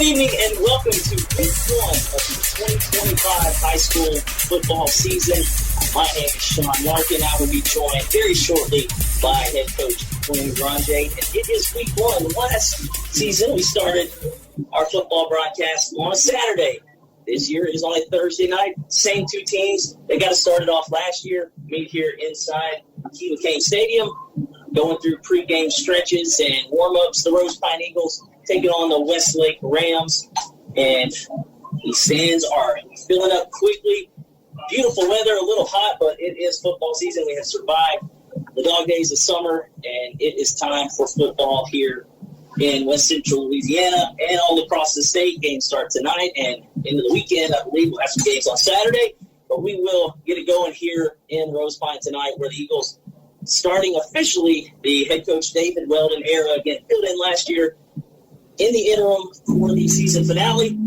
evening and welcome to week 1 of the 2025 high school football season. My name is Sean Larken. I will be joined very shortly by head coach Glen Granger. And it is week 1. Last season we started our football broadcast on a Saturday. This year is on a Thursday night. Same two teams. They got to start it off last year. Meet here inside KVVP Stadium, going through pregame stretches and warm-ups. The Rosepine Eagles taking on the Westlake Rams. And the stands are filling up quickly. Beautiful weather, a little hot, but it is football season. We have survived the dog days of summer, and it is time for football here in West Central Louisiana and all across the state. Games start tonight and into the weekend. I believe we'll have some games on Saturday, but we will get it going here in Rosepine tonight, where the Eagles, starting officially the head coach David Weldon era, again filled in last year in the interim for the season finale,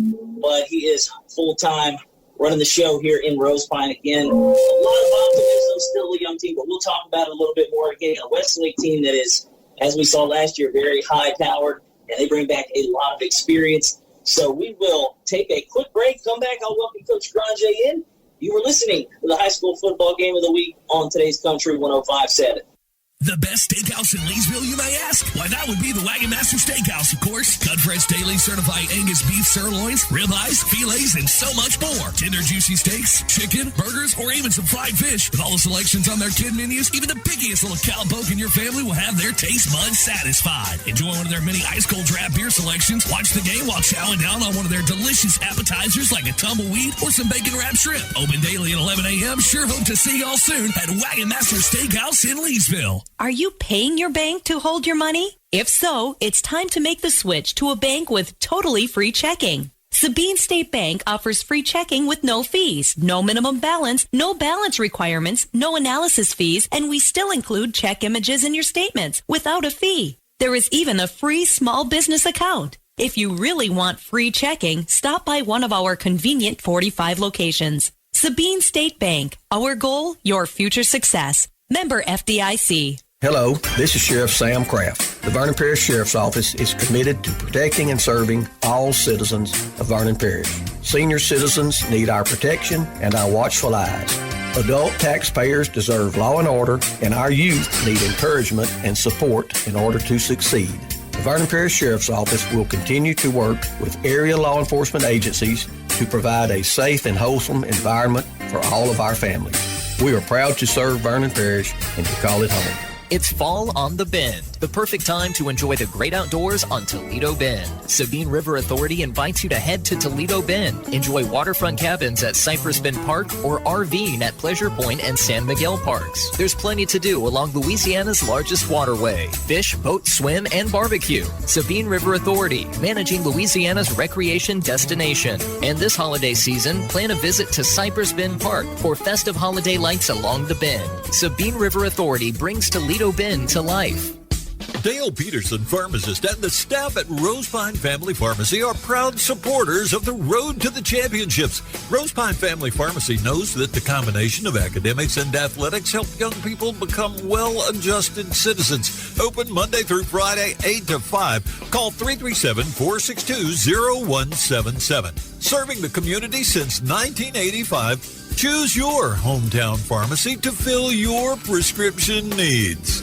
but he is full-time running the show here in Rosepine again. A lot of optimism, still a young team, but we'll talk about it a little bit more. Again, a Westlake team that is, as we saw last year, very high-powered, and they bring back a lot of experience. So we will take a quick break, come back. I'll welcome Coach Granger in. You were listening to the high school football game of the week on today's Country 105.7. The best steakhouse in Leesville, you may ask? Why, that would be the Wagon Master Steakhouse, of course. Cut fresh daily certified Angus beef sirloins, ribeyes, fillets, and so much more. Tender, juicy steaks, chicken, burgers, or even some fried fish. With all the selections on their kid menus, even the pickiest little cowpoke in your family will have their taste buds satisfied. Enjoy one of their many ice-cold draft beer selections. Watch the game while chowing down on one of their delicious appetizers like a tumbleweed or some bacon-wrapped shrimp. Open daily at 11 a.m. Sure hope to see y'all soon at Wagon Master Steakhouse in Leesville. Are you paying your bank to hold your money? If so, it's time to make the switch to a bank with totally free checking. Sabine State Bank offers free checking with no fees, no minimum balance, no balance requirements, no analysis fees, and we still include check images in your statements without a fee. There is even a free small business account. If you really want free checking, stop by one of our convenient 45 locations. Sabine State Bank. Our goal, your future success. Member FDIC. Hello, this is Sheriff Sam Craft. The Vernon Parish Sheriff's Office is committed to protecting and serving all citizens of Vernon Parish. Senior citizens need our protection and our watchful eyes. Adult taxpayers deserve law and order, and our youth need encouragement and support in order to succeed. The Vernon Parish Sheriff's Office will continue to work with area law enforcement agencies to provide a safe and wholesome environment for all of our families. We are proud to serve Vernon Parish and to call it home. It's fall on the Bend, the perfect time to enjoy the great outdoors on Toledo Bend. Sabine River Authority invites you to head to Toledo Bend. Enjoy waterfront cabins at Cypress Bend Park or RVing at Pleasure Point and San Miguel Parks. There's plenty to do along Louisiana's largest waterway. Fish, boat, swim, and barbecue. Sabine River Authority, managing Louisiana's recreation destination. And this holiday season, plan a visit to Cypress Bend Park for festive holiday lights along the Bend. Sabine River Authority brings Toledo Bend to life. Dale Peterson, pharmacist, and the staff at Rosepine Family Pharmacy are proud supporters of the Road to the Championships. Rosepine Family Pharmacy knows that the combination of academics and athletics help young people become well-adjusted citizens. Open Monday through Friday, 8 to 5. Call 337-462-0177. Serving the community since 1985, choose your hometown pharmacy to fill your prescription needs.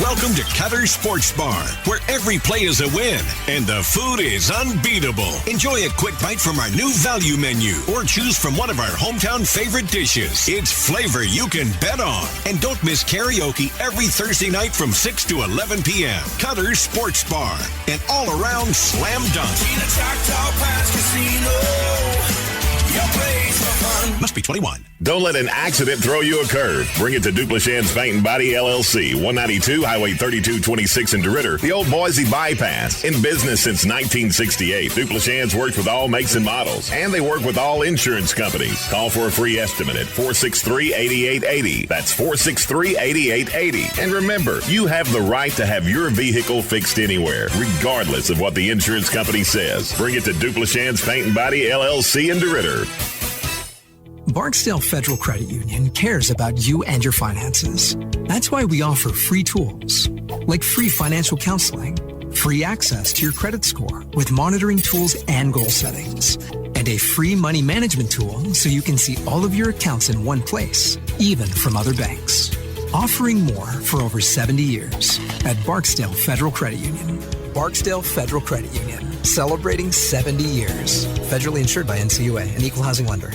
Welcome to Cutter's Sports Bar, where every play is a win and the food is unbeatable. Enjoy a quick bite from our new value menu or choose from one of our hometown favorite dishes. It's flavor you can bet on. And don't miss karaoke every Thursday night from 6 to 11 p.m. Cutter's Sports Bar, an all-around slam dunk. Must be 21. Don't let an accident throw you a curve. Bring it to Dupleshan's Paint and Body LLC, 192 Highway 3226 in DeRidder, the old Boise bypass. In business since 1968, Dupleshan's works with all makes and models, and they work with all insurance companies. Call for a free estimate at 463-8880. That's 463-8880. And remember, you have the right to have your vehicle fixed anywhere, regardless of what the insurance company says. Bring it to Dupleshan's Paint and Body LLC in DeRidder. Barksdale Federal Credit Union cares about you and your finances. That's why we offer free tools, like free financial counseling, free access to your credit score with monitoring tools and goal settings, and a free money management tool so you can see all of your accounts in one place, even from other banks. Offering more for over 70 years at Barksdale Federal Credit Union. Barksdale Federal Credit Union, celebrating 70 years. Federally insured by NCUA, an equal housing lender.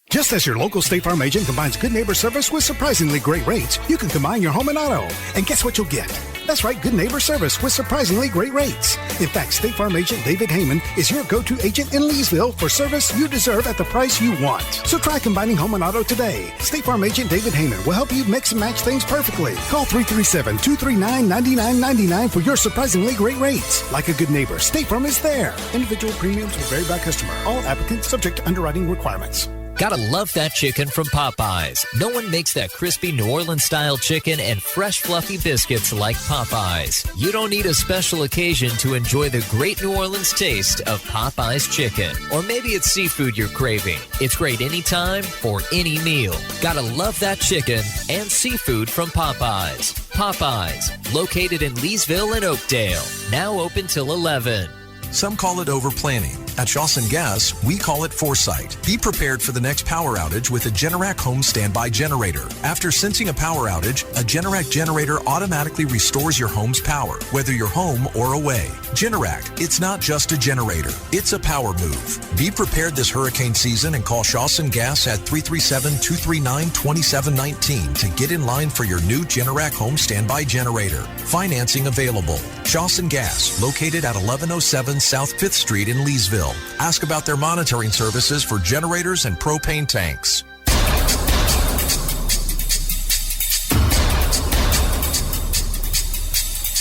Just as your local State Farm agent combines good neighbor service with surprisingly great rates, you can combine your home and auto. And guess what you'll get? That's right, good neighbor service with surprisingly great rates. In fact, State Farm agent David Heyman is your go-to agent in Leesville for service you deserve at the price you want. So try combining home and auto today. State Farm agent David Heyman will help you mix and match things perfectly. Call 337-239-9999 for your surprisingly great rates. Like a good neighbor, State Farm is there. Individual premiums will vary by customer. All applicants subject to underwriting requirements. Gotta love that chicken from Popeyes. No one makes that crispy New Orleans-style chicken and fresh, fluffy biscuits like Popeyes. You don't need a special occasion to enjoy the great New Orleans taste of Popeyes chicken. Or maybe it's seafood you're craving. It's great anytime for any meal. Gotta love that chicken and seafood from Popeyes. Popeyes, located in Leesville and Oakdale. Now open till 11. Some call it over-planning. At Shawson Gas, we call it foresight. Be prepared for the next power outage with a Generac home standby generator. After sensing a power outage, a Generac generator automatically restores your home's power, whether you're home or away. Generac, it's not just a generator, it's a power move. Be prepared this hurricane season and call Shawson Gas at 337-239-2719 to get in line for your new Generac home standby generator. Financing available. Shawson Gas, located at 1107 South 5th Street in Leesville. Ask about their monitoring services for generators and propane tanks.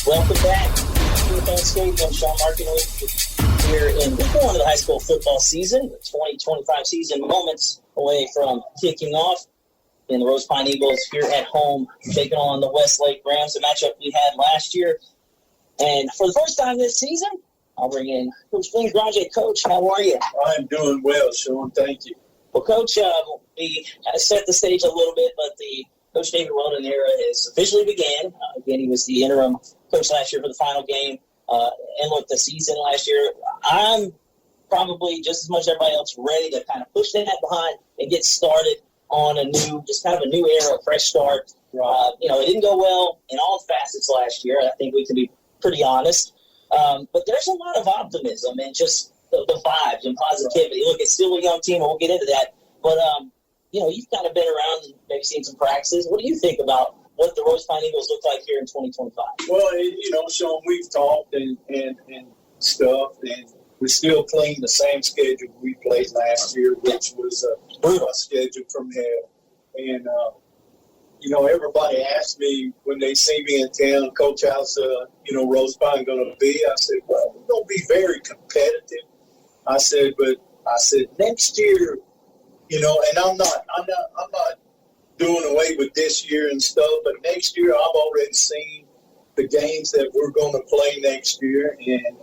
Welcome back to the Stadium. I'm Sean Larken here in week one of the high school football season. The 2025 season moments away from kicking off. And the Rosepine Eagles here at home taking on the Westlake Rams, a matchup we had last year. And for the first time this season, I'll bring in Coach Glen. Granger. Coach, how are you? I'm doing well, Sean. Thank you. Well, Coach, we set the stage a little bit, but the Coach David Weldon era has officially began. Again, he was the interim coach last year for the final game. And look, the season last year, I'm probably just as much as everybody else ready to kind of push that behind and get started on a new, just kind of a new era, a fresh start. It didn't go well in all facets last year. I think we can be pretty honest. But there's a lot of optimism and just the vibes and positivity. Look, it's still a young team, and we'll get into that. But, you've kind of been around and maybe seen some practices. What do you think about what the Rosepine Eagles look like here in 2025? Well, Sean, we've talked and stuff, and we're still playing the same schedule we played last year, which was a schedule from hell. And, everybody asked me when they see me in town, Coach, how's Rosepine going to be? I said, well, we're going to be very competitive. I said, next year, and I'm not doing away with this year and stuff, but next year I've already seen the games that we're going to play next year, and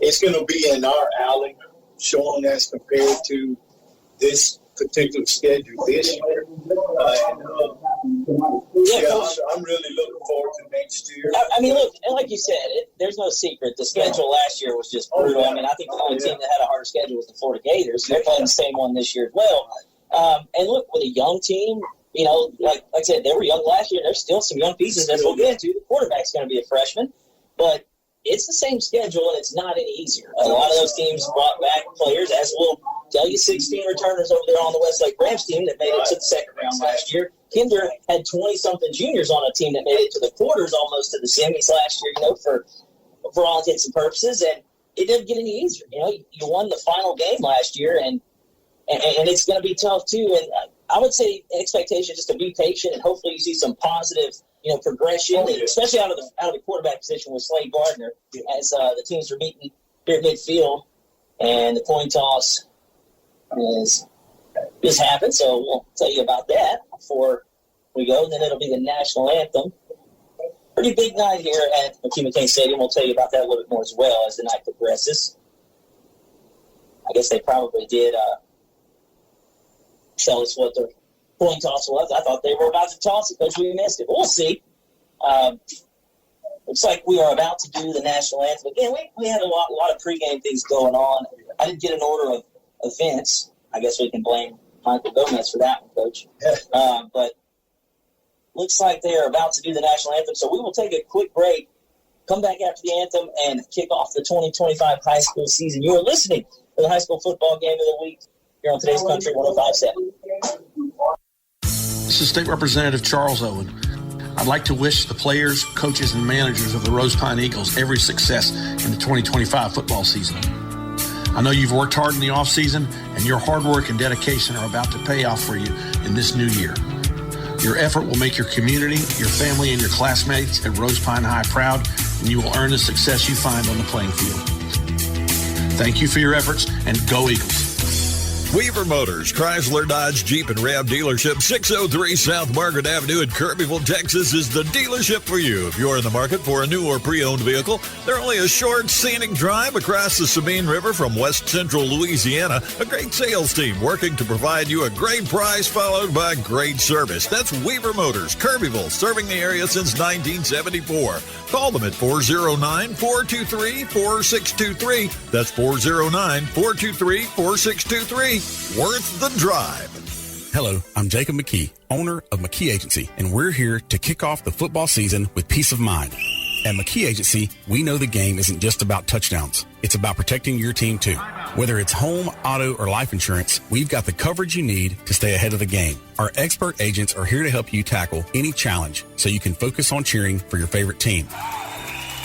it's going to be in our alley, Sean, as compared to this particular schedule this year. I'm really looking forward to next year. I mean, look, and like you said, there's no secret. The schedule last year was just brutal. I mean, I think the only team that had a harder schedule was the Florida Gators. They're playing the same one this year as well. And look, with a young team, like I said, they were young last year. There's still some young pieces that we'll get into. The quarterback's going to be a freshman. But it's the same schedule, and it's not any easier. A lot of those teams brought back players, as we'll tell you, 16 returners over there on the Westlake Rams team that made it to the second round last year. Kinder had 20-something juniors on a team that made it to the quarters, almost to the semis last year, for all intents and purposes, and it didn't get any easier. You won the final game last year, and it's going to be tough too. And I would say expectation just to be patient, and hopefully you see some positive progression, especially out of the quarterback position with Slade Gardner, as the teams are meeting here at midfield, and the coin toss just happened. So we'll tell you about that before we go. Then it'll be the national anthem. Pretty big night here at McKee McCain Stadium. We'll tell you about that a little bit more as well as the night progresses. I guess they probably did tell us what the coin toss was. I thought they were about to toss it, Coach. We missed it. We'll see. Looks like we are about to do the national anthem. Again, we had a lot of pregame things going on. I didn't get an order of events. I guess we can blame Michael Gomez for that one, Coach. But looks like they are about to do the national anthem. So we will take a quick break, come back after the anthem, and kick off the 2025 high school season. You are listening to the high school football game of the week here on today's Country 105.7. This is State Representative Charles Owen. I'd like to wish the players, coaches, and managers of the Rosepine Eagles every success in the 2025 football season. I know you've worked hard in the offseason, and your hard work and dedication are about to pay off for you in this new year. Your effort will make your community, your family, and your classmates at Rosepine High proud, and you will earn the success you find on the playing field. Thank you for your efforts, and go Eagles. Weaver Motors, Chrysler, Dodge, Jeep, and Ram dealership, 603 South Margaret Avenue in Kirbyville, Texas, is the dealership for you. If you're in the market for a new or pre-owned vehicle, they're only a short, scenic drive across the Sabine River from West Central Louisiana. A great sales team working to provide you a great price followed by great service. That's Weaver Motors, Kirbyville, serving the area since 1974. Call them at 409-423-4623. That's 409-423-4623. Worth the drive. Hello, I'm Jacob McKee, owner of McKee Agency, and we're here to kick off the football season with peace of mind. At McKee Agency, we know the game isn't just about touchdowns. It's about protecting your team, too. Whether it's home, auto, or life insurance, we've got the coverage you need to stay ahead of the game. Our expert agents are here to help you tackle any challenge so you can focus on cheering for your favorite team.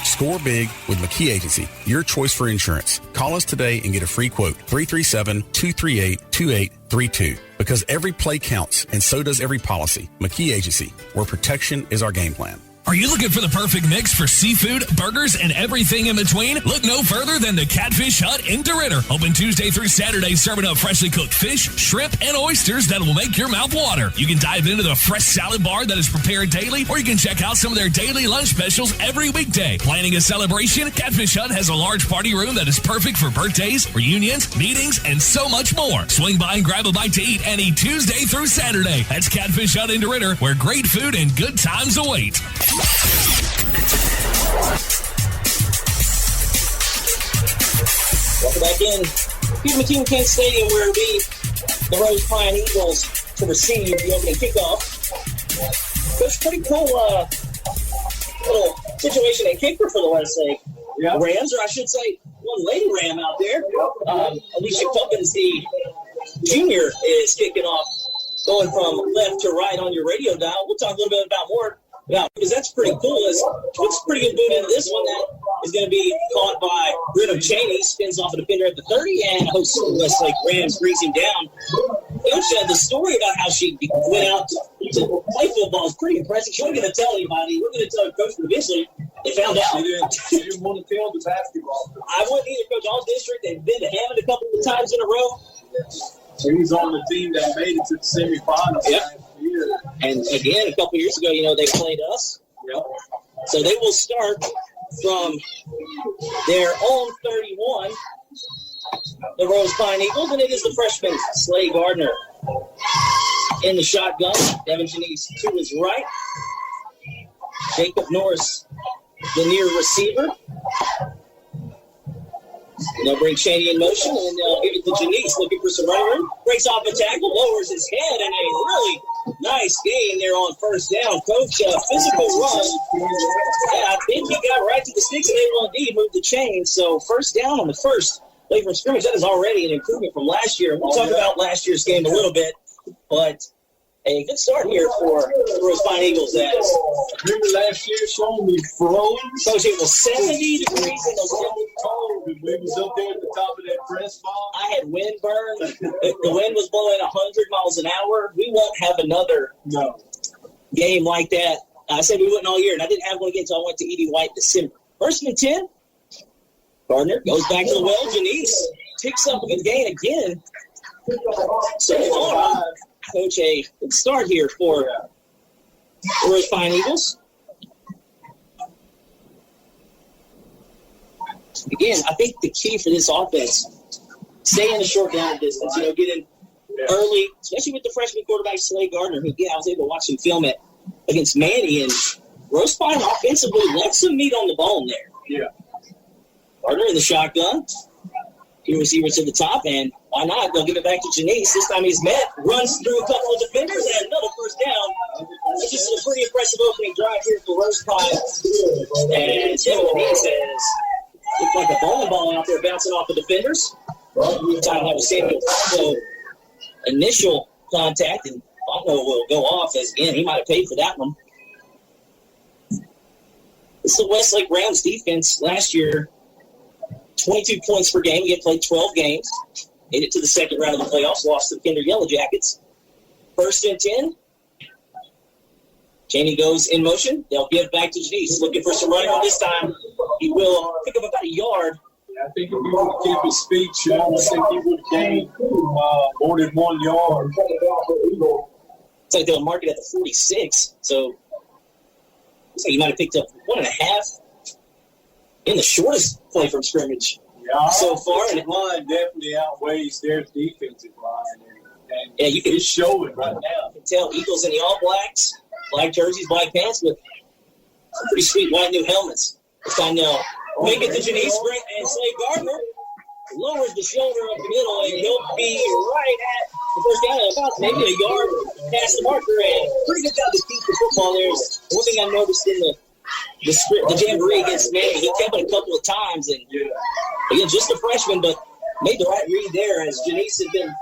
Score big with McKee Agency, your choice for insurance. Call us today and get a free quote, 337-238-2832. Because every play counts, and so does every policy. McKee Agency, where protection is our game plan. Are you looking for the perfect mix for seafood, burgers, and everything in between? Look no further than the Catfish Hut in DeRidder. Open Tuesday through Saturday, serving up freshly cooked fish, shrimp, and oysters that will make your mouth water. You can dive into the fresh salad bar that is prepared daily, or you can check out some of their daily lunch specials every weekday. Planning a celebration? Catfish Hut has a large party room that is perfect for birthdays, reunions, meetings, and so much more. Swing by and grab a bite to eat any Tuesday through Saturday. That's Catfish Hut in DeRidder, where great food and good times await. Welcome back in. Peter McKean King Stadium, where the Rosepine Eagles to receive the opening kickoff. It's pretty cool little situation at kicker for the Westlake Rams, or I should say one lady Ram out there. Alicia Cubbins, the junior, is kicking off, going from left to right on your radio dial. We'll talk a little bit about more. Yeah, because that's pretty cool. Puts a pretty good boot into this one. That is going to be caught by Britton Cheney. Spins off a defender at the 30, and hosts the Westlake Rams brings him down. Coach had the story about how she went out to play football is pretty impressive. She wasn't going to tell anybody. We're going to tell Coach, but eventually they found out. She didn't want to tell the basketball. I wouldn't either, Coach. All district, they've been to Hammond a couple of times in a row. He's on the team that made it to the semifinals last year. And again, a couple years ago, they played us. Yep. So they will start from their own 31, the Rosepine Eagles, and it is the freshman, Slay Gardner, in the shotgun. Devin Janice to his right. Jacob Norris, the near receiver. They'll bring Cheney in motion, and they'll give it to Janice, looking for some running room. Breaks off a tackle, lowers his head, and a really nice gain there on first down. Coach, physical rush. And I think he got right to the sticks, and they will indeed move the chain. So first down on the first play from scrimmage. That is already an improvement from last year. We'll talk about last year's game a little bit, but a good start here for the Rosepine Eagles. Remember last year, Sean, we froze? Coach, it was 70 degrees in the cold. We was up there at the top of that press ball. I had wind burn. The wind was blowing 100 miles an hour. We won't have another game like that. I said we wouldn't all year, and I didn't have one again until I went to Edie White in December. First and 10. Gardner goes back to the well. Janice picks up a good gain again. So far, Coach, a good start here for the Rosepine Eagles. Again, I think the key for this offense, stay in the short down distance, getting early, especially with the freshman quarterback, Slay Gardner, who, I was able to watch some film against Manny, and Rosepine offensively left some meat on the bone there. Yeah. Gardner in the shotgun. Two receivers to the top, and why not? They'll give it back to Janice. This time he's met, runs through a couple of defenders, and another first down. This is a pretty impressive opening drive here for Rosepine. And Janice has looked like a bowling ball out there bouncing off the defenders. Time that was Samuel Fonto initial contact, and Fonto will go off as, again, he might have paid for that one. This is the Westlake Rams defense last year. 22 points per game. We had played 12 games. Made it to the second round of the playoffs. Lost to the Kinder Yellow Jackets. 1st and 10. Cheney goes in motion. They'll give back to Janice. Looking for some running on this time. He will pick up about a yard. I think if he would have kept his speed shut, I think he would have gained more than 1 yard. It's like they'll mark it at the 46. So looks like he might have picked up 1.5 in the shortest play from scrimmage so far. And the line definitely outweighs their defensive line. And yeah, you can it's showing right now. You can tell Eagles in the all blacks, black jerseys, black pants with some pretty sweet white new helmets. This time they'll make it to Janice Grant, and Slay Gardner lowers the shoulder up the middle, and he'll be right at the first down, about maybe a yard past the marker. And pretty good job to keep the football there. One thing I noticed in the jamboree against Manny, he kept it a couple of times, and again, just a freshman, but made the right read there as Janice had been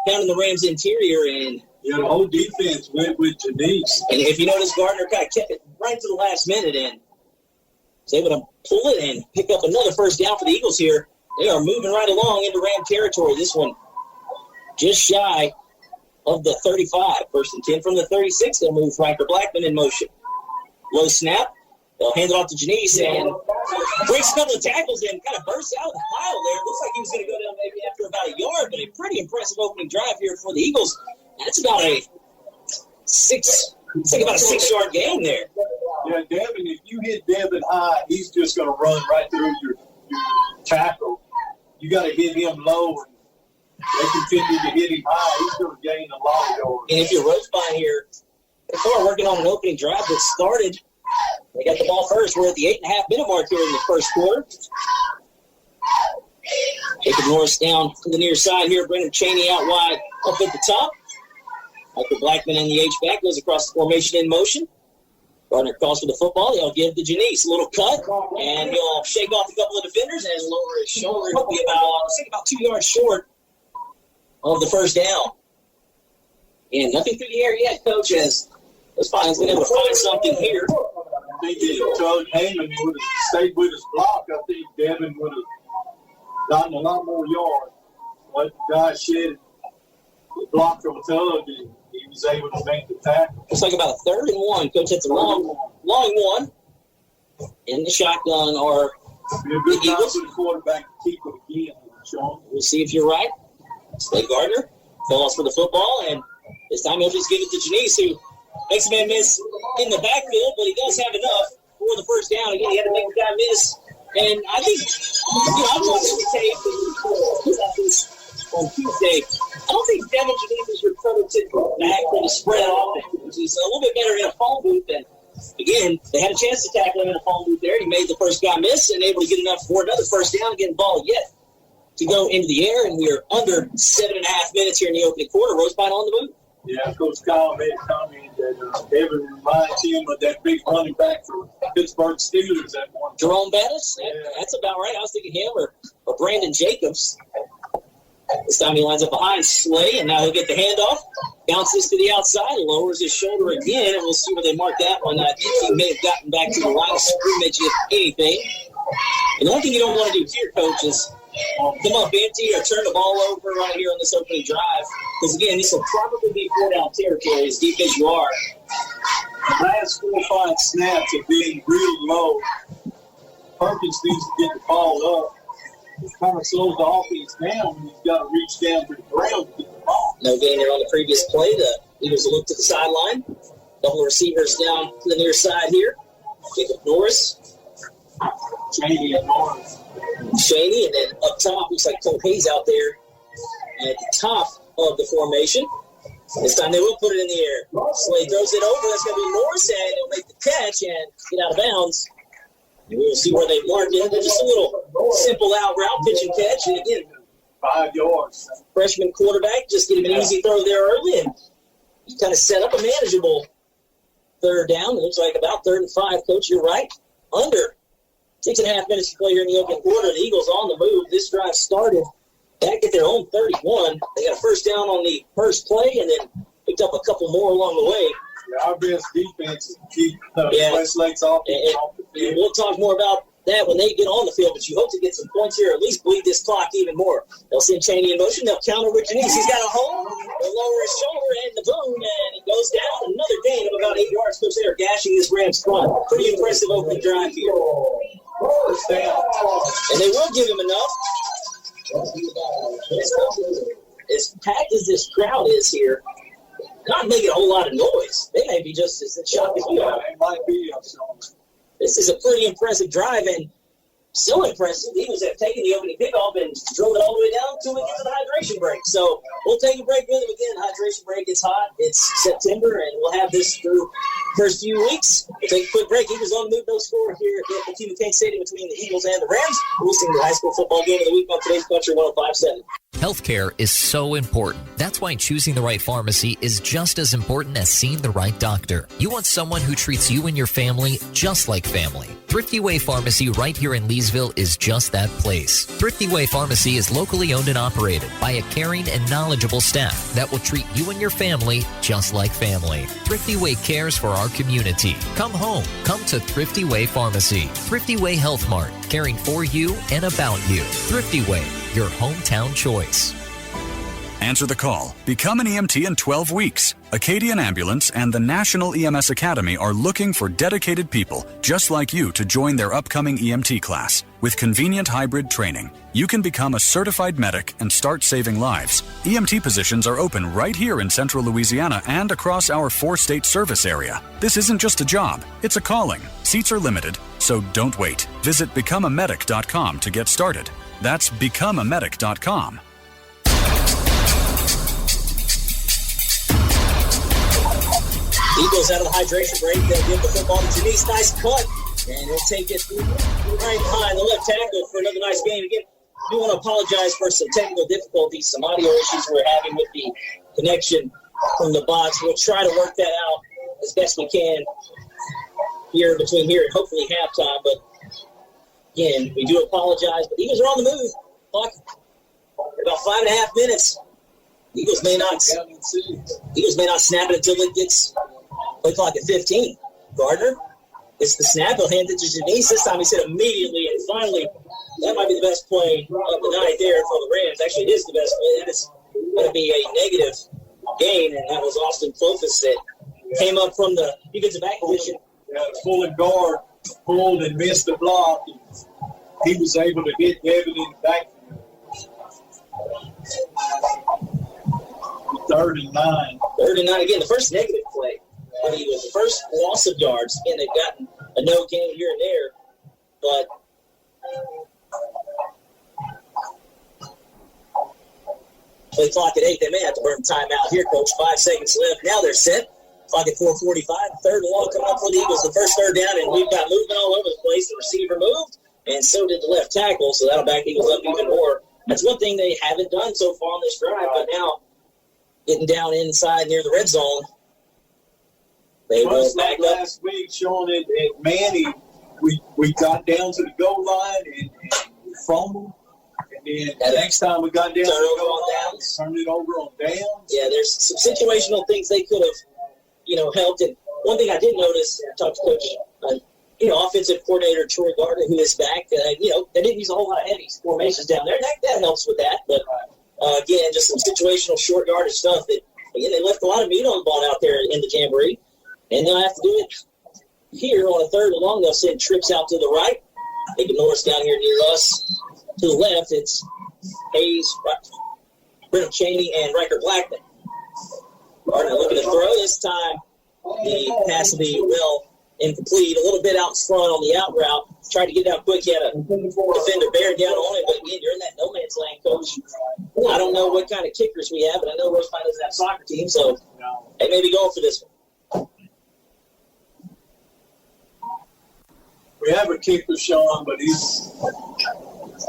down in the Rams' interior, and the whole defense went with Janice. And if you notice, Gardner kind of kept it right to the last minute, and was able to pull it and pick up another first down for the Eagles here. They are moving right along into Ram territory. This one just shy of the 35. 1st and 10 from the 36. They'll move Riker Blackman in motion. Low snap. They'll hand it off to Janice and breaks a couple of tackles and kind of bursts out the pile there. Looks like he was going to go down maybe after about a yard, but a pretty impressive opening drive here for the Eagles. That's about a 6-yard gain there. Yeah, Devin, if you hit Devin high, he's just going to run right through your tackle. You got to hit him low, and they continue to hit him high. He's going to gain a lot of yards. And if you're Rosepine here, they're working on an opening drive that started. They got the ball first. We're at the 8.5-minute mark here in the first quarter. Jacob Norris down to the near side here. Brendan Cheney out wide up at the top. Michael Blackman in the H-back goes across the formation in motion. Gardner calls for the football. They'll give to Janice. A little cut, and he'll shake off a couple of defenders and lower his shoulder. He'll be about 2 yards short of the first down. And nothing through the air yet, Coach, as those Pines been able to find something here. I think if Tug Heyman would have stayed with his block, I think Devin would have gotten a lot more yards. But the guy shed the block from Tug, and he was able to make the tackle. It's like about a 3rd and 1. Coach, that's a long one. In the shotgun are the Eagles. For the quarterback to keep it again, Sean. We'll see if you're right. Slay Gardner calls for the football, and this time he'll just give it to Janice, who makes a man miss in the backfield, but he does have enough for the first down. Again, he had to make the guy miss. And I think, I'm watching the tape on Tuesday. I don't think Devin Janice is your prototypical back for the spread offense. He's a little bit better in a phone booth. And again, they had a chance to tackle him in a phone booth there. He made the first guy miss and able to get enough for another first down, getting ball yet to go into the air. And we are under 7.5 minutes here in the opening quarter. Rosepine on the move. Yeah, Coach Kyle made a comment that Devin reminds him of that big running back for Pittsburgh Steelers at one time. Jerome Bettis? That's about right. I was thinking him or Brandon Jacobs. This time he lines up behind Slay, and now he'll get the handoff. Bounces to the outside, lowers his shoulder again, and we'll see where they mark that one. I think he may have gotten back to the line of scrimmage, if anything. And the one thing you don't want to do here, Coach, is come up empty or turn the ball over right here on this opening drive. Because, again, this will probably be 4-down territory as deep as you are. The last 4 or 5 snaps have been real low. Perkins needs to get the ball up. It kind of slows the offense down when he's got to reach down to the ground to get the ball. No gain there on the previous play. The Eagles will look to the sideline. Double receivers down to the near side here. Jacob Norris. Cheney and Norris. Cheney, and then up top, looks like Cole Hayes out there. And at the top of the formation. This time they will put it in the air. Slade throws it over. That's going to be Morris, and he'll make the catch and get out of bounds. And we will see where they mark it. Just a little simple out route, pitch and catch. And again, 5 yards. Freshman quarterback just get him an easy throw there early, and he kind of set up a manageable third down. It looks like about 3rd and 5. Coach, you're right. Under 6.5 minutes to play here in the opening quarter. The Eagles on the move. This drive started back at their own 31. They got a first down on the first play and then picked up a couple more along the way. Yeah, our best defense is keep Westlake's off the field. We'll talk more about that when they get on the field, but you hope to get some points here, at least bleed this clock even more. They'll send Chaney in motion. They'll counter with Janice. He's got a hole. They'll lower his shoulder and the boom, and it goes down. Another gain of about 8 yards. Coach, they are gashing this Rams front. Pretty impressive opening drive here. And they will give him enough. As packed as this crowd is here, not making a whole lot of noise. They may be just as shocked as we are. They might be. This is a pretty impressive drive, and so impressive, the Eagles have taken the opening kickoff and drove it all the way down until we get to the hydration break. So we'll take a break with them again. Hydration break, it's hot. It's September, and we'll have this through the first few weeks. We'll take a quick break. Eagles on the move, no score here at the Team McCain Stadium between the Eagles and the Rams. We'll see the high school football game of the week on today's Country 105.7. Healthcare is so important. That's why choosing the right pharmacy is just as important as seeing the right doctor. You want someone who treats you and your family just like family. Thrifty Way Pharmacy right here in Leesville is just that place. Thrifty Way Pharmacy is locally owned and operated by a caring and knowledgeable staff that will treat you and your family just like family. Thrifty Way cares for our community. Come home. Come to Thrifty Way Pharmacy. Thrifty Way Health Mart, caring for you and about you. Thrifty Way, your hometown choice. Answer the call. Become an EMT in 12 weeks. Acadian Ambulance and the National EMS Academy are looking for dedicated people just like you to join their upcoming EMT class. With convenient hybrid training, you can become a certified medic and start saving lives. EMT positions are open right here in central Louisiana and across our 4-state service area. This isn't just a job, it's a calling. Seats are limited, so don't wait. Visit becomeamedic.com to get started. That's becomeamedic.com. Eagles out of the hydration break. They'll give the football to Janice. Nice cut. And he'll take it right behind the left tackle for another nice game. Again, I do want to apologize for some technical difficulties, some audio issues we're having with the connection from the box. We'll try to work that out as best we can here between here and hopefully halftime. But again, we do apologize. But Eagles are on the move. Clock about 5.5 minutes. Eagles may not snap it until it gets play clock at 15. Gardner gets the snap. He'll hand it to Janice. This time he said immediately, and finally, that might be the best play of the night there for the Rams. Actually, it is the best play. That is going to be a negative gain, and that was Austin Clofus that came up from the defensive back position. Yeah, pulling guard, pulled and missed the block. He was able to hit Devin in the backfield. 3rd and 9. 3rd and 9 again. The first negative play. I mean, it was the first loss of yards. Again, they've gotten a no gain here and there, but play clock at 8. They may have to burn timeout here, Coach. 5 seconds left. Now they're set. Clock at 4:45. 3rd and long coming up for the Eagles. The first 3rd down, and we've got movement all over the place. The receiver moved, and so did the left tackle, so that'll back the Eagles up even more. That's one thing they haven't done so far on this drive, but now getting down inside near the red zone, they will back up. Last week, showing it at Manny, we got down to the goal line and fumbled. And then the next time we got down to the goal line, turned it over on downs. Yeah, there's some situational things they could have, helped. And one thing I did notice, I talked to Coach, offensive coordinator Troy Gardner, who is back. They didn't use a whole lot of heavy formations down there. That helps with that. But, again, just some situational short yardage stuff that, again, they left a lot of meat on the ball out there in the Jamboree. And they'll have to do it here on a 3rd and long. They'll send trips out to the right. Maybe Norris down here near us. To the left, it's Hayes, Brennan Chaney, and Riker Blackman. Gardner looking to throw this time. The pass will be well incomplete. A little bit out in front on the out route. Tried to get down quick. He had a defender bear down on him. But, again, you're in that no man's land, Coach. I don't know what kind of kickers we have, but I know Rosepine doesn't have a soccer team, so they may be going for this one. We have a kicker, Sean, but he's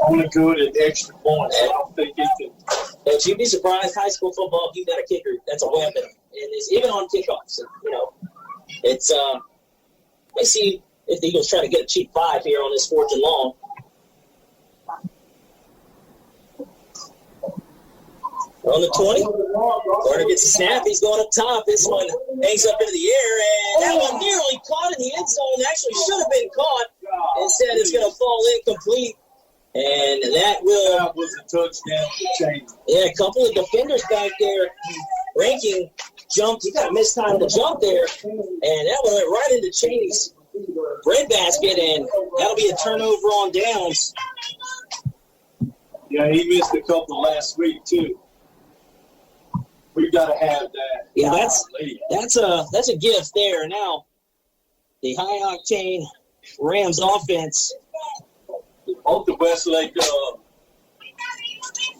only good at extra points. I don't think he can. But you'd be surprised, high school football, if you've got a kicker, that's a weapon. And it's even on kickoffs. It's let's see if the Eagles try to get a cheap 5 here on this 4th and long. On the 20, Garner gets a snap. He's going up top. This one hangs up into the air, and that one nearly caught in the end zone. Actually should have been caught. Instead, it's going to fall incomplete, and that was a touchdown for Cheney. Yeah, a couple of defenders back there. Ranking jumped. He got mistimed the jump there, and that one went right into Cheney's breadbasket, and that'll be a turnover on downs. Yeah, he missed a couple last week too. We've got to have that. Yeah, that's a gift there. Now, the high octane Rams offense. Both the Westlake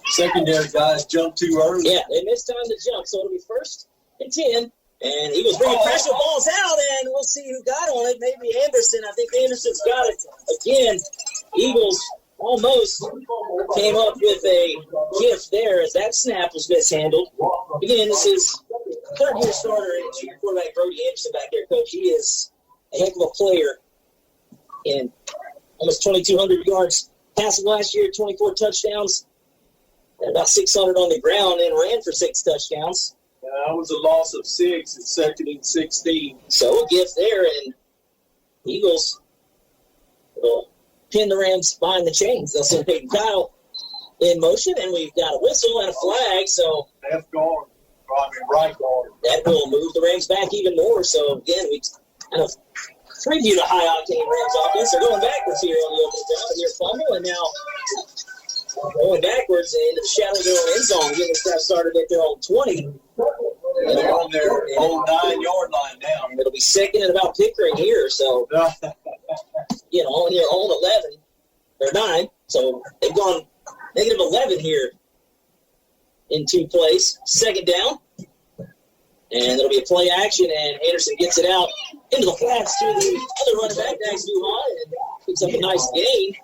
secondary guys jumped too early. Yeah, they missed time to jump, so it'll be 1st and 10. And Eagles bringing pressure, balls out, and we'll see who got on it. Maybe Anderson. I think Anderson's got it again. Eagles almost came up with a gift there as that snap was mishandled. Again, this is third-year starter and junior quarterback Brody Anderson back there, Coach. He is a heck of a player in almost 2,200 yards passing last year, 24 touchdowns, and about 600 on the ground, and ran for 6 touchdowns. That was a loss of 6 at 2nd and 16. So a gift there, and Eagles will pin the Rams behind the chains. They'll send Peyton Kyle in motion, and we've got a whistle and a flag. So right guard. That will move the Rams back even more. So again, we kind of previewed a high-octane Rams offense. They're going backwards here on the opening drive. Near fumble, and now going backwards into the shadow of their own end zone. Getting this guy started at their own 20. And they're on their own 9-yard line now. It'll be 2nd and about Pickering here. So, on their own 11 or 9. So they've gone negative 11 here in 2 plays. 2nd down. And it'll be a play action, and Anderson gets it out into the flats to the other running back, Dax Duhon, and picks up a nice gain.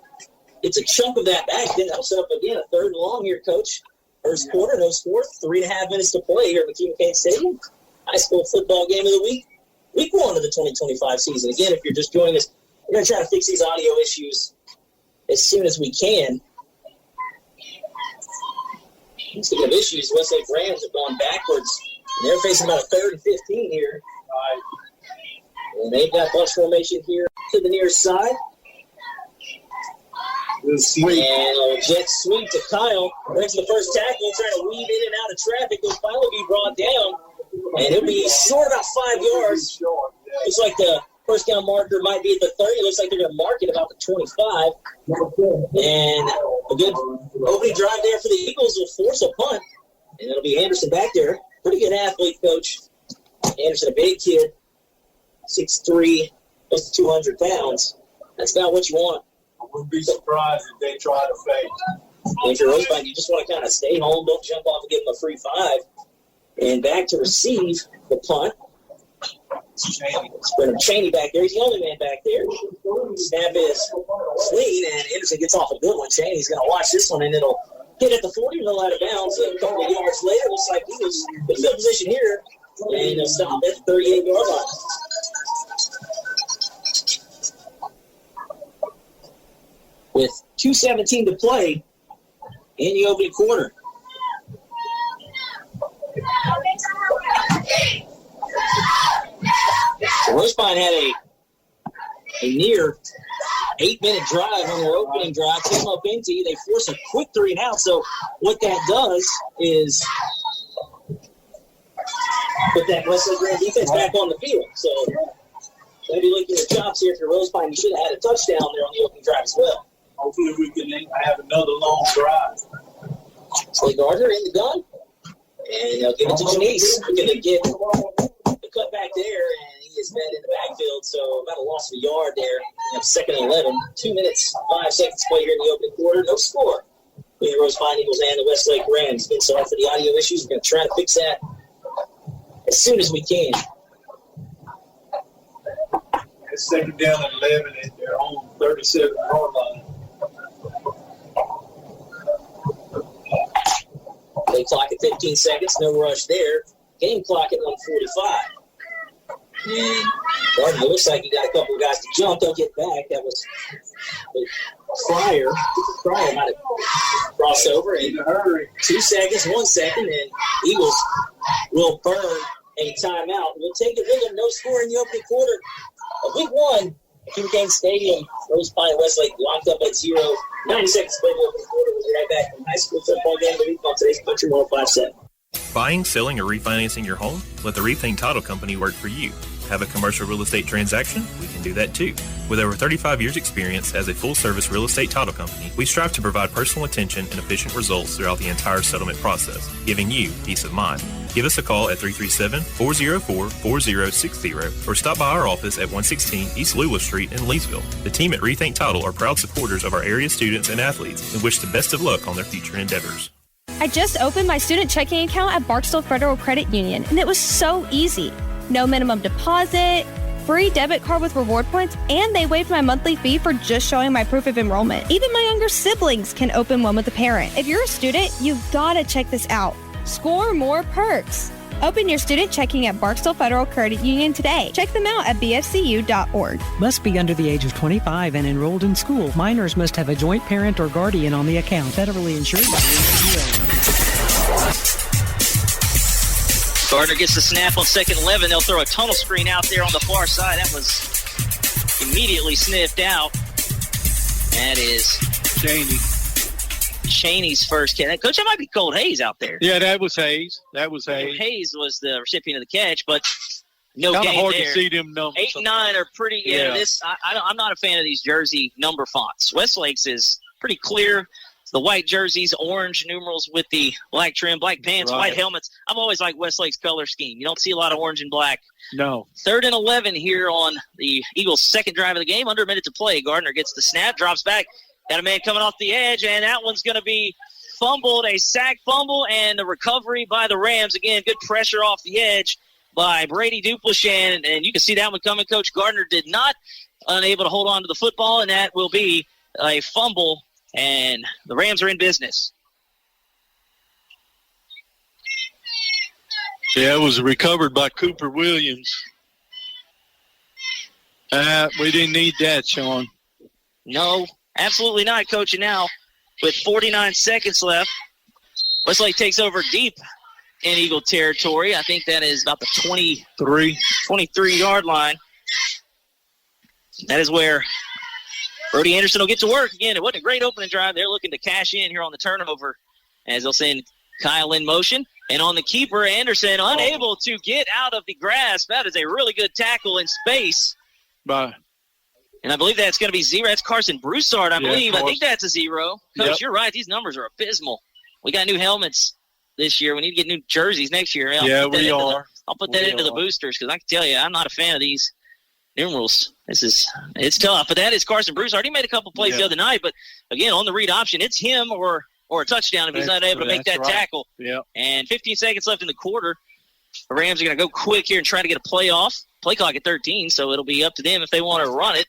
It's a chunk of that back. Then that'll set up again a 3rd and long here, Coach. First quarter, no score, 3.5 minutes to play here at McKee-McCain Stadium. High school football game of the week. Week 1 of the 2025 season. Again, if you're just joining us, we're going to try to fix these audio issues as soon as we can. Speaking of issues, Westlake Rams have gone backwards. And they're facing about a 3rd and 15 here. And they've got bunch formation here to the near side. And a jet sweep to Kyle. Breaks the first tackle, trying to weave in and out of traffic. He'll finally be brought down. And he'll be short about 5 yards. Looks like the first down marker might be at the 30. Looks like they're going to mark it about the 25. And a good opening drive there for the Eagles will force a punt. And it'll be Anderson back there. Pretty good athlete, Coach. Anderson, a big kid. 6'3", close to 200 pounds. That's about what you want. I wouldn't be surprised if they try to fake. And if you're Rosepine, you just want to kind of stay home. Don't jump off and give them a free 5. And back to receive the punt. Brennan Cheney back there. He's the only man back there. Snap is clean, and Anderson gets off a good one. Cheney's going to watch this one, and it'll hit at the 40, and out of bounds. A couple of yards later, looks like he was in good position here, and he'll stop at the 38-yard line. With 2:17 to play in the opening quarter. So Rosepine had a near 8-minute drive on their opening drive. Came up empty. They force a quick 3 and out. So what that does is put that Westlake Grand defense back on the field. So maybe licking your chops here for Rosepine. You should have had a touchdown there on the opening drive as well. Hopefully we can have another long drive. Slay Gardner in the gun. And they'll give it to Janice. We're going to get the cut back there, and he is his men in the backfield, so about a loss of a yard there. 2nd and 11. 2 minutes, 5 seconds to play here in the opening quarter. No score between the Rosepine Eagles and the Westlake Rams. Again, sorry for the audio issues. We're going to try to fix that as soon as we can. It's 2nd down and 11 at their own 37-yard line. Play clock at 15 seconds. No rush there. Game clock at 1:45. And Gardner, it looks like you got a couple of guys to jump. They'll get back. That was Cryer. Cryer might have crossed over in 2 seconds, 1 second, and Eagles will burn a timeout. We'll take it with them. No score in the opening quarter of week 1 at KVVP Stadium. Rosepine Westlake locked up at 0. 90 seconds to play the opening quarter. We'll be right back from high school football game of the week on today's Country 105.7. Buying, selling, or refinancing your home? Let the Rethink Title Company work for you. Have a commercial real estate transaction? We can do that too. With over 35 years experience as a full-service real estate title company, we strive to provide personal attention and efficient results throughout the entire settlement process, giving you peace of mind. Give us a call at 337-404-4060 or stop by our office at 116 East Lula Street in Leesville. The team at Rethink Title are proud supporters of our area students and athletes and wish the best of luck on their future endeavors. I just opened my student checking account at Barksdale Federal Credit Union, and it was so easy. No minimum deposit, free debit card with reward points, and they waived my monthly fee for just showing my proof of enrollment. Even my younger siblings can open one with a parent. If you're a student, you've got to check this out. Score more perks. Open your student checking at Barksdale Federal Credit Union today. Check them out at bfcu.org. Must be under the age of 25 and enrolled in school. Minors must have a joint parent or guardian on the account. Federally insured by the NCUA. Gardner gets the snap on 2nd and 11. They'll throw a tunnel screen out there on the far side. That was immediately sniffed out. That is Cheney's first catch. Coach, that might be Colt Hayes out there. Yeah, that was Hayes. Hayes was the recipient of the catch, but no game there. Kind of hard to see them numbers. 8 and 9 are pretty. Yeah. I'm not a fan of these jersey number fonts. Westlake's is pretty clear. The white jerseys, orange numerals with the black trim, black pants, white helmets. I'm always like Westlake's color scheme. You don't see a lot of orange and black. No. 3rd and 11 here on the Eagles' second drive of the game. Under a minute to play. Gardner gets the snap, drops back. Got a man coming off the edge, and that one's going to be fumbled, a sack fumble, and the recovery by the Rams. Again, good pressure off the edge by Brady Duplichan, and you can see that one coming. Coach Gardner did not, unable to hold on to the football, and that will be a fumble. And the Rams are in business. Yeah, it was recovered by Cooper Williams. We didn't need that, Sean. No, absolutely not, Coach. And now, with 49 seconds left, Westlake takes over deep in Eagle territory. I think that is about the 23-yard line. That is where Brody Anderson will get to work. Again, it wasn't a great opening drive. They're looking to cash in here on the turnover as they'll send Kyle in motion. And on the keeper, Anderson unable to get out of the grasp. That is a really good tackle in space. Bye. And I believe that's going to be 0. That's Carson Broussard, I believe. I think that's a 0. Coach, You're right. These numbers are abysmal. We got new helmets this year. We need to get new jerseys next year. I'll put that into the boosters because I can tell you I'm not a fan of these numerals. It's tough, but that is Carson Broussard. He made a couple plays the other night, but again, on the read option, it's him or a touchdown if he's not able to make that tackle. Yeah. And 15 seconds left in the quarter. The Rams are going to go quick here and try to get a play off. Play clock at 13, so it'll be up to them if they want to run it.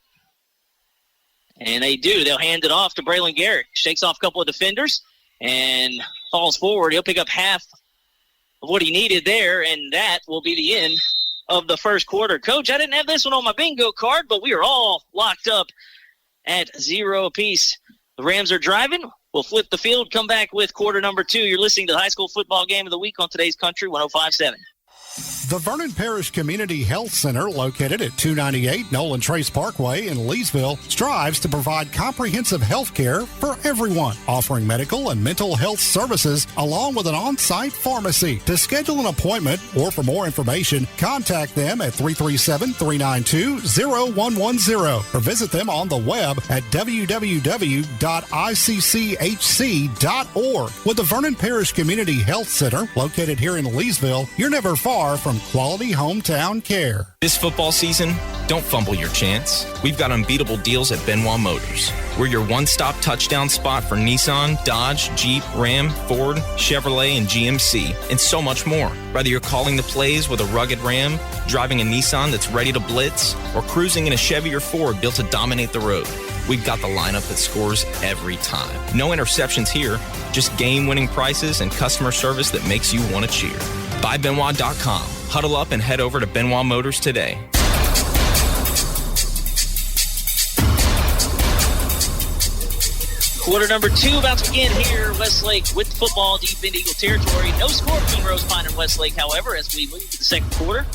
And they do. They'll hand it off to Braylon Garrett. Shakes off a couple of defenders and falls forward. He'll pick up half of what he needed there, and that will be the end of the first quarter. Coach, I didn't have this one on my bingo card, but we are all locked up at 0 apiece. The Rams are driving. We'll flip the field, come back with quarter number 2. You're listening to the high school football game of the week on today's Country 105.7. The Vernon Parish Community Health Center, located at 298 Nolan Trace Parkway in Leesville, strives to provide comprehensive health care for everyone, offering medical and mental health services along with an on-site pharmacy. To schedule an appointment or for more information, contact them at 337-392-0110 or visit them on the web at www.icchc.org. With the Vernon Parish Community Health Center, located here in Leesville, you're never far from from quality hometown care. This football season, don't fumble your chance. We've got unbeatable deals at Benoit Motors. We're your one-stop touchdown spot for Nissan, Dodge, Jeep, Ram, Ford, Chevrolet, and GMC, and so much more. Whether you're calling the plays with a rugged Ram, driving a Nissan that's ready to blitz, or cruising in a Chevy or Ford built to dominate the road, we've got the lineup that scores every time. No interceptions here, just game-winning prices and customer service that makes you want to cheer. BuyBenoit.com. Huddle up and head over to Benoit Motors today. Quarter number 2 about to begin here. Westlake with the football deep into Eagle territory. No score between Rosepine and Westlake, however, as we move to the second quarter.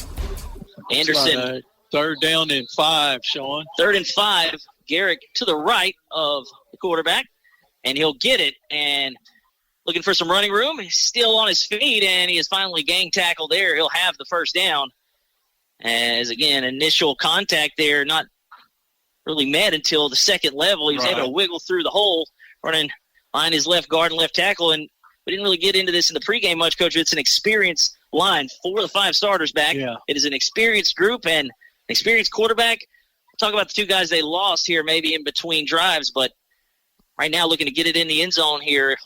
Anderson. Third down and 5, Sean. 3rd and 5. Garrick to the right of the quarterback, and he'll get it. And looking for some running room. He's still on his feet, and he is finally gang tackled there. He'll have the first down. As, again, initial contact there, not really met until the second level. He was able to wiggle through the hole, running behind his left guard and left tackle. And we didn't really get into this in the pregame much, Coach. It's an experienced line. 4 of the 5 starters back. Yeah. It is an experienced group and an experienced quarterback. We'll talk about the 2 guys they lost here maybe in between drives, but right now looking to get it in the end zone here.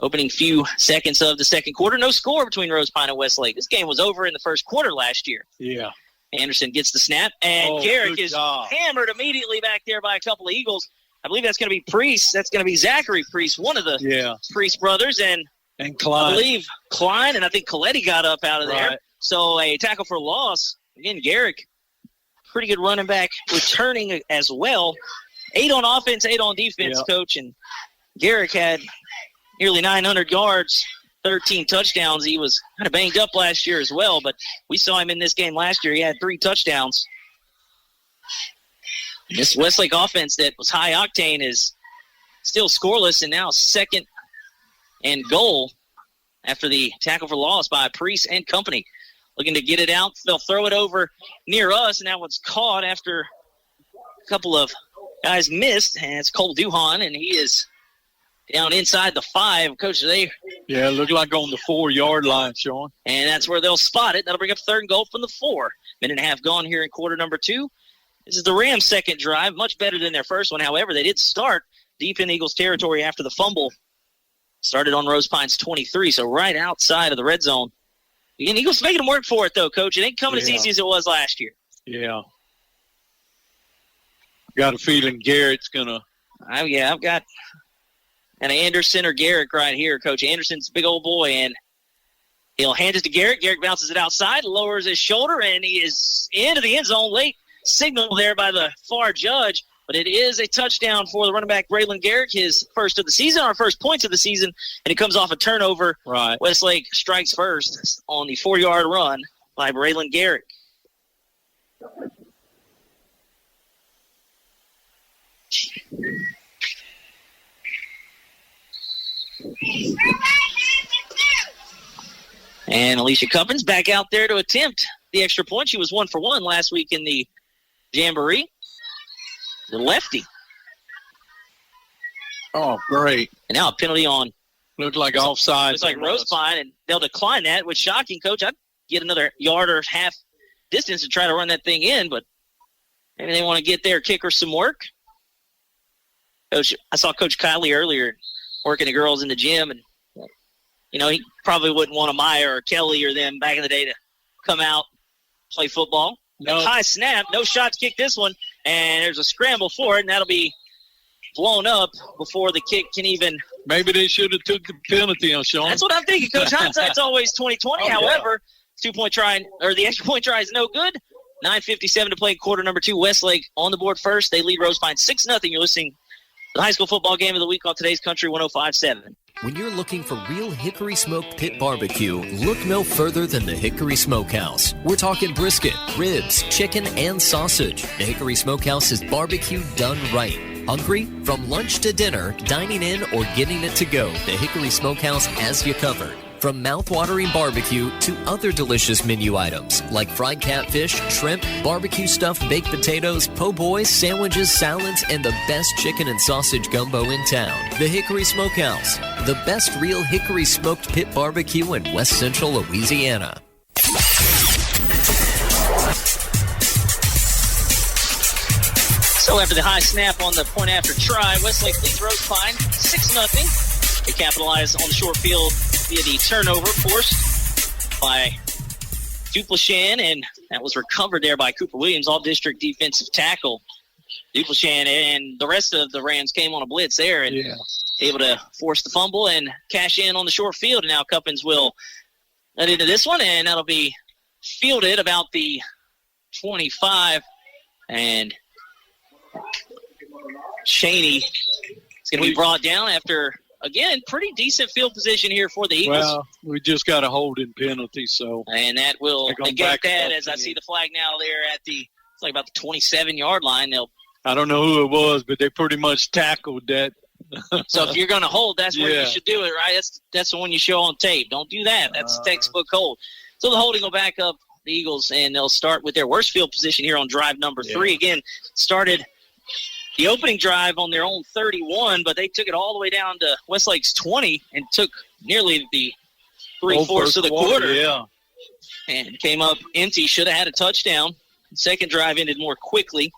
Opening few seconds of the second quarter. No score between Rosepine and Westlake. This game was over in the first quarter last year. Yeah. Anderson gets the snap, and Garrick is hammered immediately back there by a couple of Eagles. I believe that's going to be Priest. That's going to be Zachary Priest, one of the Priest brothers. And Klein. I believe Klein, and I think Coletti got up out of there. So a tackle for loss. Again, Garrick, pretty good running back, returning as well. 8 on offense, 8 on defense, Coach. And Garrick had nearly 900 yards, 13 touchdowns. He was kind of banged up last year as well, but we saw him in this game last year. He had 3 touchdowns. This Westlake offense that was high octane is still scoreless, and now 2nd and goal after the tackle for loss by Priest and company. Looking to get it out. They'll throw it over near us, and that one's caught after a couple of guys missed, and it's Cole Duhan, and he is down inside the 5. Coach, Yeah, it looked like on the 4-yard line, Sean. And that's where they'll spot it. That'll bring up 3rd and goal from the 4. Minute and a half gone here in quarter number 2. This is the Rams' second drive, much better than their first one. However, they did start deep in Eagles territory after the fumble. Started on Rosepine's 23, so right outside of the red zone. Again, Eagles making them work for it, though, Coach. It ain't coming as easy as it was last year. Yeah. Got a feeling Garrett's going to. I've got an Anderson or Garrick right here, Coach. Anderson's a big old boy, and he'll hand it to Garrick. Garrick bounces it outside, lowers his shoulder, and he is into the end zone. Late signal there by the far judge, but it is a touchdown for the running back, Braylon Garrick, his first of the season, our first points of the season, and it comes off a turnover. Right. Westlake strikes first on the 4-yard run by Braylon Garrick. And Alicia Cuppins back out there to attempt the extra point. She was 1 for 1 last week in the Jamboree. The lefty. Oh, great. And now a penalty on. Looked like offside. Looks like Rosepine, and they'll decline that, which shocking, Coach. I'd get another yard or half distance to try to run that thing in, but maybe they want to get their kicker some work. Coach, I saw Coach Kiley earlier working the girls in the gym, and you know, he probably wouldn't want a Meyer or Kelly or them back in the day to come out, play football. No. High snap, no shot to kick this one, and there's a scramble for it, and that'll be blown up before the kick can even. Maybe they should have took the penalty on Sean. That's what I'm thinking, Coach. Hindsight's always 20/20. However, 2-point try, or the extra point try is no good. 9:57 to play, quarter number 2. Westlake on the board first. They lead Rosepine 6-0. You're listening to the high school football game of the week on today's Country 105.7. When you're looking for real Hickory Smoked Pit Barbecue, look no further than the Hickory Smokehouse. We're talking brisket, ribs, chicken, and sausage. The Hickory Smokehouse is barbecue done right. Hungry? From lunch to dinner, dining in, or getting it to go, the Hickory Smokehouse has you covered. From mouth-watering barbecue to other delicious menu items like fried catfish, shrimp, barbecue stuffed baked potatoes, po' boys, sandwiches, salads, and the best chicken and sausage gumbo in town. The Hickory Smokehouse, the best real hickory smoked pit barbecue in West Central Louisiana. So after the high snap on the point after try, Westlake leads Rosepine 6-0. They capitalize on the short field via the turnover forced by Duplashan, and that was recovered there by Cooper Williams, all-district defensive tackle. Duplashan and the rest of the Rams came on a blitz there and able to force the fumble and cash in on the short field. And now Cuppins will let into this one, and that'll be fielded about the 25. And Cheney is going to be brought down after, again, pretty decent field position here for the Eagles. Well, we just got a holding penalty, so. And that will negate that as I see the flag now there at it's like about the 27-yard line. I don't know who it was, but they pretty much tackled that. So if you're going to hold, that's where you should do it, right? That's the one you show on tape. Don't do that. That's a textbook hold. So the holding will back up the Eagles, and they'll start with their worst field position here on drive number 3. Again, started the opening drive on their own 31, but they took it all the way down to Westlake's 20 and took nearly the 3/4 of the quarter. Yeah. And came up empty. Should have had a touchdown. Second drive ended more quickly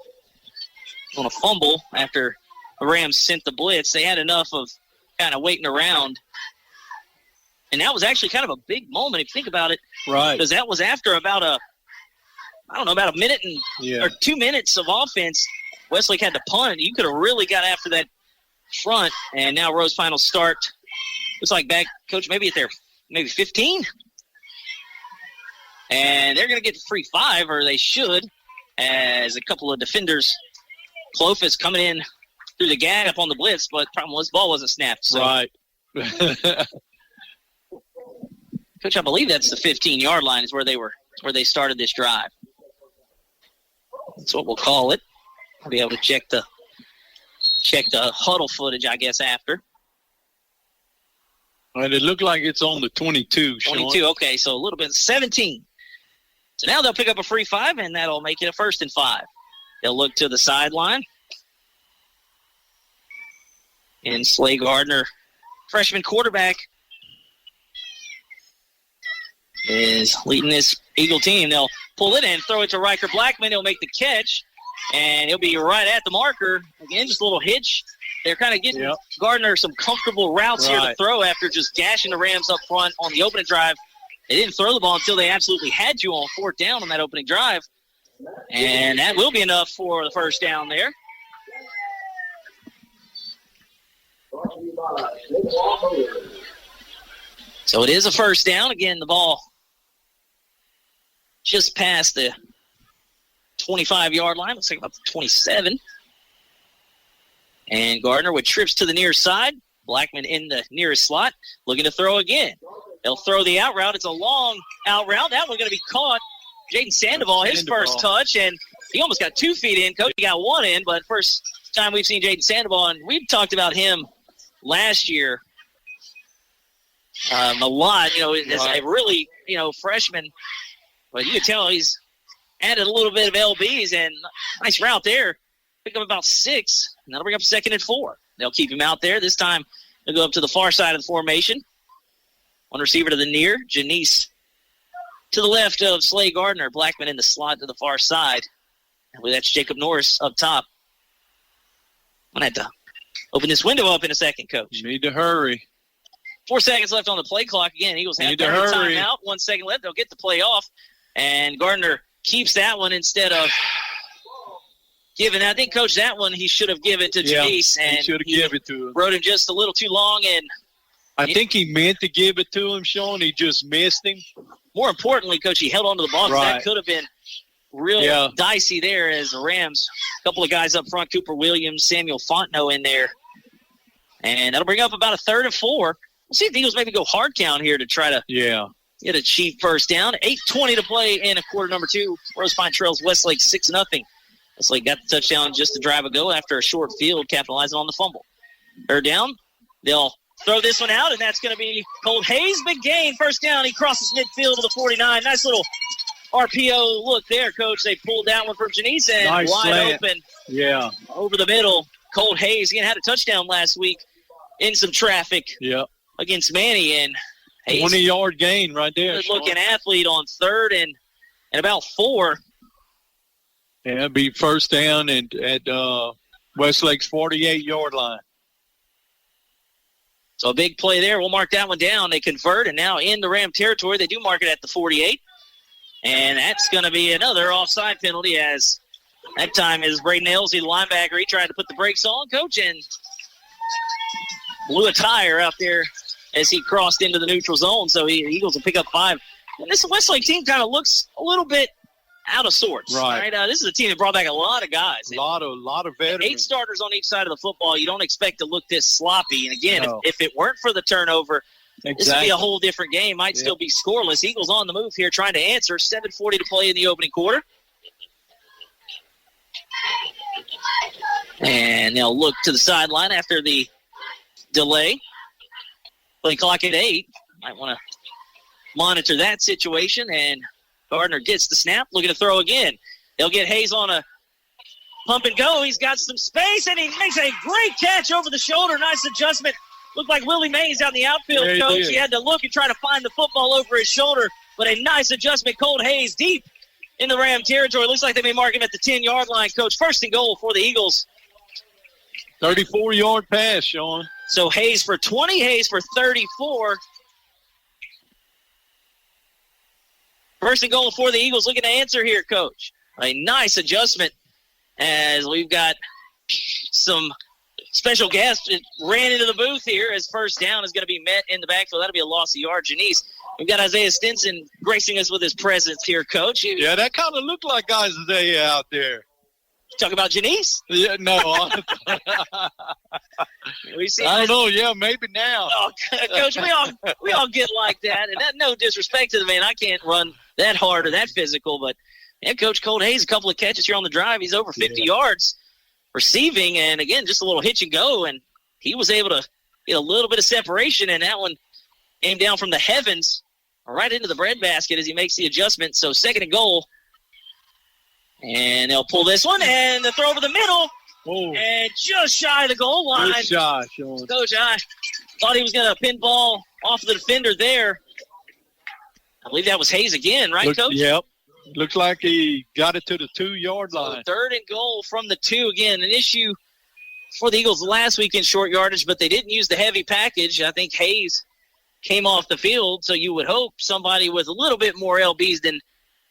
on a fumble after the Rams sent the blitz. They had enough of kind of waiting around. And that was actually kind of a big moment if you think about it. Right. Because that was after about a minute or 2 minutes of offense. Westlake had to punt. You could have really got after that front. And now Rosepine will start. Looks like back, Coach, maybe at their 15. And they're going to get the free 5, or they should, as a couple of defenders. Clofus coming in through the gap on the blitz, but the problem was the ball wasn't snapped. So. Right. Coach, I believe that's the 15-yard line is where they started this drive. That's what we'll call it. I'll be able to check the huddle footage, I guess, after. And it looked like it's on the 22. 22, okay, so a little bit. 17. So now they'll pick up a free 5, and that'll make it a 1st and 5. They'll look to the sideline. And Slay Gardner, freshman quarterback, is leading this Eagle team. They'll pull it in, throw it to Riker Blackman. He'll make the catch, and he'll be right at the marker. Again, just a little hitch. They're kind of getting Gardner some comfortable routes here to throw after just gashing the Rams up front on the opening drive. They didn't throw the ball until they absolutely had to on 4th down on that opening drive. And that will be enough for the 1st down there. So it is a 1st down. Again, the ball just past the 25-yard line. Looks like about the 27. And Gardner with trips to the near side. Blackman in the nearest slot, looking to throw again. They'll throw the out route. It's a long out route. That one's going to be caught. Jaden Sandoval, his first touch, and he almost got 2 feet in. Coach got 1 in, but first time we've seen Jaden Sandoval, and we've talked about him last year a lot, as a really, freshman. But you can tell he's added a little bit of LBs, and nice route there. Pick up about 6, and that'll bring up 2nd and 4. They'll keep him out there. This time they'll go up to the far side of the formation. One receiver to the near, Janice to the left of Slay Gardner. Blackman in the slot to the far side. I believe that's Jacob Norris up top. I'm going to have to open this window up in a second, Coach. You need to hurry. 4 seconds left on the play clock. Again, Eagles have to hurry. Timeout. 1 second left. They'll get the play off. And Gardner keeps that one instead of giving. I think, Coach, that one he should have given it to Janice. And he should have given it to him. Rode him just a little too long. And I think he meant to give it to him, Sean. He just missed him. More importantly, Coach, he held on to the ball. That could have been real dicey there as the Rams, a couple of guys up front, Cooper Williams, Samuel Fontenot in there. And that'll bring up about a 3rd and 4. We'll see if the Eagles maybe go hard count here to try to get a cheap 1st down. 8:20 to play in a quarter number 2. Rosepine trails Westlake 6-0. Westlake got the touchdown just a drive ago after a short field, capitalizing on the fumble. 3rd down. They'll throw this one out, and that's going to be Colt Hayes. Big gain. 1st down. He crosses midfield to the 49. Nice little RPO look there, Coach. They pulled that one from Janice and nice wide slant. open. Yeah. Over the middle. Colt Hayes, again, had a touchdown last week in some traffic against Manny. And Hayes, 20-yard gain right there. Good-looking athlete on 3rd and about 4. Yeah, it'll be first down and at Westlake's 48-yard line. So a big play there. We'll mark that one down. They convert, and now in the Ram territory, they do mark it at the 48. And that's going to be another offside penalty, as that time is Braden Elsie, the linebacker. He tried to put the brakes on, Coach, and blew a tire out there as he crossed into the neutral zone. So the Eagles will pick up 5. And this Westlake team kind of looks a little bit out of sorts. Right. This is a team that brought back a lot of guys. A lot of veterans. 8 starters on each side of the football. You don't expect to look this sloppy. And again, if it weren't for the turnover, this would be a whole different game. Might still be scoreless. Eagles on the move here, trying to answer. 7:40 to play in the opening quarter. And they'll look to the sideline after the delay. Playing clock at 8. Might want to monitor that situation. And Gardner gets the snap, looking to throw again. They'll get Hayes on a pump and go. He's got some space, and he makes a great catch over the shoulder. Nice adjustment. Looked like Willie Mays out in the outfield, Coach. He had to look and try to find the football over his shoulder, but a nice adjustment. Colt Hayes deep in the Ram territory. Looks like they may mark him at the 10-yard line, Coach. First and goal for the Eagles. 34-yard pass, Sean. So Hayes for 20, Hayes for 34. First and goal for the Eagles, looking to answer here, Coach. A nice adjustment as we've got some special guests that ran into the booth here as first down is going to be met in the backfield. That'll be a loss of yard. Janice, we've got Isaiah Stinson gracing us with his presence here, Coach. Yeah, that kind of looked like Isaiah out there. Talk about Janice? Yeah, no. I don't know. Yeah, maybe now. Oh, Coach, we all get like that. And that, no disrespect to the man. I can't run that hard or that physical. But, yeah, Coach Colt Hayes, a couple of catches here on the drive. He's over 50 yards receiving. And, again, just a little hitch and go. And he was able to get a little bit of separation. And that one came down from the heavens right into the breadbasket as he makes the adjustment. So second and goal. And they'll pull this one, and the throw over the middle, and just shy of the goal line. Good shot, Sean. Coach, I thought he was going to pinball off the defender there. I believe that was Hayes again, right, Coach? Yep. Looks like he got it to the 2-yard line. So third and goal from the 2. Again, an issue for the Eagles last week in short yardage, but they didn't use the heavy package. I think Hayes came off the field, so you would hope somebody with a little bit more LBs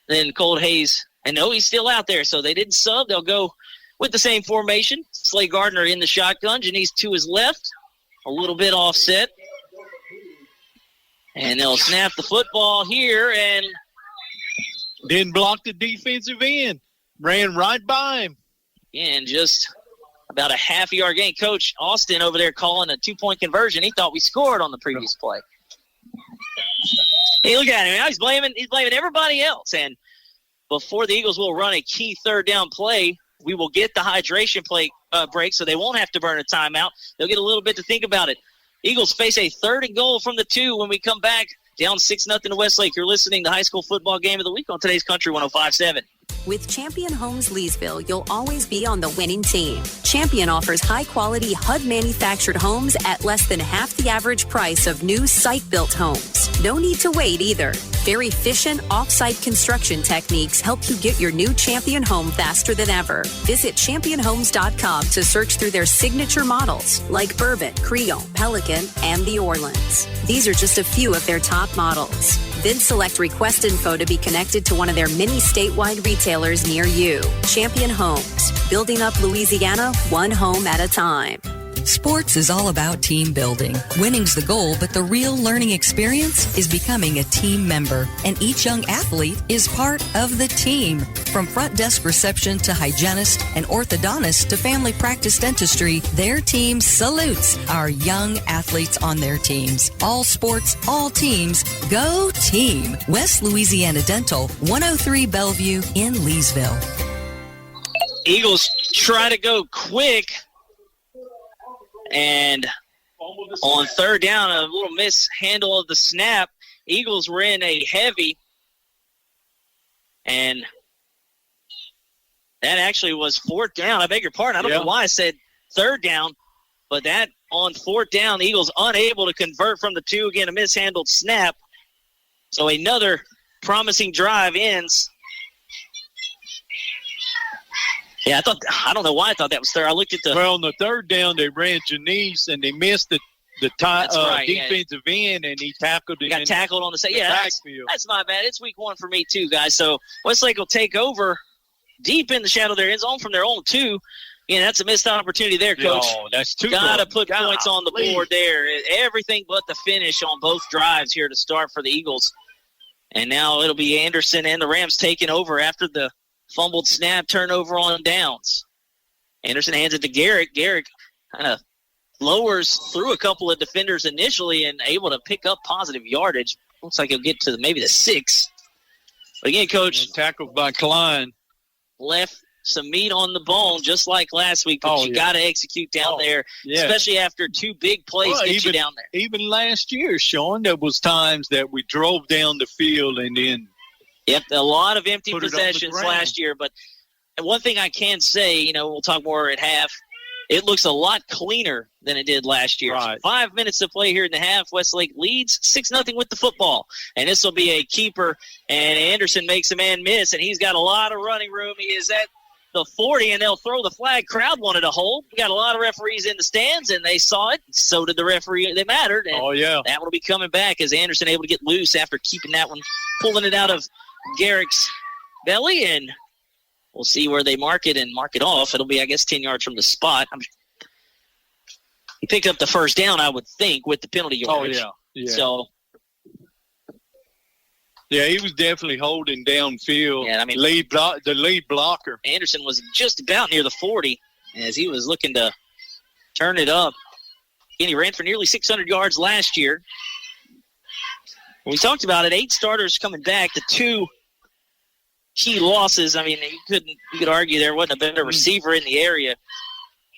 than Colt Hayes. And no, he's still out there, so they didn't sub. They'll go with the same formation. Slay Gardner in the shotgun. Janice to his left, a little bit offset. And they'll snap the football here and didn't block the defensive end. Ran right by him. And just about a half-yard gain. Coach Austin over there calling a 2-point conversion. He thought we scored on the previous play. Hey, look at him. Now he's blaming everybody else. And before the Eagles will run a key third down play, we will get the hydration break so they won't have to burn a timeout. They'll get a little bit to think about it. Eagles face a third and goal from the 2 when we come back. Down 6-0 to Westlake. You're listening to High School Football Game of the Week on today's Country 105.7. With Champion Homes Leesville, you'll always be on the winning team. Champion offers high-quality HUD-manufactured homes at less than half the average price of new site-built homes. No need to wait either. Very efficient off-site construction techniques help you get your new Champion home faster than ever. Visit championhomes.com to search through their signature models like Bourbon, Creole, Pelican, and the Orleans. These are just a few of their top models. Then select Request Info to be connected to one of their many statewide retailers near you. Champion Homes, building up Louisiana one home at a time. Sports is all about team building. Winning's the goal, but the real learning experience is becoming a team member. And each young athlete is part of the team. From front desk reception to hygienist and orthodontist to family practice dentistry, their team salutes our young athletes on their teams. All sports, all teams, go team. West Louisiana Dental, 103 Bellevue in Leesville. Eagles try to go quick. And on third down, a little mishandle of the snap. Eagles were in a heavy. And that actually was fourth down. I beg your pardon. I don't know why I said third down. But that on fourth down, the Eagles unable to convert from the 2. Again, a mishandled snap. So another promising drive ends. Yeah, I don't know why I thought that was third. I looked at Well, on the third down, they ran Janice, and they missed the defensive end, and he tackled him. Got tackled on the side. Yeah, that's my bad. It's week 1 for me, too, guys. So Westlake will take over deep in the shadow of their end zone from their own 2. Yeah, that's a missed opportunity there, Coach. Oh, that's too Got to put points on the board there. Everything but the finish on both drives here to start for the Eagles. And now it'll be Anderson and the Rams taking over after the fumbled snap turnover on downs. Anderson hands it to Garrick. Garrick kind of lowers through a couple of defenders initially and able to pick up positive yardage. Looks like he'll get to maybe the 6. But again, Coach. Tackled by Klein. Left some meat on the bone just like last week, but you got to execute down there, especially after 2 big plays get you down there. Even last year, Sean, there was times that we drove down the field and then a lot of empty possessions last year. But one thing I can say, we'll talk more at half, it looks a lot cleaner than it did last year. Right. 5 minutes to play here in the half. Westlake leads 6-0 with the football. And this will be a keeper, and Anderson makes a man miss, and he's got a lot of running room. He is at the 40, and they'll throw the flag. Crowd wanted a hold. We got a lot of referees in the stands, and they saw it. So did the referee. They mattered. And that one will be coming back as Anderson able to get loose after keeping that one, pulling it out of Garrick's belly, and we'll see where they mark it and mark it off. It'll be, I guess, 10 yards from the spot. He picked up the first down, I would think, with the penalty yardage. Oh, yeah. So, yeah, he was definitely holding downfield. Yeah, I mean, the lead blocker. Anderson was just about near the 40 as he was looking to turn it up. And he ran for nearly 600 yards last year. We talked about it, 8 starters coming back, the 2 key losses. I mean, you could argue there wasn't a better receiver in the area.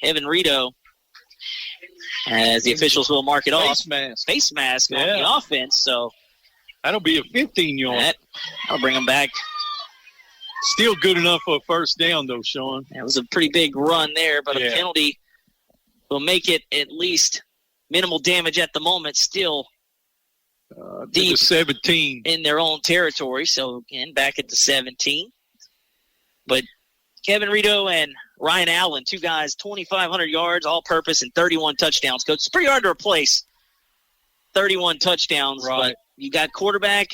Evan Rito, as the officials will mark it off. Face mask on the offense, so that'll be a 15-yard. That'll bring them back. Still good enough for a first down, though, Sean. That was a pretty big run there, but a penalty will make it at least minimal damage at the moment. Still deep 17 in their own territory. So, again, back at the 17. But Kevin Rito and Ryan Allen, 2 guys, 2,500 yards, all-purpose, and 31 touchdowns. Coach, it's pretty hard to replace 31 touchdowns, but you got quarterback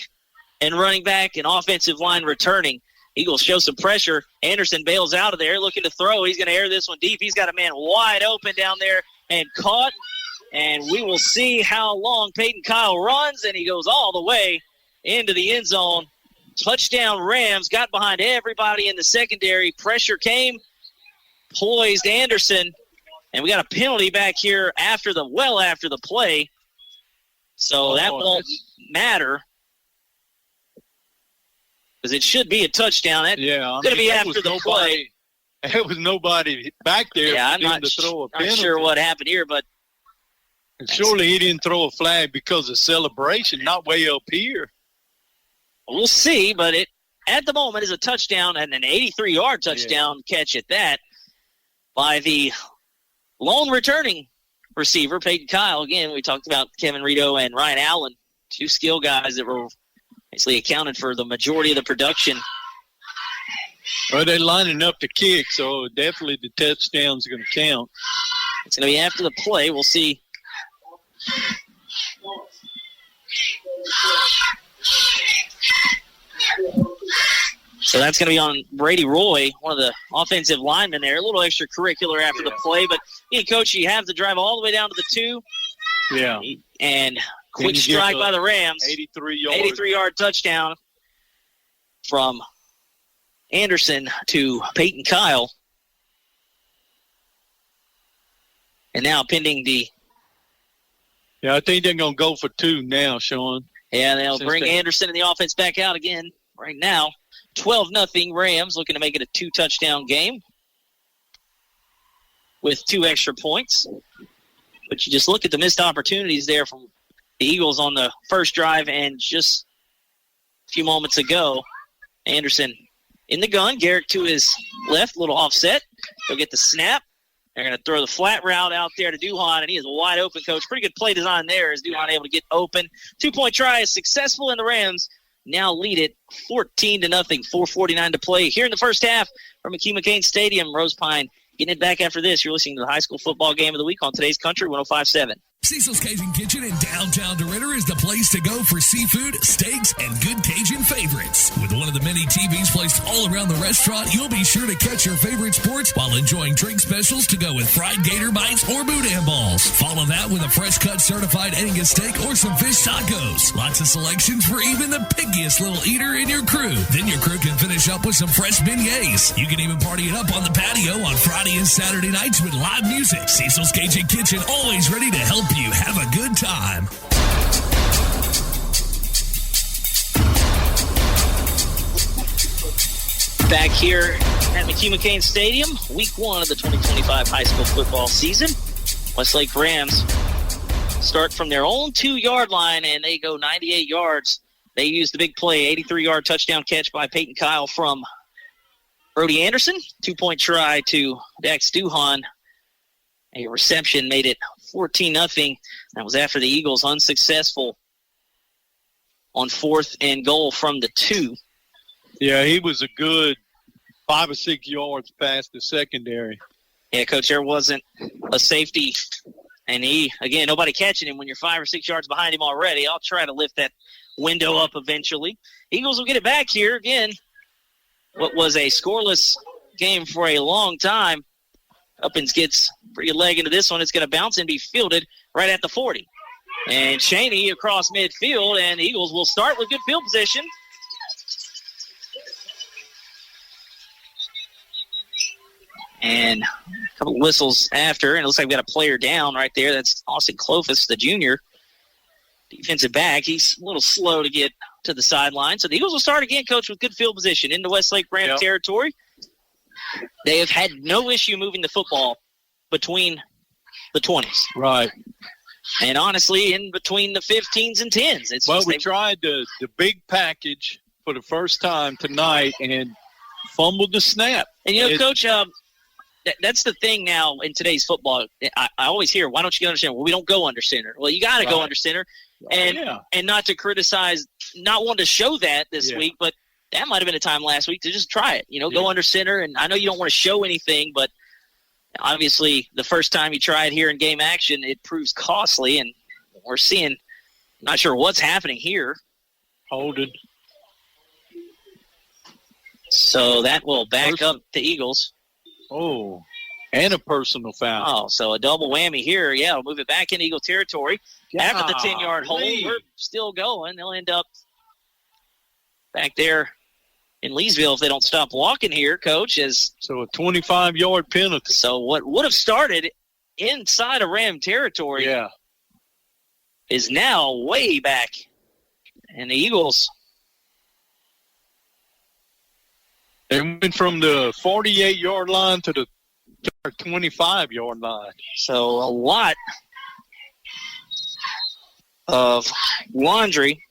and running back and offensive line returning. Eagles show some pressure. Anderson bails out of there, looking to throw. He's going to air this one deep. He's got a man wide open down there and caught. And we will see how long Peyton Kyle runs, and he goes all the way into the end zone. Touchdown Rams, got behind everybody in the secondary. Pressure came, poised Anderson, and we got a penalty back here after the play. So that won't matter because it should be a touchdown. That's going to be after the play. There was nobody back there. Yeah, I'm not sure what happened here, but and surely he didn't throw a flag because of celebration, not way up here. We'll see, but it at the moment is a touchdown and an 83-yard touchdown catch at that by the lone returning receiver, Peyton Kyle. Again, we talked about Kevin Rito and Ryan Allen, 2 skill guys that were basically accounted for the majority of the production. Well, they're lining up to kick, so definitely the touchdown's going to count. It's going to be after the play. We'll see. So that's going to be on Brady Roy, one of the offensive linemen there. A little extracurricular after the play. But, Coach, you have to drive all the way down to the 2. Yeah. And quick strike by the Rams. 83-yard touchdown from Anderson to Peyton Kyle. And now pending the... Yeah, I think they're going to go for 2 now, Sean. Yeah, they'll bring Anderson and the offense back out again right now. 12-0 Rams looking to make it a 2-touchdown game with 2 extra points. But you just look at the missed opportunities there from the Eagles on the first drive and just a few moments ago. Anderson in the gun. Garrick to his left, little offset. He'll get the snap. They're going to throw the flat route out there to Duhan, and he is wide open, Coach. Pretty good play design there as Duhan able to get open. 2-point try is successful, and the Rams now lead it 14-0, 4:49 to play here in the first half from McKee McCain Stadium. Rosepine getting it back after this. You're listening to the high school football game of the week on today's Country 105.7. Cecil's Cajun Kitchen in downtown DeRidder is the place to go for seafood, steaks, and good Cajun favorites. With one of the many TVs placed all around the restaurant, you'll be sure to catch your favorite sports while enjoying drink specials to go with fried gator bites or boudin balls. Follow that with a fresh-cut certified Angus steak or some fish tacos. Lots of selections for even the pickiest little eater in your crew. Then your crew can finish up with some fresh beignets. You can even party it up on the patio on Friday and Saturday nights with live music. Cecil's Cajun Kitchen, always ready to help you have a good time. Back here at McKee McCain Stadium, week 1 of the 2025 high school football season. Westlake Rams start from their own 2-yard line, and they go 98 yards. They use the big play, 83-yard touchdown catch by Peyton Kyle from Brody Anderson. 2-point try to Dax Duhan. A reception made it 14-0. That was after the Eagles unsuccessful on 4th and goal from the 2. Yeah, he was a good 5 or 6 yards past the secondary. Yeah, Coach, there wasn't a safety. And nobody catching him when you're 5 or 6 yards behind him already. I'll try to lift that window up eventually. Eagles will get it back here again. What was a scoreless game for a long time. Uppins gets pretty good leg into this one. It's going to bounce and be fielded right at the 40. And Cheney across midfield, and the Eagles will start with good field position. And a couple of whistles after, and it looks like we got a player down right there. That's Austin Clofus, the junior defensive back. He's a little slow to get to the sideline. So the Eagles will start again, Coach, with good field position into Westlake Ram territory. They have had no issue moving the football between the 20s. Right. And honestly, in between the 15s and 10s. We tried the big package for the first time tonight and fumbled the snap. And, Coach, that's the thing now in today's football. I always hear, why don't you go under center? Well, we don't go under center. Well, you got to go under center. And not to criticize, not wanting to show that this week, but that might have been a time last week to just try it. Go under center. And I know you don't want to show anything, but obviously the first time you try it here in game action, it proves costly. And we're seeing, not sure what's happening here. Holding. So that will back up the Eagles. Oh, and a personal foul. Oh, so a double whammy here. Yeah, we'll move it back into Eagle territory. After the 10-yard hold, we're still going. They'll end up back there in Leesville if they don't stop walking here, Coach. So a 25-yard penalty. So what would have started inside of Ram territory is now way back. And the Eagles, they went from the 48-yard line to the 25-yard line. So a lot of laundry.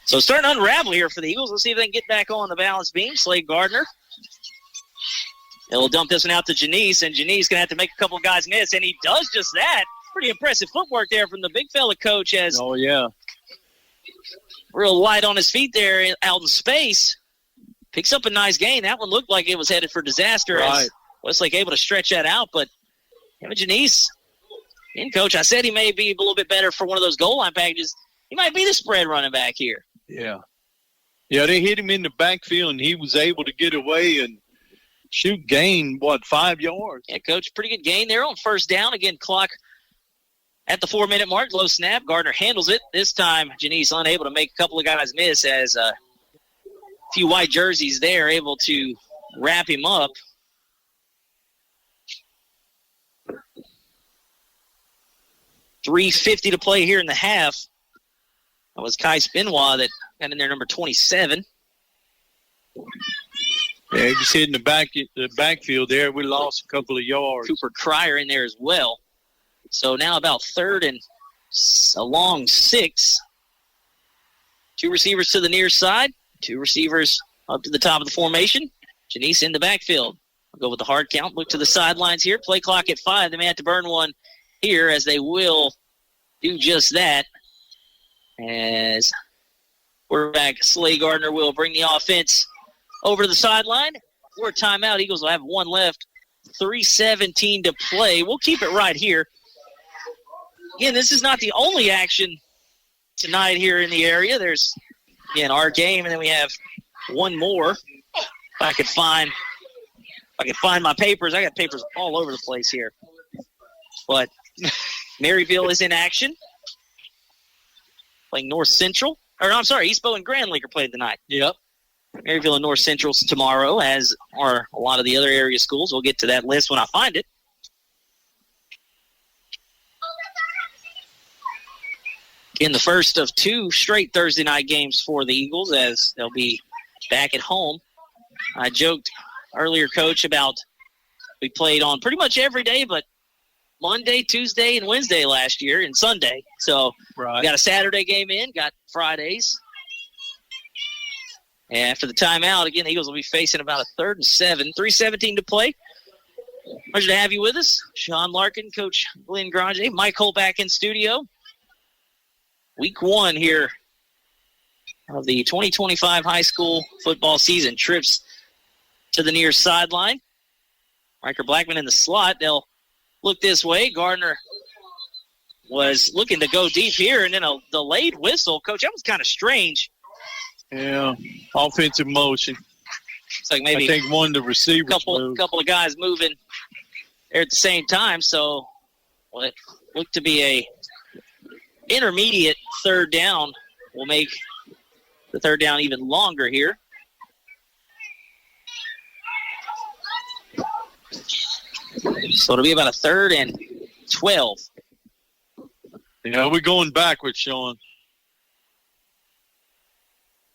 So starting to unravel here for the Eagles. Let's see if they can get back on the balance beam. Slade Gardner. They'll dump this one out to Janice, and Janice going to have to make a couple of guys miss, and he does just that. Pretty impressive footwork there from the big fella, Coach. Real light on his feet there out in space. Picks up a nice gain. That one looked like it was headed for disaster. Right. As Westlake able to stretch that out, but Janice, and Coach, I said he may be a little bit better for one of those goal line packages. He might be the spread running back here. Yeah, they hit him in the backfield, and he was able to get away and gain, 5 yards? Yeah, Coach, pretty good gain there on first down. Again, clock at the 4-minute mark. Low snap. Gardner handles it. This time, Janice unable to make a couple of guys miss as a few white jerseys there able to wrap him up. $3:50 to play here in the half. That was Kai Spinois that got in there, number 27. Yeah, he was hitting the backfield there. We lost a couple of yards. Cooper Cryer in there as well. So now about 3rd and a long 6. 2 receivers to the near side. 2 receivers up to the top of the formation. Janice in the backfield. I'll go with the hard count. Look to the sidelines here. Play clock at 5. They may have to burn one here as they will do just that. As quarterback Slay Gardner will bring the offense over to the sideline. For a timeout, Eagles will have one left. 3:17 to play. We'll keep it right here. Again, this is not the only action tonight here in the area. There's, again, our game, and then we have one more. If I could find my papers. I got papers all over the place here. But Maryville is in action. Playing North Central. Or, I'm sorry, Eastbow and Grand Lake are playing tonight. Yep. Maryville and North Central tomorrow, as are a lot of the other area schools. We'll get to that list when I find it. In the first of two straight Thursday night games for the Eagles, as they'll be back at home. I joked earlier, Coach, about we played on pretty much every day but Monday, Tuesday, and Wednesday last year, and Sunday. So we got a Saturday game in, got Fridays. And after the timeout, again, the Eagles will be facing about a 3rd and 7. 3:17 to play. Pleasure to have you with us. Sean Larken, Coach Glen Granger, Mike Holt back in studio. Week 1 here of the 2025 high school football season. Trips to the near sideline. Riker Blackman in the slot. They'll look this way. Gardner was looking to go deep here, and then a delayed whistle. Coach, that was kind of strange. Yeah, offensive motion. It's like maybe I think one of the receivers couple of guys moving there at the same time. So it looked to be a intermediate 3rd down. Will make the 3rd down even longer here. So it'll be about a 3rd and 12. Yeah, we're going backwards, Sean.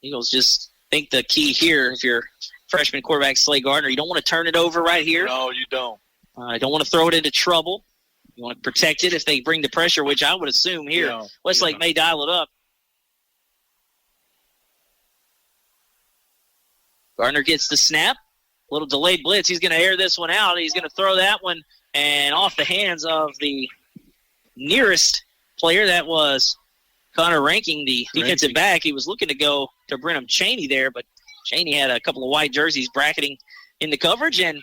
Eagles just think the key here, if you're freshman quarterback Slay Gardner, you don't want to turn it over right here. No, you don't. You don't want to throw it into trouble. You want to protect it if they bring the pressure, which I would assume here. Yeah, Westlake may dial it up. Gardner gets the snap. Little delayed blitz. He's going to air this one out. He's going to throw that one and off the hands of the nearest player. That was Connor Ranking, the defensive back. He was looking to go to Brenham Cheney there, but Cheney had a couple of white jerseys bracketing in the coverage, and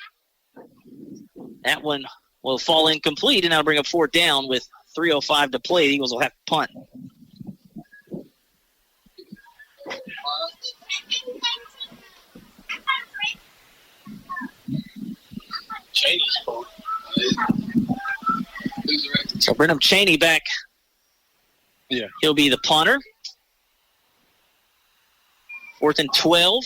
that one will fall incomplete, and that'll bring up 4th down with 3:05 to play. The Eagles will have to punt. So Brenham Cheney back. Yeah. He'll be the punter. 4th and 12.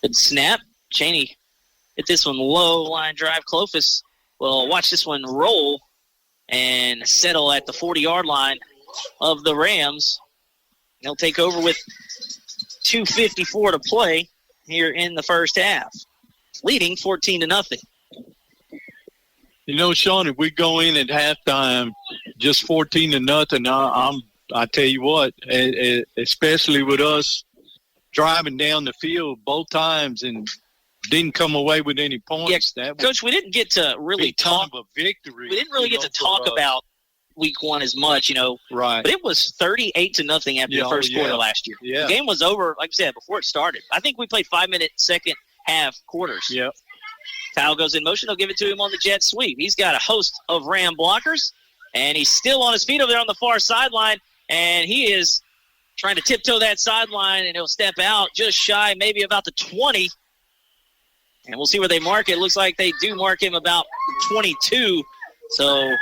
Good snap. Cheney hit this one low, line drive. Clofus will watch this one roll and settle at the 40-yard line of the Rams. They'll take over with 2:54 to play here in the first half, leading 14-0. You know, Sean, if we go in at halftime just 14-0, I tell you what, especially with us driving down the field both times and didn't come away with any points. Yeah, Coach, we didn't get to really talk of a victory. We didn't really get to talk about week 1 as much, Right. But it was 38-0 after the first quarter last year. Yeah. The game was over, like I said, before it started. I think we played 5-minute second half quarters. Yep. Kyle goes in motion. They'll give it to him on the jet sweep. He's got a host of Ram blockers, and he's still on his feet over there on the far sideline, and he is trying to tiptoe that sideline, and he'll step out just shy, maybe about the 20. And we'll see where they mark it. It looks like they do mark him about 22, so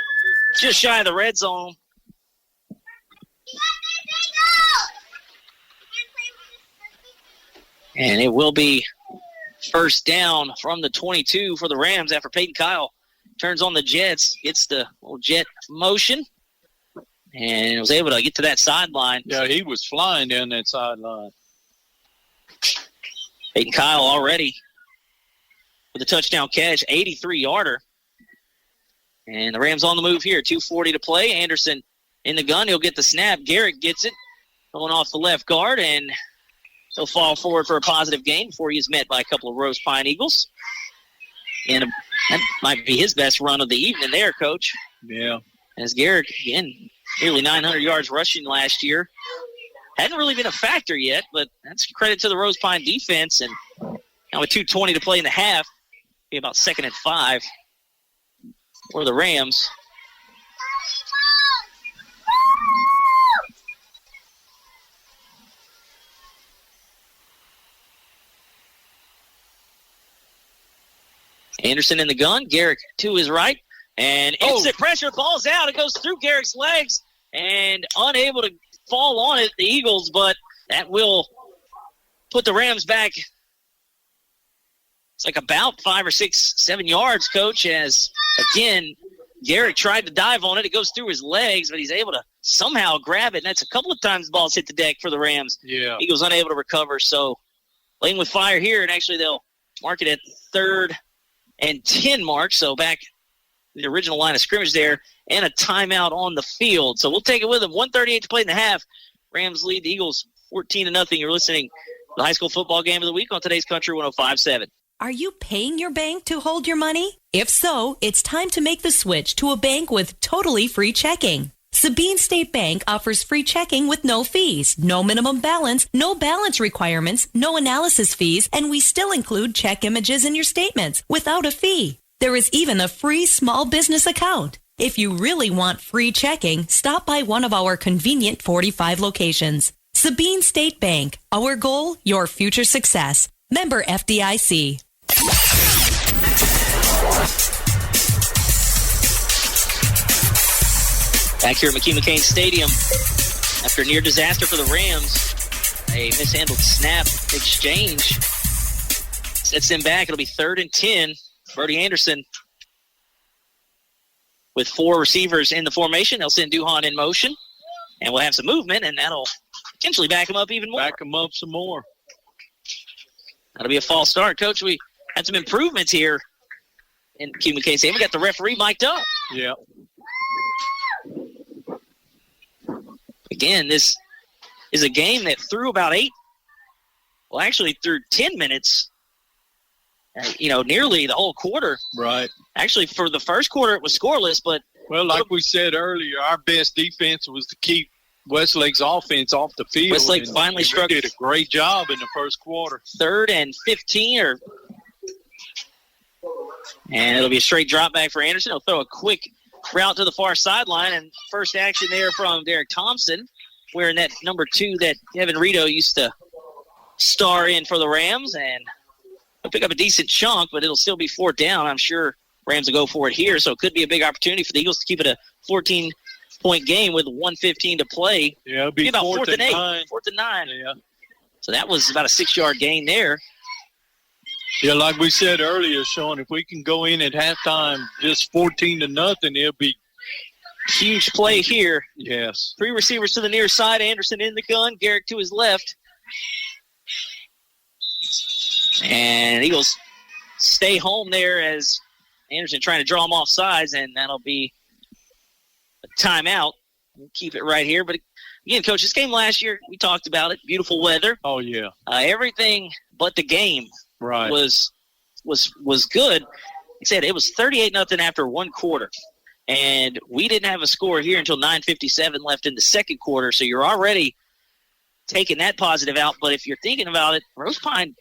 just shy of the red zone. And it will be first down from the 22 for the Rams after Peyton Kyle turns on the jets, gets the little jet motion, and was able to get to that sideline. Yeah, he was flying down that sideline. Peyton Kyle already with a touchdown catch, 83-yarder. And the Rams on the move here, 2:40 to play. Anderson in the gun. He'll get the snap. Garrett gets it, going off the left guard, and he'll fall forward for a positive gain before he is met by a couple of Rosepine Eagles. And that might be his best run of the evening there, Coach. Yeah. As Garrick, again, nearly 900 yards rushing last year. Hadn't really been a factor yet, but that's credit to the Rosepine defense. And now with 2:20 to play in the half, be about 2nd and 5 for the Rams. Anderson in the gun. Garrick to his right. And instant pressure. Ball's out. It goes through Garrick's legs and unable to fall on it, the Eagles, but that will put the Rams back. It's like about 5 or 6, 7 yards, Coach, as, again, Garrick tried to dive on it. It goes through his legs, but he's able to somehow grab it. And that's a couple of times the ball's hit the deck for the Rams. Yeah. Eagles unable to recover, so playing with fire here, and actually they'll mark it at 3rd and 10 mark, so back the original line of scrimmage there, and a timeout on the field. So we'll take it with them. 1:38 to play in the half. Rams lead the Eagles 14-0. You're listening to the high school football game of the week on today's Country 105.7. Are you paying your bank to hold your money? If so, it's time to make the switch to a bank with totally free checking. Sabine State Bank offers free checking with no fees, no minimum balance, no balance requirements, no analysis fees, and we still include check images in your statements without a fee. There is even a free small business account. If you really want free checking, stop by one of our convenient 45 locations. Sabine State Bank. Our goal, your future success. Member FDIC. Back here at McKee-McCain Stadium, after a near disaster for the Rams, a mishandled snap exchange sets them back. It'll be 3rd and 10. Brody Anderson with 4 receivers in the formation. They'll send Duhan in motion, and we'll have some movement, and that'll potentially back him up even more. Back him up some more. That'll be a false start. Coach, we had some improvements here in McKee-McCain Stadium. We got the referee mic'd up. Yeah. Again, this is a game that through about 8, well, actually through 10 minutes, nearly the whole quarter. Right. Actually, for the first quarter, it was scoreless, but... Well, like we said earlier, our best defense was to keep Westlake's offense off the field. Westlake finally struck. Did a great job in the first quarter. 3rd and 15, and it'll be a straight drop back for Anderson. He'll throw a quick route to the far sideline, and first action there from Derek Thompson, wearing that number 2 that Kevin Rito used to star in for the Rams, and he'll pick up a decent chunk, but it'll still be 4th down. I'm sure Rams will go for it here, so it could be a big opportunity for the Eagles to keep it a 14-point game with 1:15 to play. Yeah, it'll be about 4th and 8, 9. 4th and 9. Yeah. So that was about a 6-yard gain there. Yeah, like we said earlier, Sean, if we can go in at halftime just 14-0, it'll be huge play here. Yes. 3 receivers to the near side. Anderson in the gun. Garrick to his left. And Eagles stay home there as Anderson trying to draw him off sides, and that'll be a timeout. We'll keep it right here. But again, Coach, this game last year, we talked about it. Beautiful weather. Oh, yeah. Everything but the game was good. Like I said, it was 38-0 after 1 quarter. And we didn't have a score here until 9:57 left in the second quarter. So you're already taking that positive out. But if you're thinking about it, Rosepine,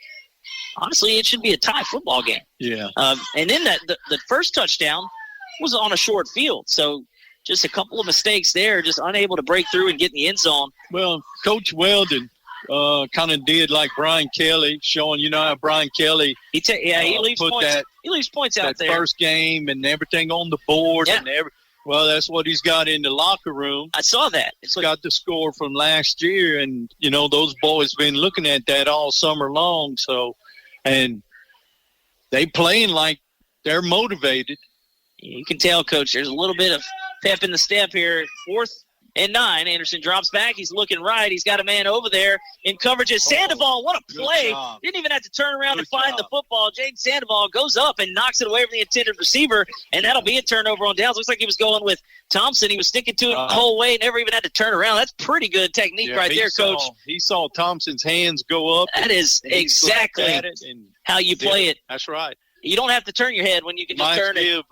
honestly, it should be a tie football game. Yeah. And then the first touchdown was on a short field. So just a couple of mistakes there, just unable to break through and get in the end zone. Well, Coach Weldon kind of did like Brian Kelly, showing, how Brian Kelly he leaves points. He leaves points out there. That first game and everything on the board. Yeah. And well, that's what he's got in the locker room. I saw that. It's got the score from last year, and, those boys been looking at that all summer long. So, and they playing like they're motivated. You can tell, Coach, there's a little bit of pep in the step here. 4th and 9. Anderson drops back. He's looking right. He's got a man over there in coverage. Sandoval, what a play. Didn't even have to turn around and find the football. Jaden Sandoval goes up and knocks it away from the intended receiver, and that'll be a turnover on downs. Looks like he was going with Thompson. He was sticking to it the whole way, never even had to turn around. That's pretty good technique right there, Coach. He saw Thompson's hands go up. That is exactly how you play it. That's right. You don't have to turn your head when you can just turn it.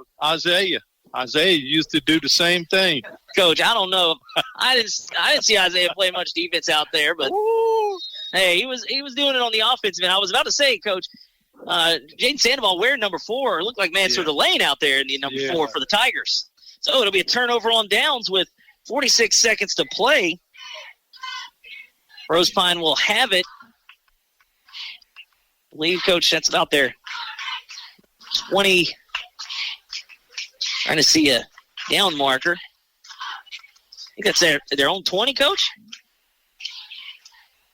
Isaiah used to do the same thing. Coach, I don't know. I didn't see Isaiah play much defense out there, but hey, he was doing it on the offensive end. I was about to say, Coach, Jaden Sandoval wearing number 4 looked like Mansfield Lane out there in the number 4 for the Tigers. So it'll be a turnover on downs with 46 seconds to play. Rosepine will have it. I believe, Coach, that's about their 20. Trying to see a down marker. I think that's their own 20, Coach.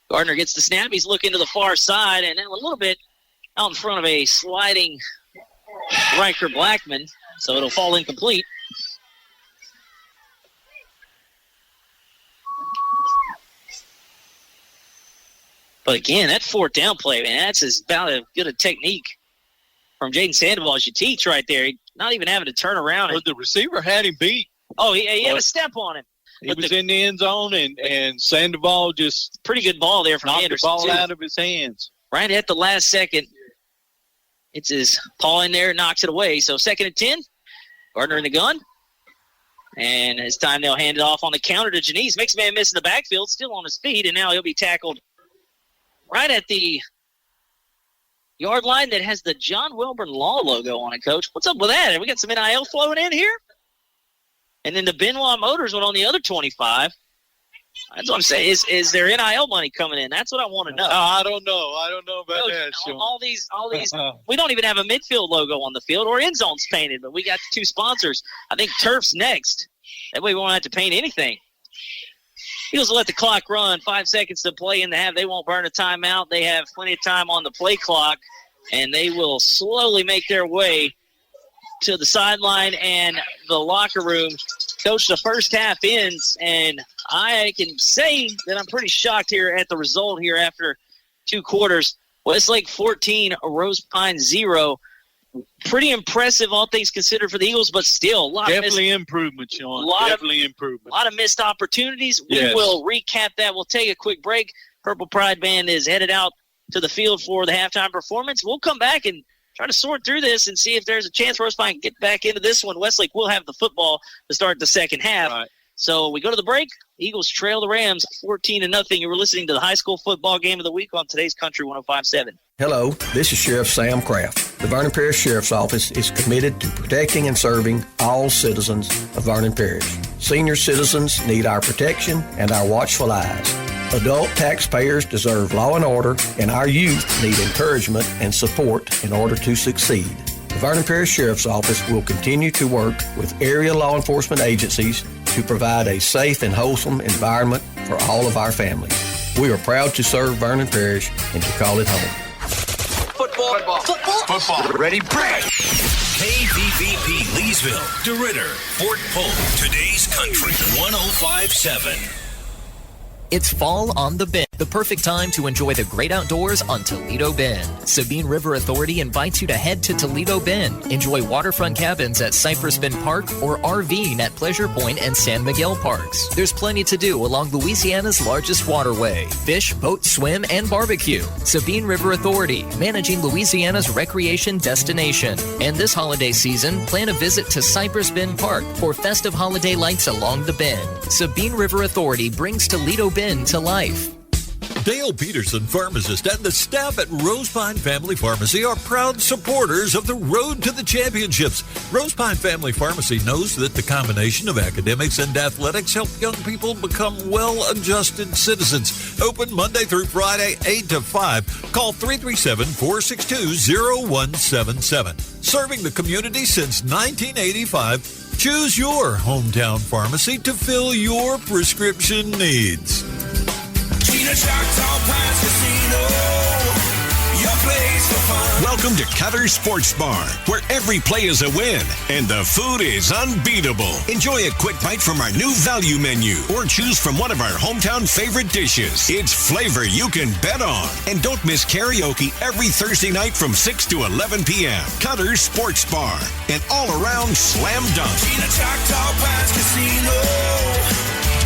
Gardner gets the snap. He's looking to the far side and then a little bit out in front of a sliding Riker Blackman, so it'll fall incomplete. But again, that 4th down play, man, that's about as good a technique from Jaden Sandoval as you teach right there. Not even having to turn around. But the receiver had him beat. Oh, he had a step on him. He was in the end zone, and Sandoval just pretty good ball there from knocked Anderson, the ball out of his hands. Right at the last second. It's his paw in there, knocks it away. So 2nd and 10. Gardner in the gun. And this time they'll hand it off on the counter to Janice. Makes a man miss in the backfield, still on his feet, and now he'll be tackled right at the yard line that has the John Wilburn Law logo on it, Coach. What's up with that? Have we got some NIL flowing in here? And then the Benoit Motors went on the other 25. That's what I'm saying. Is there NIL money coming in? That's what I want to know. I don't know. I don't know about that, Sean. All these. We don't even have a midfield logo on the field or end zones painted, but we got 2 sponsors. I think Turf's next. That way we won't have to paint anything. Eagles will let the clock run. 5 seconds to play in the half. They won't burn a timeout. They have plenty of time on the play clock, and they will slowly make their way to the sideline and the locker room. Coach, the first half ends, and I can say that I'm pretty shocked here at the result here after 2 quarters. Westlake 14, Rosepine 0. Pretty impressive, all things considered, for the Eagles, but still a lot definitely improvement, Sean. Improvement. A lot of missed opportunities. We will recap that. We'll take a quick break. Purple Pride Band is headed out to the field for the halftime performance. We'll come back and try to sort through this and see if there's a chance Rosepine can get back into this one. Westlake will have the football to start the second half. Right. So we go to the break. Eagles trail the Rams 14-0. You were listening to the high school football game of the week on today's Country 105.7. Hello, this is Sheriff Sam Kraft. The Vernon Parish Sheriff's Office is committed to protecting and serving all citizens of Vernon Parish. Senior citizens need our protection and our watchful eyes. Adult taxpayers deserve law and order, and our youth need encouragement and support in order to succeed. The Vernon Parish Sheriff's Office will continue to work with area law enforcement agencies to provide a safe and wholesome environment for all of our families. We are proud to serve Vernon Parish and to call it home. Football. Ready, break. KVVP Leesville, DeRidder, Fort Polk. Today's Country 105.7. It's fall on the Bend, the perfect time to enjoy the great outdoors on Toledo Bend. Sabine River Authority invites you to head to Toledo Bend. Enjoy waterfront cabins at Cypress Bend Park or RVing at Pleasure Point and San Miguel Parks. There's plenty to do along Louisiana's largest waterway. Fish, boat, swim, and barbecue. Sabine River Authority, managing Louisiana's recreation destination. And this holiday season, plan a visit to Cypress Bend Park for festive holiday lights along the Bend. Sabine River Authority brings Toledo Bend to life. Dale Peterson, pharmacist, and the staff at Rosepine Family Pharmacy are proud supporters of the Road to the Championships. Rosepine Family Pharmacy knows that the combination of academics and athletics help young people become well-adjusted citizens. Open Monday through Friday, 8 to 5. Call 337-462-0177. Serving the community since 1985, choose your hometown pharmacy to fill your prescription needs. Choctaw Pines Casino, your place for fun. Welcome to Cutter Sports Bar, where every play is a win and the food is unbeatable. Enjoy a quick bite from our new value menu or choose from one of our hometown favorite dishes. It's flavor you can bet on. And don't miss karaoke every Thursday night from 6 to 11 p.m. Cutter Sports Bar, an all-around slam dunk. Choctaw Pines Casino,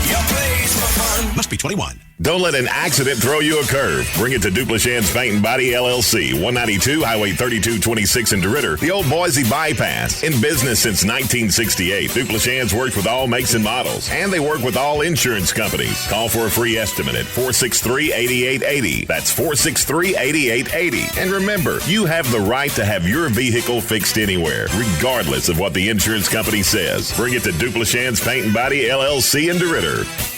your place for fun. Must be SB 21. Don't let an accident throw you a curve. Bring it to Duplichan's Paint and Body LLC, 192 Highway 3226 in DeRidder, the old Boise bypass. In business since 1968, Duplichan's works with all makes and models, and they work with all insurance companies. Call for a free estimate at 463-8880. That's 463-8880. And remember, you have the right to have your vehicle fixed anywhere, regardless of what the insurance company says. Bring it to Duplichan's Paint and Body LLC in DeRidder.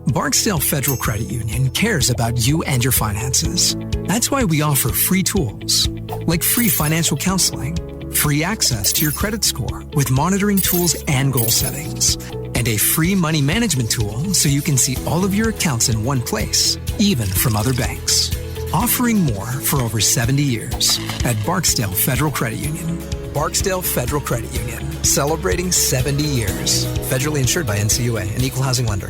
Barksdale Federal Credit Union cares about you and your finances. That's why we offer free tools, like free financial counseling, free access to your credit score with monitoring tools and goal settings, and a free money management tool so you can see all of your accounts in one place, even from other banks. Offering more for over 70 years at Barksdale Federal Credit Union. Barksdale Federal Credit Union, celebrating 70 years. Federally insured by NCUA, an equal housing lender.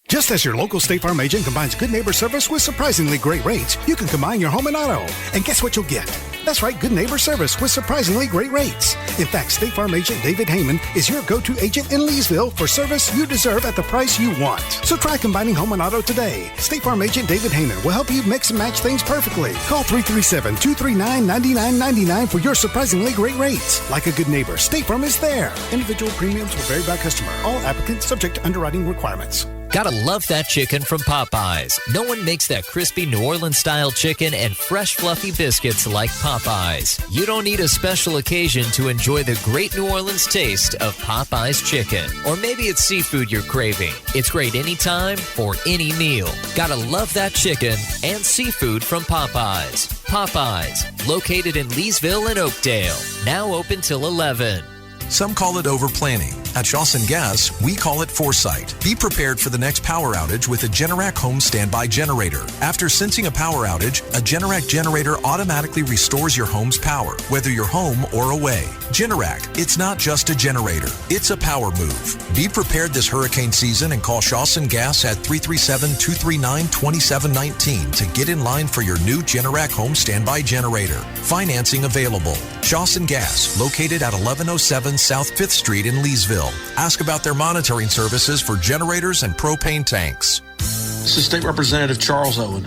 Just as your local State Farm agent combines good neighbor service with surprisingly great rates, you can combine your home and auto. And guess what you'll get? That's right, good neighbor service with surprisingly great rates. In fact, State Farm agent David Heyman is your go-to agent in Leesville for service you deserve at the price you want. So try combining home and auto today. State Farm agent David Heyman will help you mix and match things perfectly. Call 337-239-9999 for your surprisingly great rates. Like a good neighbor, State Farm is there. Individual premiums will vary by customer. All applicants subject to underwriting requirements. Gotta love that chicken from Popeyes. No one makes that crispy New Orleans-style chicken and fresh, fluffy biscuits like Popeyes. You don't need a special occasion to enjoy the great New Orleans taste of Popeyes chicken. Or maybe it's seafood you're craving. It's great anytime for any meal. Gotta love that chicken and seafood from Popeyes. Popeyes, located in Leesville and Oakdale. Now open till 11. Some call it over-planning. At Shawson Gas, we call it foresight. Be prepared for the next power outage with a Generac home standby generator. After sensing a power outage, a Generac generator automatically restores your home's power, whether you're home or away. Generac, it's not just a generator, it's a power move. Be prepared this hurricane season and call Shawson Gas at 337-239-2719 to get in line for your new Generac home standby generator. Financing available. Shawson Gas, located at 1107 South 5th Street in Leesville. Ask about their monitoring services for generators and propane tanks. This is State Representative Charles Owen.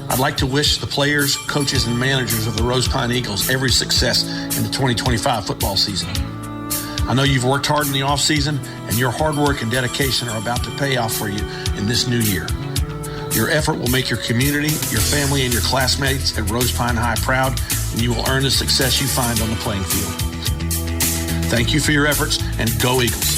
I'd like to wish the players, coaches, and managers of the Rosepine Eagles every success in the 2025 football season. I know you've worked hard in the offseason, and your hard work and dedication are about to pay off for you in this new year. Your effort will make your community, your family, and your classmates at Rosepine High proud, and you will earn the success you find on the playing field. Thank you for your efforts, and go Eagles.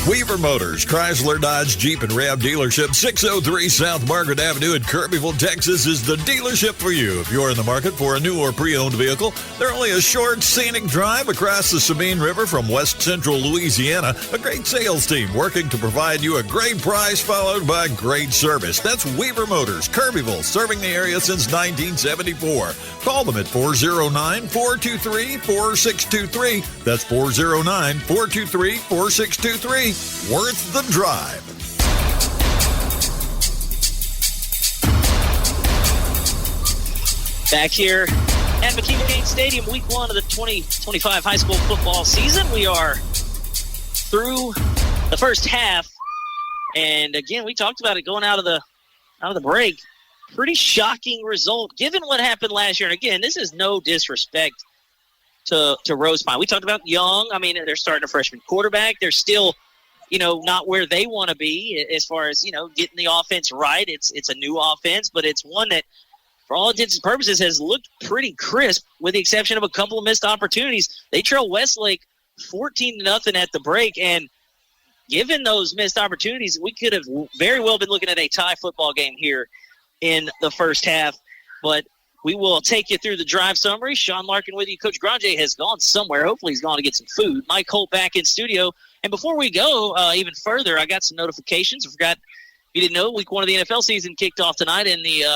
Weaver Motors, Chrysler, Dodge, Jeep, and Ram dealership, 603 South Margaret Avenue in Kirbyville, Texas, is the dealership for you. If you're in the market for a new or pre-owned vehicle, they're only a short, scenic drive across the Sabine River from west central Louisiana. A great sales team working to provide you a great price followed by great service. That's Weaver Motors, Kirbyville, serving the area since 1974. Call them at 409-423-4623. That's 409-423-4623. Worth the drive. Back here at McKean Stadium, week one of the 2025 high school football season. We are through the first half. And again, we talked about it going out of the break. Pretty shocking result given what happened last year. And again, this is no disrespect to Rosepine. We talked about Young. I mean, they're starting a freshman quarterback. They're still, not where they want to be as far as, getting the offense right. It's a new offense, but it's one that, for all intents and purposes, has looked pretty crisp with the exception of a couple of missed opportunities. They trail Westlake 14-0 at the break, and given those missed opportunities, we could have very well been looking at a tie football game here in the first half. But we will take you through the drive summary. Sean Larken with you. Coach Granger has gone somewhere. Hopefully he's gone to get some food. Mike Holt back in studio. And before we go even further, I got some notifications. I forgot, if you didn't know, week one of the NFL season kicked off tonight in the,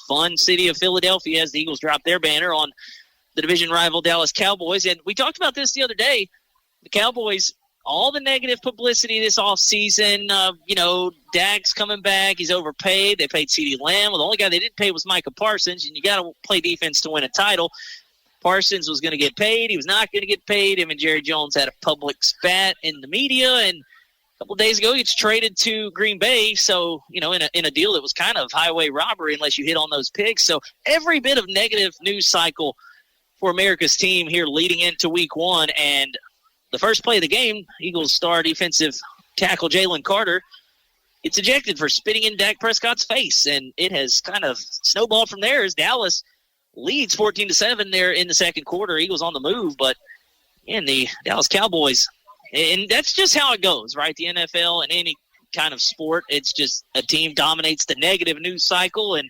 fun city of Philadelphia as the Eagles dropped their banner on the division rival Dallas Cowboys. And we talked about this the other day. The Cowboys, all the negative publicity this offseason, Dak's coming back. He's overpaid. They paid CeeDee Lamb. Well, the only guy they didn't pay was Micah Parsons, and you got to play defense to win a title. Parsons was going to get paid. He was not going to get paid. Him and Jerry Jones had a public spat in the media, and couple of days ago, he gets traded to Green Bay. So, in a deal that was kind of highway robbery unless you hit on those picks. So every bit of negative news cycle for America's team here leading into week 1. And the first play of the game, Eagles star defensive tackle Jalen Carter gets ejected for spitting in Dak Prescott's face. And it has kind of snowballed from there as Dallas leads 14-7 there in the second quarter. Eagles on the move, but in the Dallas Cowboys, and that's just how it goes, right? The NFL and any kind of sport, it's just a team dominates the negative news cycle, and,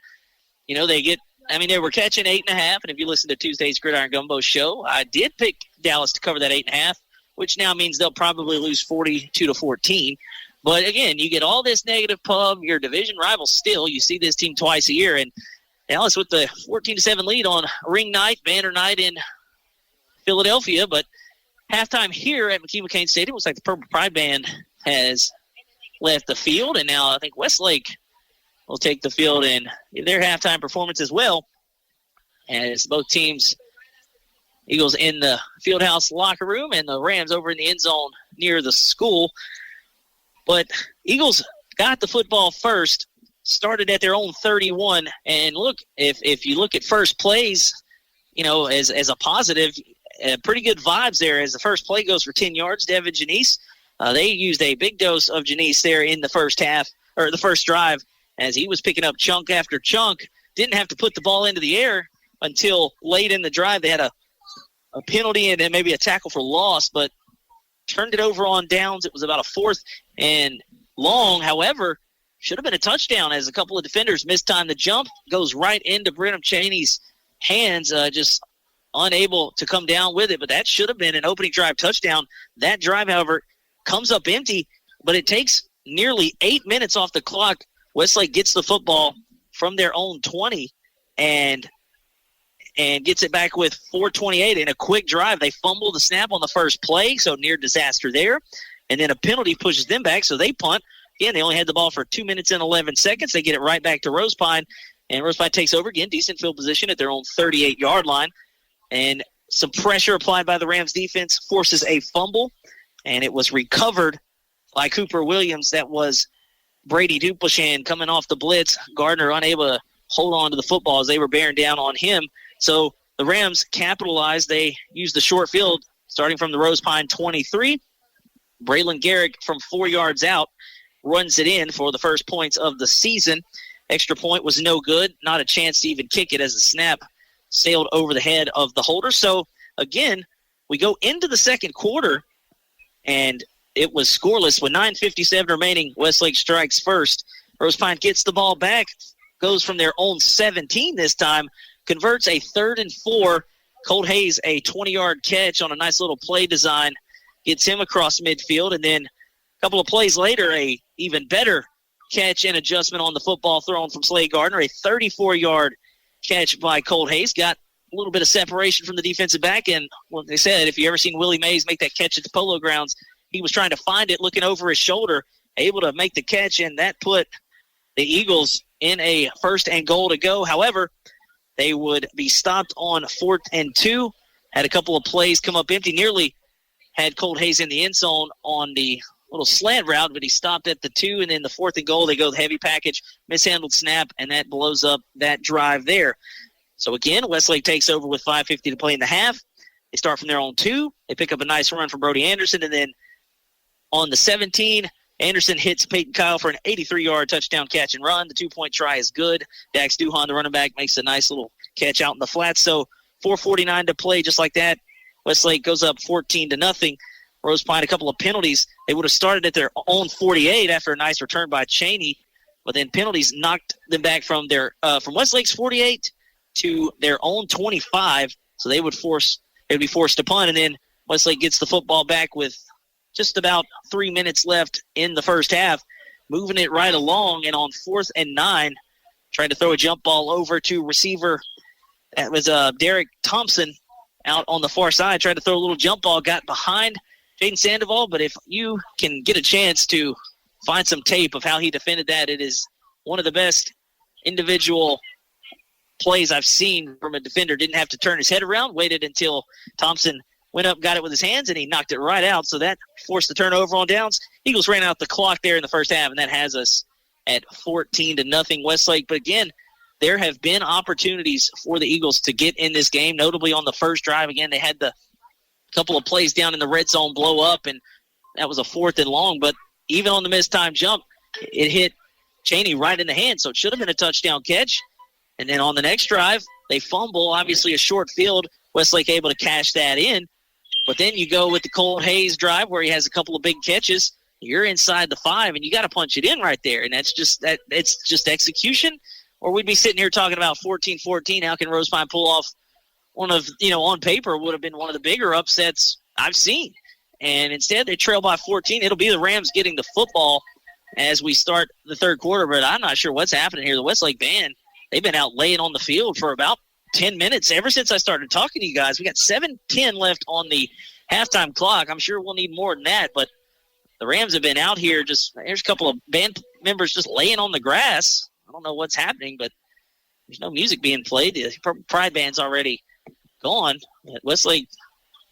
they were catching 8.5, and if you listen to Tuesday's Gridiron Gumbo show, I did pick Dallas to cover that 8.5, which now means they'll probably lose 42-14. But, again, you get all this negative pub, your division rival still. You see this team twice a year, and Dallas with the 14-7 lead on ring night, banner night in Philadelphia. But halftime here at McKee-McCain Stadium, looks like the Purple Pride Band has left the field, and now I think Westlake will take the field in their halftime performance as well. As both teams, Eagles in the Fieldhouse locker room and the Rams over in the end zone near the school. But Eagles got the football first, started at their own 31. And look, if you look at first plays, as a positive, pretty good vibes there as the first play goes for 10 yards. Devin Janice, they used a big dose of Janice there in the first half, or the first drive, as he was picking up chunk after chunk. Didn't have to put the ball into the air until late in the drive. They had a penalty and then maybe a tackle for loss, but turned it over on downs. It was about a 4th and long. However, should have been a touchdown as a couple of defenders mistimed the jump. Goes right into Brenham Cheney's hands, just unable to come down with it. But that should have been an opening drive touchdown. That drive, however, comes up empty, but it takes nearly 8 minutes off the clock. Westlake gets the football from their own 20 and gets it back with 4:28 in a quick drive. They fumble the snap on the first play, so near disaster there. And then a penalty pushes them back, so they punt. Again, they only had the ball for 2 minutes and 11 seconds. They get it right back to Rosepine, and Rosepine takes over again, decent field position at their own 38-yard line. And some pressure applied by the Rams defense forces a fumble, and it was recovered by Cooper Williams. That was Brady Duplashan coming off the blitz. Gardner unable to hold on to the football as they were bearing down on him. So the Rams capitalized. They used the short field starting from the Rosepine 23. Braylon Garrick from 4 yards out runs it in for the first points of the season. Extra point was no good. Not a chance to even kick it as the snap sailed over the head of the holder. So, again, we go into the second quarter, and it was scoreless with 9:57 remaining. Westlake strikes first. Rosepine gets the ball back, goes from their own 17 this time, converts a 3rd and 4. Colt Hayes, a 20-yard catch on a nice little play design, gets him across midfield. And then a couple of plays later, a even better catch and adjustment on the football thrown from Slade Gardner. A 34-yard catch by Colt Hayes. Got a little bit of separation from the defensive back. And like they said, if you ever seen Willie Mays make that catch at the Polo Grounds, he was trying to find it, looking over his shoulder, able to make the catch, and that put the Eagles in a 1st and goal to go. However, they would be stopped on 4th and 2. Had a couple of plays come up empty. Nearly had Colt Hayes in the end zone on the little slant route, but he stopped at the 2, and then the 4th and goal, they go the heavy package, mishandled snap, and that blows up that drive there. So, again, Westlake takes over with 5:50 to play in the half. They start from their own 2. They pick up a nice run from Brody Anderson, and then on the 17, Anderson hits Peyton Kyle for an 83-yard touchdown catch and run. The 2-point try is good. Dax Duhan, the running back, makes a nice little catch out in the flats. So 4:49 to play, just like that. Westlake goes up 14-0. Rosepine, a couple of penalties. They would have started at their own 48 after a nice return by Cheney, but then penalties knocked them back from their from Westlake's 48 to their own 25. So they would be forced to punt, and then Westlake gets the football back with just about 3 minutes left in the first half, moving it right along, and on 4th and 9, trying to throw a jump ball over to receiver. That was Derek Thompson out on the far side, tried to throw a little jump ball, got behind Jaden Sandoval, but if you can get a chance to find some tape of how he defended that, it is one of the best individual plays I've seen from a defender. Didn't have to turn his head around, waited until Thompson went up, got it with his hands, and he knocked it right out. So that forced the turnover on downs. Eagles ran out the clock there in the first half, and that has us at 14-0 Westlake. But again, there have been opportunities for the Eagles to get in this game, notably on the first drive. Again, they had the couple of plays down in the red zone blow up, and that was a 4th and long. But even on the missed time jump, it hit Cheney right in the hand, so it should have been a touchdown catch. And then on the next drive, they fumble, obviously a short field. Westlake able to cash that in. But then you go with the Cole Hayes drive where he has a couple of big catches. You're inside the 5, and you got to punch it in right there. And that's just that. It's just execution. Or we'd be sitting here talking about 14-14. How can Rosepine pull off one of, on paper would have been one of the bigger upsets I've seen. And instead they trail by 14. It'll be the Rams getting the football as we start the third quarter. But I'm not sure what's happening here. The Westlake band, they've been out laying on the field for about 10 minutes ever since I started talking to you guys. We got 7:10 left on the halftime clock. I'm sure we'll need more than that. But the Rams have been out here there's a couple of band members just laying on the grass. I don't know what's happening, but there's no music being played. The Pride band's already gone. Westlake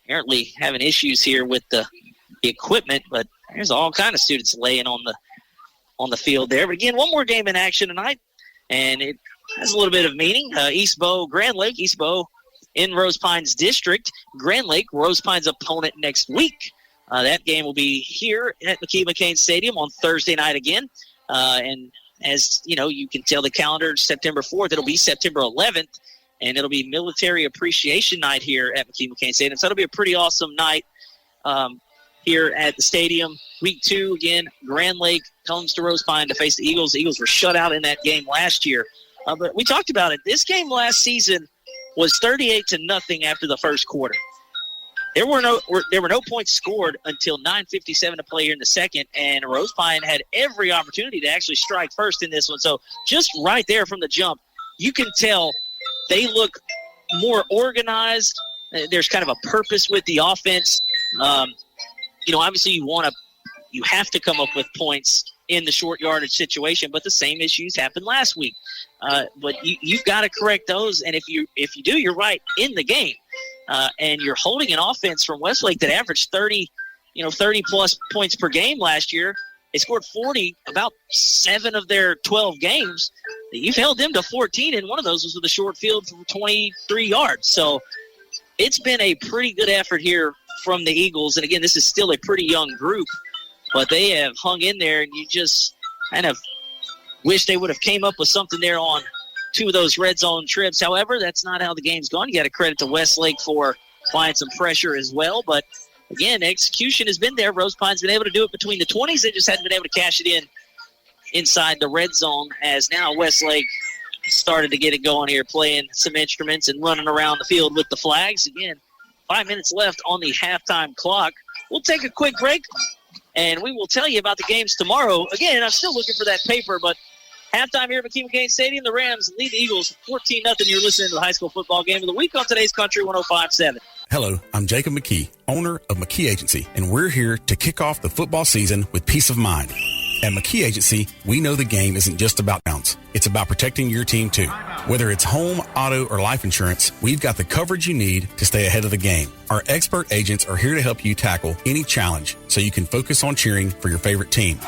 apparently having issues here with the equipment, but there's all kind of students laying on the field there. But again, one more game in action tonight, and it has a little bit of meaning. East Bow, Grand Lake, East Bow in Rosepine's district. Grand Lake, Rosepine's opponent next week. That game will be here at McKee-McCain Stadium on Thursday night again. And as you can tell the calendar, September 4th, it'll be September 11th, and it'll be Military Appreciation Night here at McKee-McCain Stadium. So it'll be a pretty awesome night here at the stadium. Week 2, again, Grand Lake comes to Rosepine to face the Eagles. The Eagles were shut out in that game last year. But we talked about it. This game last season was 38-0 after the first quarter. There were no points scored until 9:57 to play here in the second, and Rosepine had every opportunity to actually strike first in this one. So just right there from the jump, you can tell they look more organized. There's kind of a purpose with the offense. Obviously you have to come up with points in the short yardage situation, but the same issues happened last week. But you've got to correct those, and if you do, you're right in the game. And you're holding an offense from Westlake that averaged 30 plus points per game last year. They scored 40 about 7 of their 12 games. You've held them to 14, and one of those was with a short field from 23 yards. So it's been a pretty good effort here from the Eagles. And again, this is still a pretty young group, but they have hung in there, and you just kind of wish they would have came up with something there on 2 of those red zone trips. However, that's not how the game's gone. You got to credit to Westlake for applying some pressure as well. But again, execution has been there. Rosepine's been able to do it between the 20s. They just hadn't been able to cash it in inside the red zone, as now Westlake started to get it going here, playing some instruments and running around the field with the flags. Again, 5 minutes left on the halftime clock. We'll take a quick break, and we will tell you about the games tomorrow. Again, I'm still looking for that paper, but halftime here at McKee-McCain Stadium, the Rams lead the Eagles 14-0. You're listening to the high school football game of the week on today's Country 105.7. Hello, I'm Jacob McKee, owner of McKee Agency, and we're here to kick off the football season with peace of mind. At McKee Agency, we know the game isn't just about bounce. It's about protecting your team, too. Whether it's home, auto, or life insurance, we've got the coverage you need to stay ahead of the game. Our expert agents are here to help you tackle any challenge so you can focus on cheering for your favorite team.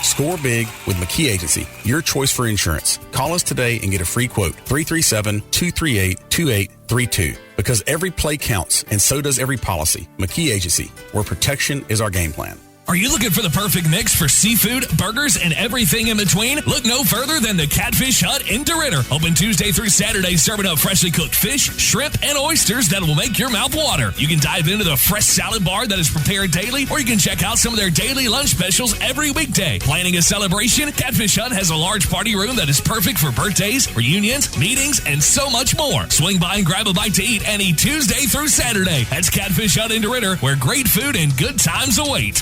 Score big with McKee Agency, your choice for insurance. Call us today and get a free quote, 337-238-2832. Because every play counts, and so does every policy. McKee Agency, where protection is our game plan. Are you looking for the perfect mix for seafood, burgers, and everything in between? Look no further than the Catfish Hut in DeRidder. Open Tuesday through Saturday, serving up freshly cooked fish, shrimp, and oysters that will make your mouth water. You can dive into the fresh salad bar that is prepared daily, or you can check out some of their daily lunch specials every weekday. Planning a celebration? Catfish Hut has a large party room that is perfect for birthdays, reunions, meetings, and so much more. Swing by and grab a bite to eat any Tuesday through Saturday. That's Catfish Hut in DeRidder, where great food and good times await.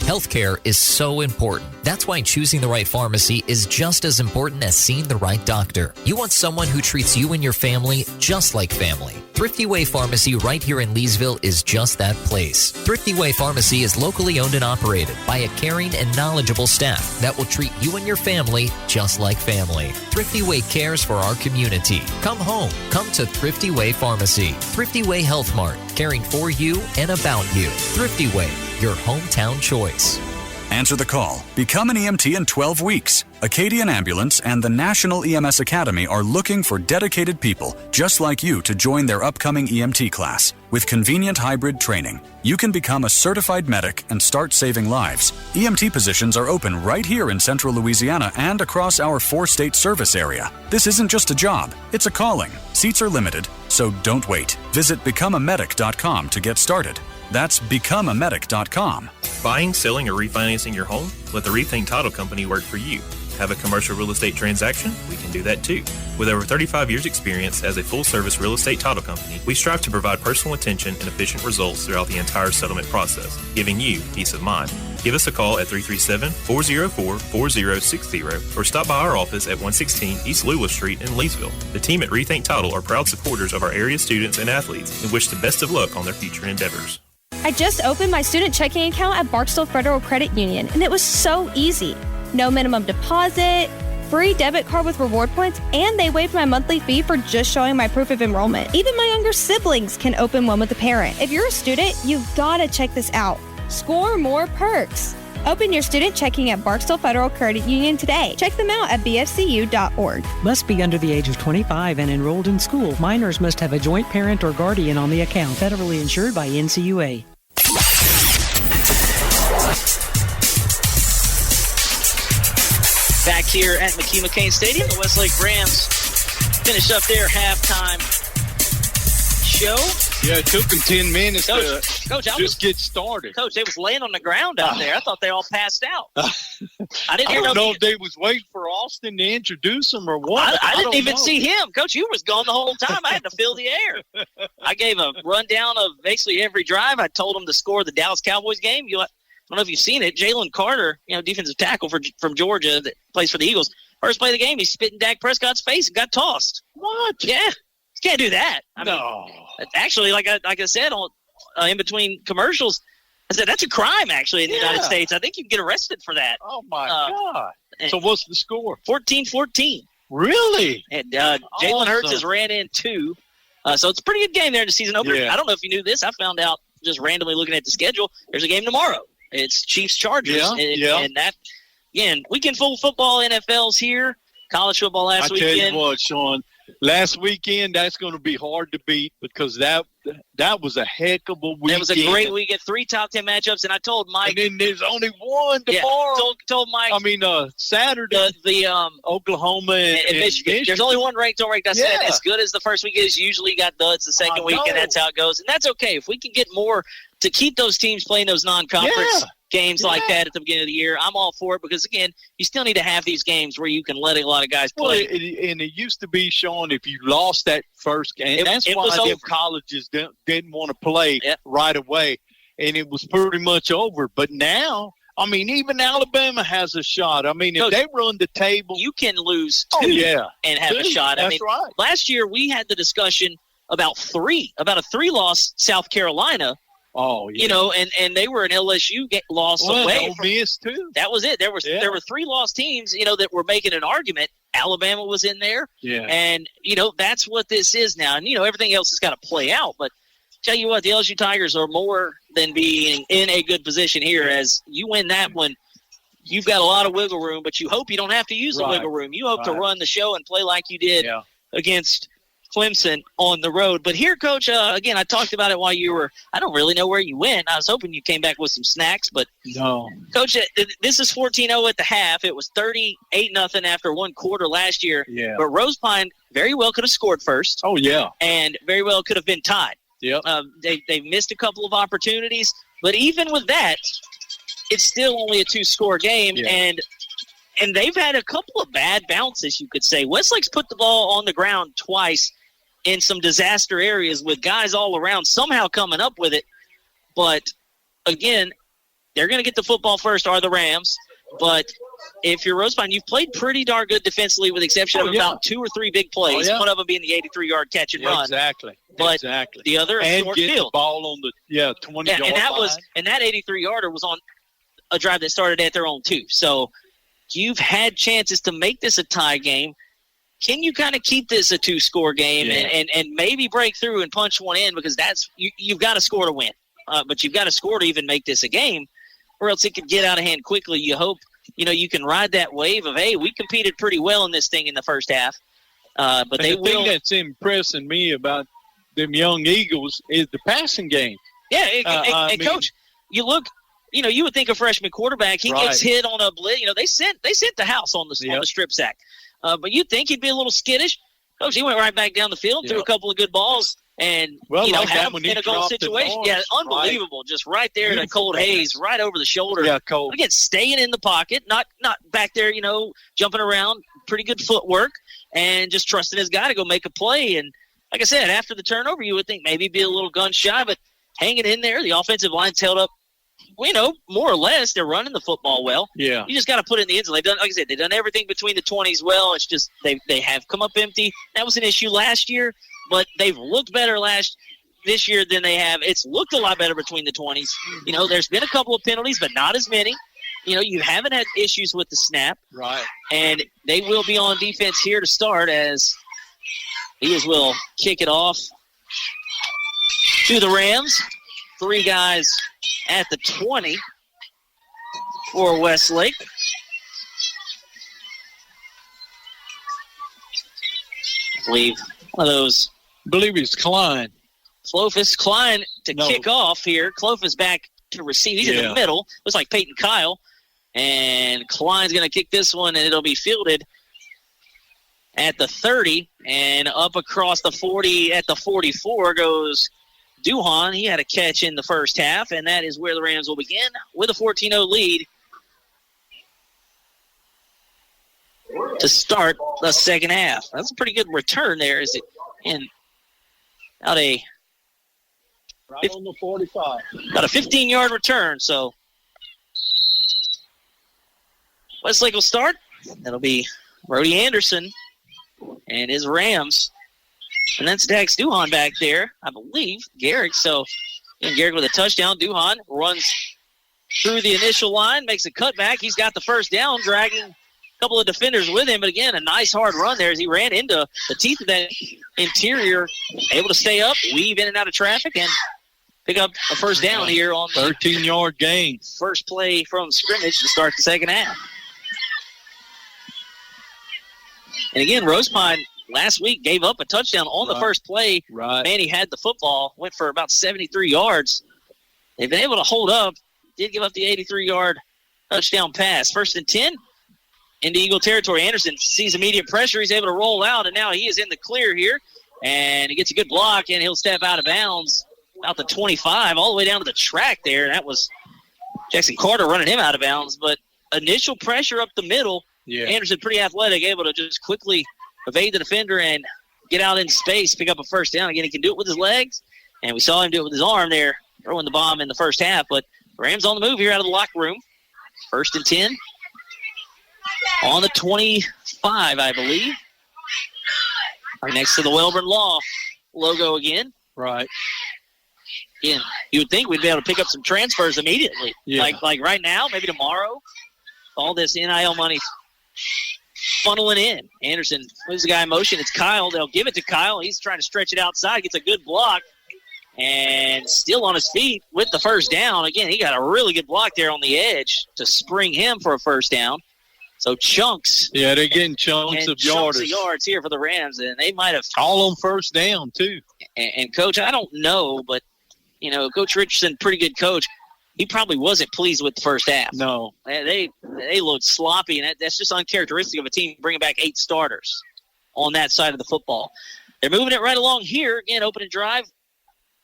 Healthcare is so important. That's why choosing the right pharmacy is just as important as seeing the right doctor. You want someone who treats you and your family just like family. Thrifty Way Pharmacy right here in Leesville is just that place. Thrifty Way Pharmacy is locally owned and operated by a caring and knowledgeable staff that will treat you and your family just like family. Thrifty Way cares for our community. Come home. Come to Thrifty Way Pharmacy. Thrifty Way Health Mart. caring for you and about you. Thrifty Way, your hometown choice. Answer the call. Become an EMT in 12 weeks. Acadian Ambulance and the National EMS Academy are looking for dedicated people just like you to join their upcoming EMT class. With convenient hybrid training, you can become a certified medic and start saving lives. EMT positions are open right here in central Louisiana and across our 4-state service area. This isn't just a job, it's a calling. Seats are limited, so don't wait. Visit becomeamedic.com to get started. That's becomeamedic.com. Buying, selling, or refinancing your home? Let the Rethink Title Company work for you. Have a commercial real estate transaction? We can do that too. With over 35 years experience as a full-service real estate title company, we strive to provide personal attention and efficient results throughout the entire settlement process, giving you peace of mind. Give us a call at 337-404-4060 or stop by our office at 116 East Louisville Street in Leesville. The team at Rethink Title are proud supporters of our area students and athletes and wish the best of luck on their future endeavors. I just opened my student checking account at Barksdale Federal Credit Union, and it was so easy. No minimum deposit, free debit card with reward points, and they waived my monthly fee for just showing my proof of enrollment. Even my younger siblings can open one with a parent. If you're a student, you've got to check this out. Score more perks. Open your student checking at Barksdale Federal Credit Union today. Check them out at bfcu.org. Must be under the age of 25 and enrolled in school. Minors must have a joint parent or guardian on the account. Federally insured by NCUA. Back here at McKee-McCain Stadium, the Westlake Rams finish up their halftime show. Yeah, it took them 10 minutes Coach, to get started. Coach, they was laying on the ground out there. I thought they all passed out. I don't know if they was waiting for Austin to introduce them or what. I didn't even see him. Coach, you was gone the whole time. I had to fill the air. I gave a rundown of basically every drive. I told them to score the Dallas Cowboys game. I don't know if you've seen it. Jalen Carter, defensive tackle from Georgia that plays for the Eagles. First play of the game, he spit in Dak Prescott's face and got tossed. What? Yeah. You can't do that. No. Actually, like I said in between commercials, I said that's a crime, actually, in the United States. I think you can get arrested for that. Oh, my God. So what's the score? 14-14. Really? And Jalen Hurts has ran in 2. So it's a pretty good game there in the season opener. Yeah. I don't know if you knew this. I found out just randomly looking at the schedule. There's a game tomorrow. It's Chiefs-Chargers. Yeah. And that, again, weekend full football, NFL's here. College football last weekend. I tell you what, Sean, last weekend, that's going to be hard to beat because that was a heck of a weekend. It was a great weekend. 3 top 10 matchups, and I told Mike. And then there's only one tomorrow. Told Mike. Saturday. The Oklahoma and Michigan. There's only one ranked. I said as good as the first week is, usually got duds the second week, and that's how it goes. And that's okay. If we can get more to keep those teams playing those non-conference games like that at the beginning of the year, I'm all for it because, again, you still need to have these games where you can let a lot of guys play. Well, and it used to be, Sean, if you lost that first game, that's why the colleges didn't want to play right away, and it was pretty much over. But now, even Alabama has a shot. If they run the table. You can lose 2 and have a shot. That's right. Last year we had the discussion about a 3-loss South Carolina. Oh, yeah. And they were an LSU loss away. Ole Miss too. That was it. There were 3 lost teams, that were making an argument. Alabama was in there. Yeah. And, that's what this is now. And, everything else has got to play out. But tell you what, the LSU Tigers are more than being in a good position here. As you win that one, you've got a lot of wiggle room, but you hope you don't have to use the wiggle room. You hope to run the show and play like you did against Clemson on the road. But here, Coach, again, I talked about it while you were – I don't really know where you went. I was hoping you came back with some snacks. But, no. Coach, this is 14-0 at the half. It was 38-0 after one quarter last year. Yeah. But Rosepine very well could have scored first. Oh, yeah. And very well could have been tied. Yep. They missed a couple of opportunities. But even with that, it's still only a 2-score game. Yeah. And they've had a couple of bad bounces, you could say. Westlake's put the ball on the ground twice in some disaster areas with guys all around somehow coming up with it. But, again, they're going to get the football first, are the Rams. But if you're Rosepine, you've played pretty darn good defensively with the exception of about 2 or 3 big plays, one of them being the 83-yard catch and run. Exactly. But the other and short get field. The ball on the 20-yard line. And that 83-yarder was on a drive that started at their own 2. So you've had chances to make this a tie game. can you kind of keep this a 2-score game and maybe break through and punch one in, because that's you've got to score to win. But you've got to score to even make this a game, or else it could get out of hand quickly. You hope, you can ride that wave of, hey, we competed pretty well in this thing in the first half. But the thing that's impressing me about them young Eagles is the passing game. Yeah, Coach, you look, you would think a freshman quarterback, he gets hit on a blitz. They sent the house on the strip sack. But you'd think he'd be a little skittish. Coach, he went right back down the field, threw a couple of good balls, and have him in a goal situation. Yeah, unbelievable. Just right there to Cold Hayes, right over the shoulder. Yeah, Cold. Again, staying in the pocket, not back there, jumping around. Pretty good footwork, and just trusting his guy to go make a play. And like I said, after the turnover, you would think maybe be a little gun shy, but hanging in there. The offensive line's held up, more or less. They're running the football well. Yeah. You just got to put it in the end zone. They've done, like I said, they've done everything between the 20s well. It's just they have come up empty. That was an issue last year, but they've looked better this year than they have. It's looked a lot better between the 20s. There's been a couple of penalties, but not as many. You haven't had issues with the snap. Right. And they will be on defense here to start, as Eagles will kick it off to the Rams. 3 guys at the 20 for Westlake. I believe one of those. I believe it's Klein. Klein to kick off here. Clovis back to receive. He's in the middle. Looks like Peyton Kyle. And Klein's going to kick this one, and it'll be fielded at the 30. And up across the 40 at the 44 goes Duhan. He had a catch in the first half, and that is where the Rams will begin with a 14-0 lead to start the second half. That's a pretty good return there. Is it in out a right on the 45? Got a 15-yard return, so Westlake will start. That'll be Brody Anderson and his Rams. And that's Dax Duhan back there, I believe, Garrick. So, Garrick with a touchdown. Duhan runs through the initial line, makes a cutback. He's got the first down, dragging a couple of defenders with him. But, again, a nice hard run there as he ran into the teeth of that interior, able to stay up, weave in and out of traffic, and pick up a first down here on the 13-yard gain. First play from scrimmage to start the second half. And, again, Rosepine last week gave up a touchdown on the first play. Right. Manny had the football, went for about 73 yards. They've been able to hold up. Did give up the 83-yard touchdown pass. 1st and 10 into Eagle territory. Anderson sees immediate pressure. He's able to roll out, and now he is in the clear here. And he gets a good block, and he'll step out of bounds about the 25, all the way down to the track there. That was Jackson Carter running him out of bounds. But initial pressure up the middle. Yeah. Anderson pretty athletic, able to just quickly evade the defender and get out in space, pick up a first down. Again, he can do it with his legs, and we saw him do it with his arm there, throwing the bomb in the first half. But Rams on the move here out of the locker room. 1st and 10 on the 25, I believe. Right next to the Welborn Law logo again. Right. Again, you would think we'd be able to pick up some transfers immediately. Yeah. Like right now, maybe tomorrow. All this NIL money funneling in. Anderson moves the guy in motion. It's Kyle. They'll give it to Kyle. He's trying to stretch it outside. Gets a good block. And still on his feet with the first down. Again, he got a really good block there on the edge to spring him for a first down. So chunks. Yeah, they're getting chunks of yards here for the Rams. And they might have. All on first down, too. And Coach, I don't know, but, Coach Richardson, pretty good coach. He probably wasn't pleased with the first half. No. They looked sloppy, and that's just uncharacteristic of a team bringing back 8 starters on that side of the football. They're moving it right along here. Again, opening drive.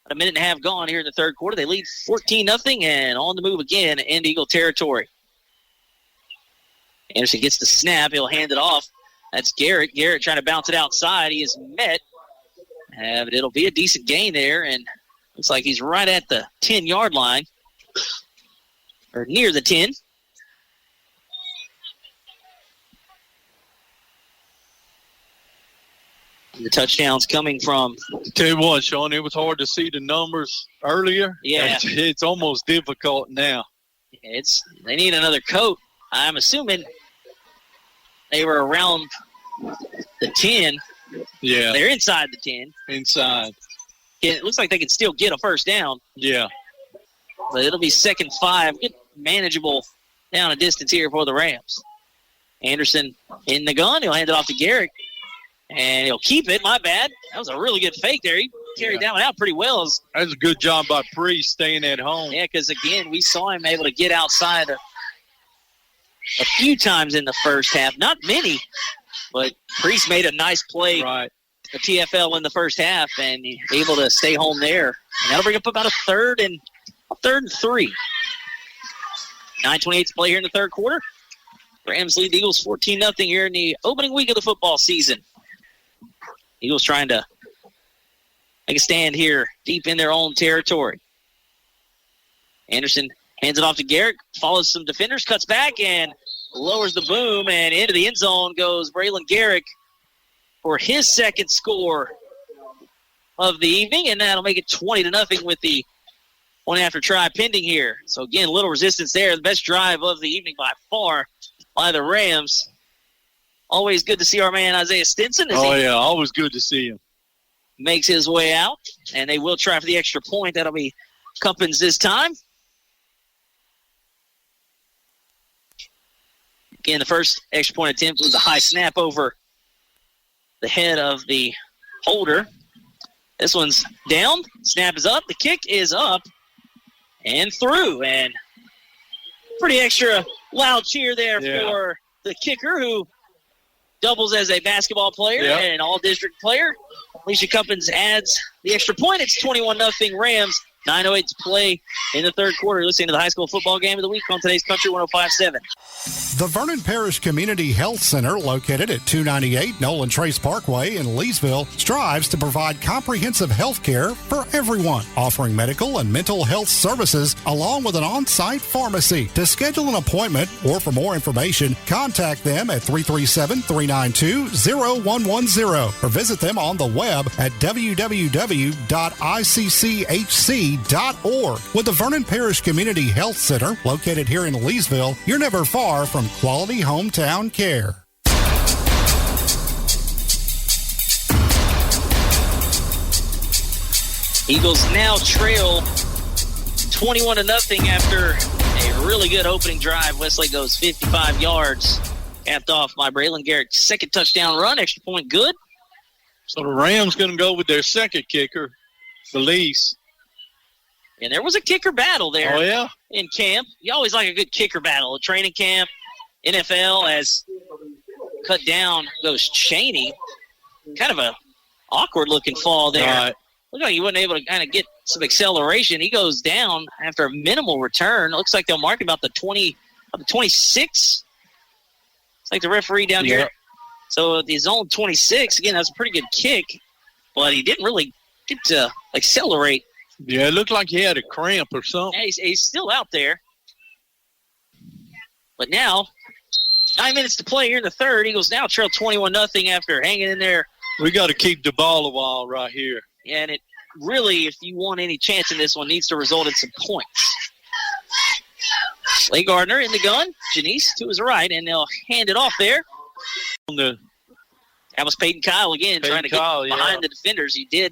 About a minute and a half gone here in the third quarter. They lead 14-0 and on the move again in Eagle territory. Anderson gets the snap. He'll hand it off. That's Garrett. Garrett trying to bounce it outside. He is met. But it'll be a decent gain there, and looks like he's right at the 10-yard line. Or near the 10. The touchdowns coming from. Tell you what, Sean, it was hard to see the numbers earlier. Yeah. It's almost difficult now. They need another coat. I'm assuming they were around the 10. Yeah. They're inside the 10. Inside. It looks like they can still get a first down. Yeah. But it'll be 2nd 5. Get manageable down a distance here for the Rams. Anderson in the gun. He'll hand it off to Garrick. And he'll keep it. My bad. That was a really good fake there. He carried that one out pretty well. That was a good job by Priest staying at home. Yeah, because, again, we saw him able to get outside a few times in the first half. Not many, but Priest made a nice play. Right. The TFL in the first half and able to stay home there. And that'll bring up about a third and 3. 9:28 to play here in the third quarter. Rams lead the Eagles 14-0 here in the opening week of the football season. Eagles trying to make a stand here deep in their own territory. Anderson hands it off to Garrett, follows some defenders, cuts back, and lowers the boom, and into the end zone goes Braylon Garrick for his 2nd score of the evening, and that'll make it 20-0 with the one after try pending here. So, again, little resistance there. The best drive of the evening by far by the Rams. Always good to see our man Isaiah Stinson. Always good to see him. Makes his way out, and they will try for the extra point. That'll be Cuppins this time. Again, the first extra point attempt was a high snap over the head of the holder. This one's down. Snap is up. The kick is up and through. And pretty extra loud cheer there for the kicker, who doubles as a basketball player and an all-district player. Alicia Cuppins adds the extra point. It's 21-0 Rams. 9:08 to play in the third quarter. You're listening to the high school football game of the week on today's Country 105.7. The Vernon Parish Community Health Center, located at 298 Nolan Trace Parkway in Leesville, strives to provide comprehensive health care for everyone, offering medical and mental health services along with an on-site pharmacy. To schedule an appointment or for more information, contact them at 337-392-0110 or visit them on the web at www.icchc.org. With the Vernon Parish Community Health Center, located here in Leesville, you're never far from quality hometown care. Eagles now trail 21-0 after a really good opening drive. Westlake goes 55 yards, capped off by Braylon Garrick's 2nd touchdown run. Extra point good. So the Rams going to go with their 2nd kicker, Felice. And there was a kicker battle there. Oh, yeah? In camp. You always like a good kicker battle. A training camp, NFL, as cut down goes Cheney. Kind of a awkward-looking fall there. Right. Looked like he wasn't able to kind of get some acceleration. He goes down after a minimal return. It looks like they'll mark about the 26. It's like the referee down here. So the zone 26, again, that's a pretty good kick, but he didn't really get to accelerate. Yeah, it looked like he had a cramp or something. Yeah, he's still out there. But now, 9 minutes to play here in the third. Eagles now trail 21-0 after hanging in there. We got to keep the ball a while right here. Yeah, and it really, if you want any chance in this one, needs to result in some points. Slay Gardner in the gun. Janice to his right, and they'll hand it off there. That was Peyton Kyle again, trying to get behind the defenders. He did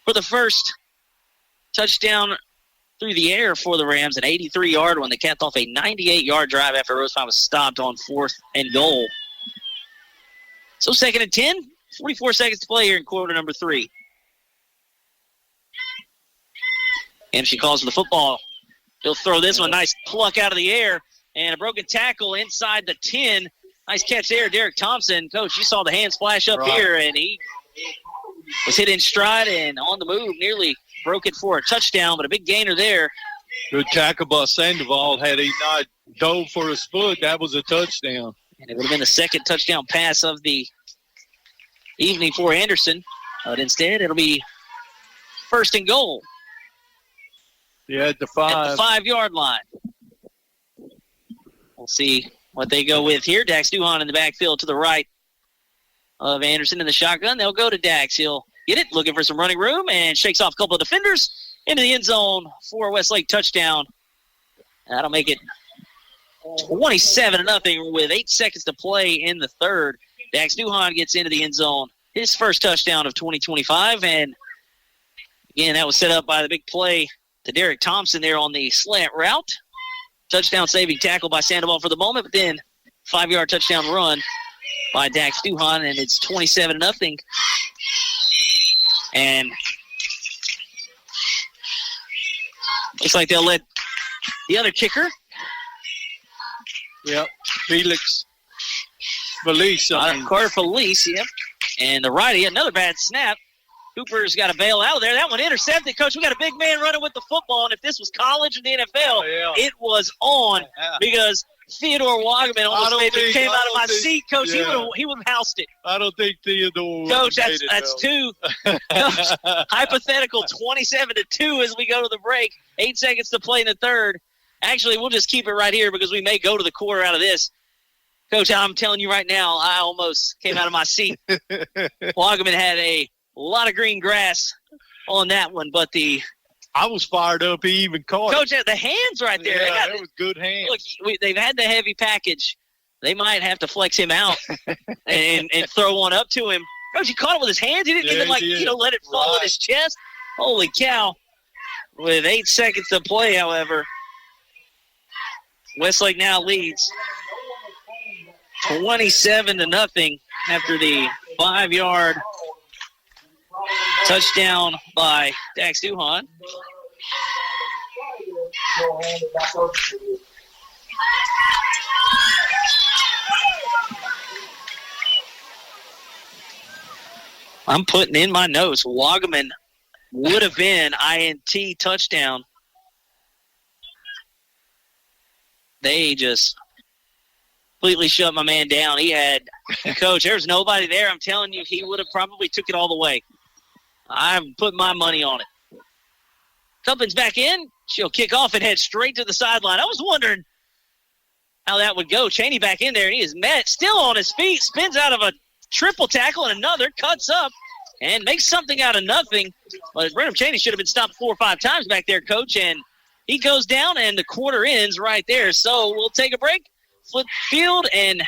for the first touchdown through the air for the Rams, an 83-yard one. They capped off a 98-yard drive after Rosepine was stopped on 4th and goal. So 2nd and 10, 44 seconds to play here in quarter number 3. And she calls for the football. He'll throw this one. Nice pluck out of the air. And a broken tackle inside the 10. Nice catch there, Derek Thompson. Coach, you saw the hands flash up here, and he was hit in stride and on the move, nearly broke it for a touchdown, but a big gainer there. Good tackle by Sandoval. Had he not dove for his foot, that was a touchdown. And it would have been the 2nd touchdown pass of the evening for Anderson. But instead, it'll be 1st and goal. Yeah, at the 5. At the 5-yard line. We'll see what they go with here. Dax Duhan in the backfield to the right of Anderson in the shotgun. They'll go to Dax. He'll get it, looking for some running room, and shakes off a couple of defenders into the end zone for Westlake touchdown. That'll make it 27-0 with 8 seconds to play in the third. Dax Duhan gets into the end zone. His first touchdown of 2025. And, again, that was set up by the big play to Derek Thompson there on the slant route. Touchdown-saving tackle by Sandoval for the moment, but then 5-yard touchdown run by Dax Duhan, and it's 27-0. And looks like they'll let the other kicker. Yep, Felix Felice. Carter Felice, yep. And the righty, another bad snap. Cooper's got to bail out of there. That one intercepted. Coach, we got a big man running with the football, and if this was college or the NFL, it was on because Theodore Wagaman almost made it. Came out of my seat, Coach. Yeah. He would have housed it. I don't think Theodore Coach, that's two. Coach, hypothetical 27-2 as we go to the break. 8 seconds to play in the third. Actually, we'll just keep it right here because we may go to the quarter out of this. Coach, I'm telling you right now, I almost came out of my seat. Wagaman had a lot of green grass on that one, but I was fired up. He even caught Coach, the hands right there. Yeah, that was good hands. Look, they've had the heavy package. They might have to flex him out and throw one up to him. Coach, he caught it with his hands. He didn't even let it fall in his chest. Holy cow. With 8 seconds to play, however, Westlake now leads 27-0 after the 5-yard touchdown by Dax Duhan. I'm putting in my notes, Wagaman would have been INT touchdown. They just completely shut my man down. He had, Coach, there was nobody there. I'm telling you, he would have probably took it all the way. I'm putting my money on it. Tuppin's back in. She'll kick off and head straight to the sideline. I was wondering how that would go. Cheney back in there, and he is met. Still on his feet. Spins out of a triple tackle and another. Cuts up and makes something out of nothing. But Brenham Cheney should have been stopped 4 or 5 times back there, Coach. And he goes down, and the quarter ends right there. So we'll take a break, flip field, and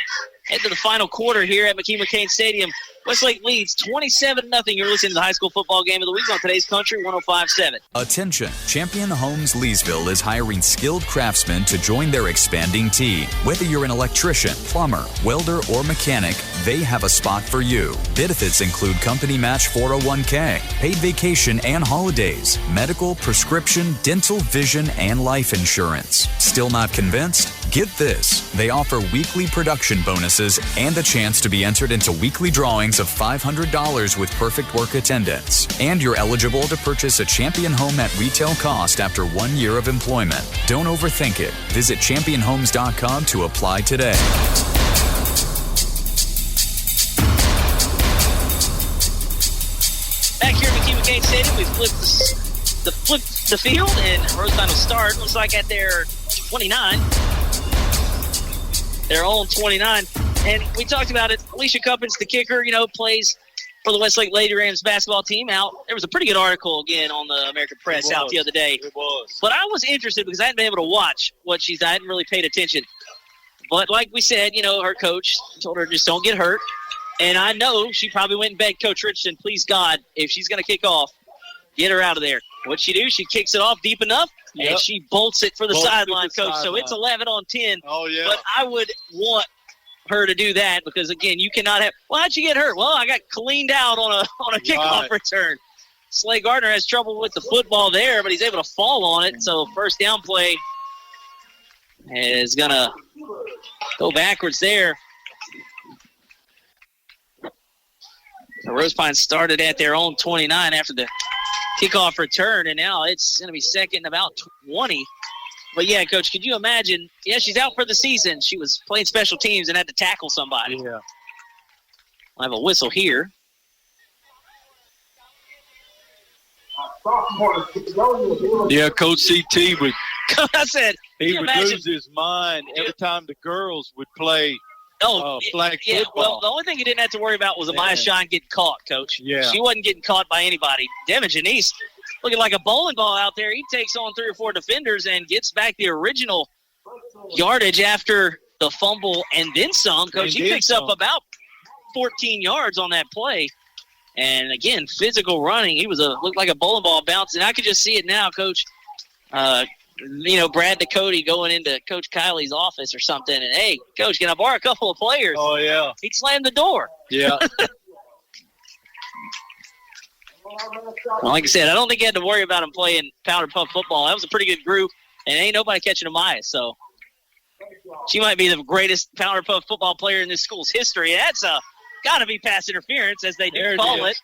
head to the final quarter here at McKee-McCain Stadium. Westlake leads 27-0. You're listening to the high school football game of the week on today's Country 105.7. Attention, Champion Homes Leesville is hiring skilled craftsmen to join their expanding team. Whether you're an electrician, plumber, welder, or mechanic, they have a spot for you. Benefits include company match 401k, paid vacation and holidays, medical, prescription, dental, vision, and life insurance. Still not convinced? Get this. They offer weekly production bonuses and a chance to be entered into weekly drawings of $500 with perfect work attendance. And you're eligible to purchase a Champion home at retail cost after 1 year of employment. Don't overthink it. Visit championhomes.com to apply today. Back here at McKee-McCain Stadium, we've flipped the field, and Rosepine will start. Looks like at their 29. Their own 29. And we talked about it. Alicia Cuppins, the kicker, plays for the Westlake Lady Rams basketball team out. There was a pretty good article, again, on the American Press out the other day. It was. But I was interested because I hadn't been able to watch what I hadn't really paid attention. But like we said, her coach told her just don't get hurt. And I know she probably went and begged Coach Richardson, please God, if she's going to kick off, get her out of there. What'd she do? She kicks it off deep enough, and she bolts it for the sideline, Coach. So it's 11-10. Oh, yeah. But I would want her to do that because, again, you cannot have – well, how'd you get hurt? Well, I got cleaned out on a kickoff return. Slay Gardner has trouble with the football there, but he's able to fall on it. So first down play is going to go backwards there. So Rosepine started at their own 29 after the kickoff return, and now it's going to be second and about 20. But, yeah, Coach, could you imagine? Yeah, she's out for the season. She was playing special teams and had to tackle somebody. Yeah. I have a whistle here. Yeah, Coach CT would. I said he would lose his mind every time the girls would play flag football. Well, the only thing he didn't have to worry about was Amaya Shine getting caught, Coach. Yeah. She wasn't getting caught by anybody. Devin Janice looking like a bowling ball out there. He takes on 3 or 4 defenders and gets back the original yardage after the fumble and then some. Coach, he picks up about 14 yards on that play. And, again, physical running. He looked like a bowling ball bouncing. I could just see it now, Coach. Brad Ducote going into Coach Kiley's office or something. And, hey, Coach, can I borrow a couple of players? Oh, yeah. He'd slam the door. Yeah. Well, like I said, I don't think you had to worry about him playing Powder Puff football. That was a pretty good group, and ain't nobody catching Amaya. So she might be the greatest Powder Puff football player in this school's history. That's got to be pass interference, as they do call it.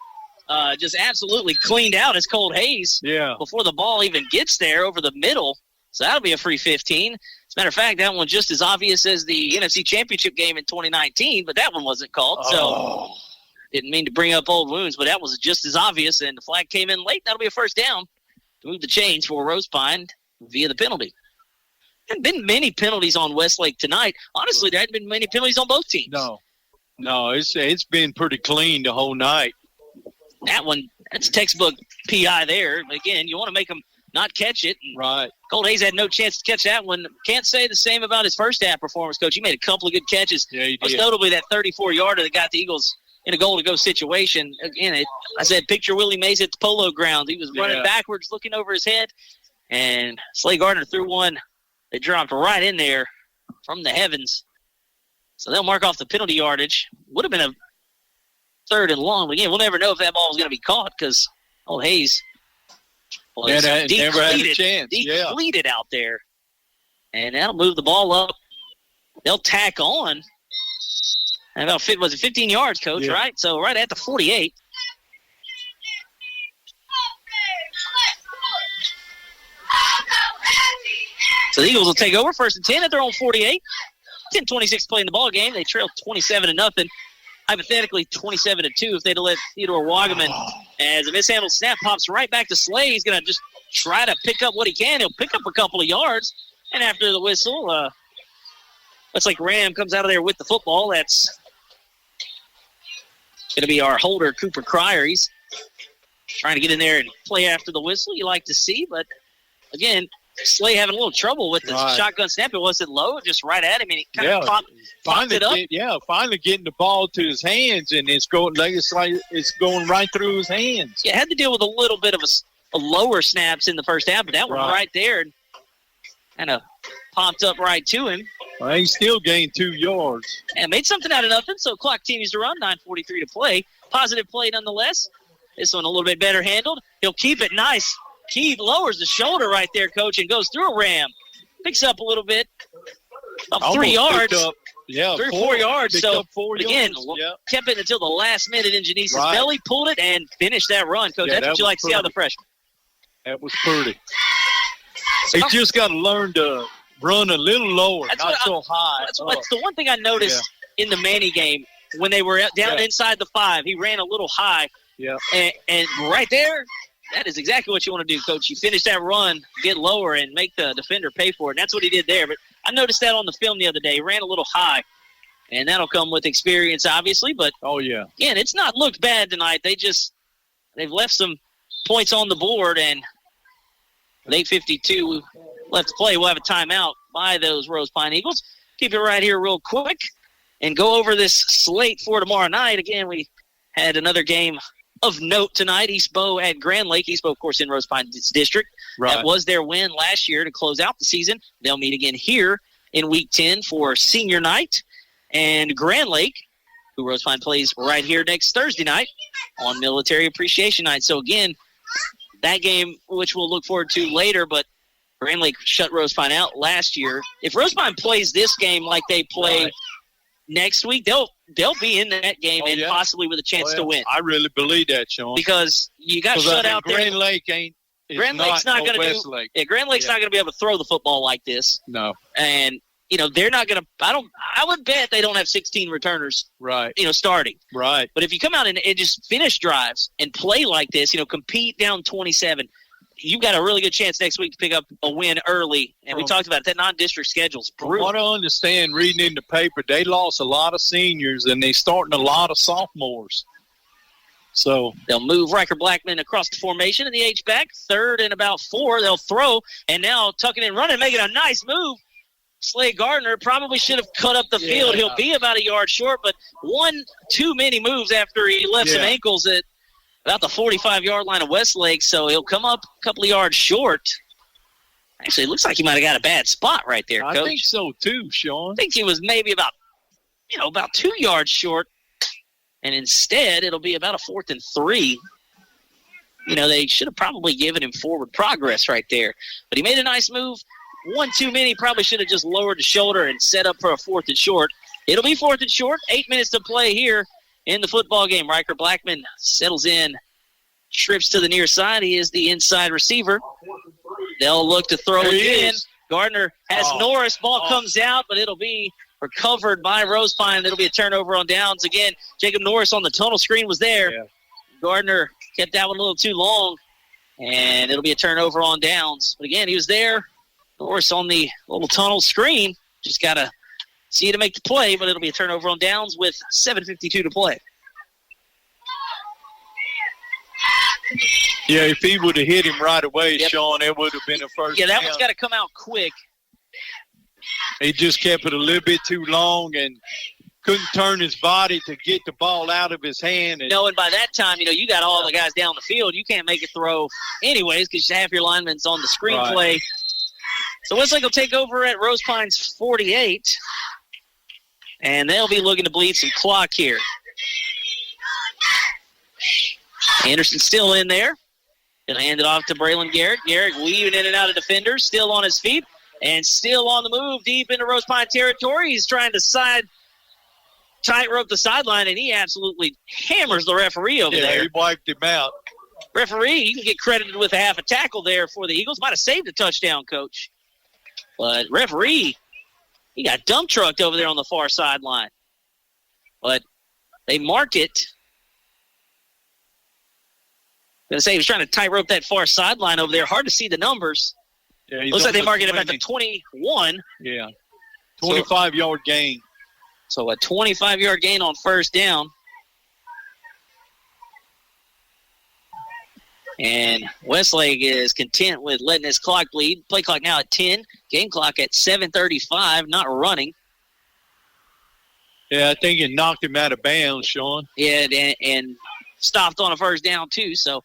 Just absolutely cleaned out as Colt Hayes before the ball even gets there over the middle. So that'll be a free 15. As a matter of fact, that one just as obvious as the NFC Championship game in 2019, but that one wasn't called. So didn't mean to bring up old wounds, but that was just as obvious, and the flag came in late. That'll be a first down to move the chains for Rosepine via the penalty. There haven't been many penalties on Westlake tonight. Honestly, there haven't been many penalties on both teams. No, it's been pretty clean the whole night. That one, that's textbook PI there. But again, you want to make them not catch it. Right. Colt Hayes had no chance to catch that one. Can't say the same about his first half performance, Coach. He made a couple of good catches. Yeah, he did. Most notably that 34-yarder that got the Eagles in a goal-to-go situation. Again, I said picture Willie Mays at the Polo Grounds. He was running backwards, looking over his head, and Slay Gardner threw one that dropped right in there from the heavens. So they'll mark off the penalty yardage. Would have been a 3rd and long, but again, we'll never know if that ball was going to be caught because old Hayes was never had a chance. Depleted out there. And that'll move the ball up. They'll tack on. And about 15 yards, Coach, right? So right at the 48. So the Eagles will take over 1st and 10 at their own 48. 10-26 play in the ball game. They trail 27-0. Hypothetically, 27-2 if they'd let Theodore Wagaman, as a mishandled snap pops right back to Slay. He's going to just try to pick up what he can. He'll pick up a couple of yards. And after the whistle, looks like Ram comes out of there with the football. That's going to be our holder, Cooper Cryer. He's trying to get in there and play after the whistle. You like to see, but again, Slay having a little trouble with the shotgun snap. It wasn't low, just right at him, and he kind of popped it up. Finally getting the ball to his hands, and it's going right through his hands. Yeah, had to deal with a little bit of a lower snaps in the first half, but that one right there kind of popped up right to him. Well, he still gained 2 yards. And made something out of nothing, so clock continues to run, 9:43 to play. Positive play nonetheless. This one a little bit better handled. He'll keep it nice. He lowers the shoulder right there, Coach, and goes through a Ram. Picks up a little bit. About 3 yards. 3 or 4 yards. So, again, kept it until the last minute in Janice's belly, pulled it, and finished that run, Coach. That's what you like to see out of the freshman. That was pretty. He just got to learn to run a little lower, not so high. That's the one thing I noticed in the Manny game. When they were down inside the 5, he ran a little high. Yeah. And right there, that is exactly what you want to do, Coach. You finish that run, get lower, and make the defender pay for it. And that's what he did there. But I noticed that on the film the other day. He ran a little high, and that'll come with experience, obviously. But, again, it's not looked bad tonight. They've left some points on the board, and with 8:52 left to play, we'll have a timeout by those Rosepine Eagles. Keep it right here real quick and go over this slate for tomorrow night. Again, we had another game of note tonight, East Bow at Grand Lake. East Bow, of course, in Rosepine's district. Right. That was their win last year to close out the season. They'll meet again here in Week 10 for senior night. And Grand Lake, who Rosepine plays right here next Thursday night on Military Appreciation Night. So, again, that game, which we'll look forward to later, but Grand Lake shut Rosepine out last year. If Rosepine plays this game like they play next week, they'll be in that game and possibly with a chance to win. I really believe that, Sean. Because you got shut out there. Grand Lake Grand Lake's not going to do. Yeah, Grand Lake's not going to be able to throw the football like this. No. And they're not going to. I would bet they don't have 16 returners. Right. Starting. Right. But if you come out and just finish drives and play like this, compete down 27. You've got a really good chance next week to pick up a win early. And we talked about it, that non-district schedule's brutal. From what I understand, reading in the paper, they lost a lot of seniors, and they're starting a lot of sophomores. So they'll move Riker Blackman across the formation in the H-back. 3rd and about 4. They'll throw, and now tucking and running, making a nice move Slade Gardner probably should have cut up the field. He'll be about a yard short, but one too many moves after he left some ankles at about the 45-yard line of Westlake, so he'll come up a couple of yards short. Actually, it looks like he might have got a bad spot right there, Coach. I think so, too, Sean. I think he was maybe about 2 yards short, and instead it'll be about a 4th and 3. They should have probably given him forward progress right there, but he made a nice move. One too many, probably should have just lowered the shoulder and set up for a 4th and short. It'll be 4th and short, 8 minutes to play here in the football game. Riker Blackman settles in, trips to the near side. He is the inside receiver. They'll look to throw again. Gardner has Norris. Ball comes out, but it'll be recovered by Rosepine. It'll be a turnover on downs. Again, Jacob Norris on the tunnel screen was there. Yeah. Gardner kept that one a little too long, and it'll be a turnover on downs. But again, he was there. Norris on the little tunnel screen. Just got to see to make the play, but it'll be a turnover on downs with 7:52 to play. Yeah, if he would have hit him right away, Sean, it would have been a first down. Yeah, that one's got to come out quick. He just kept it a little bit too long and couldn't turn his body to get the ball out of his hand. And by that time, you got all the guys down the field. You can't make a throw anyways because half your linemen's on the screen play. So Westlake will take over at Rosepine's 48, and they'll be looking to bleed some clock here. Anderson still in there. Going to hand it off to Braylon Garrett. Garrett weaving in and out of defenders, still on his feet, and still on the move deep into Rosepine territory. He's trying to tightrope the sideline, and he absolutely hammers the referee over there. Yeah, he wiped him out. Referee, you can get credited with a half a tackle there for the Eagles. Might have saved a touchdown, Coach. But referee, he got dump trucked over there on the far sideline. But they mark it. I'm going to say he was trying to tightrope that far sideline over there. Hard to see the numbers. Yeah, looks like they mark it about the 21. Yeah, 25-yard gain. So a 25-yard gain on first down. And Westlake is content with letting this clock bleed. Play clock now at 10. Game clock at 7:35, not running. Yeah, I think it knocked him out of bounds, Sean. Yeah, and stopped on a first down, too. So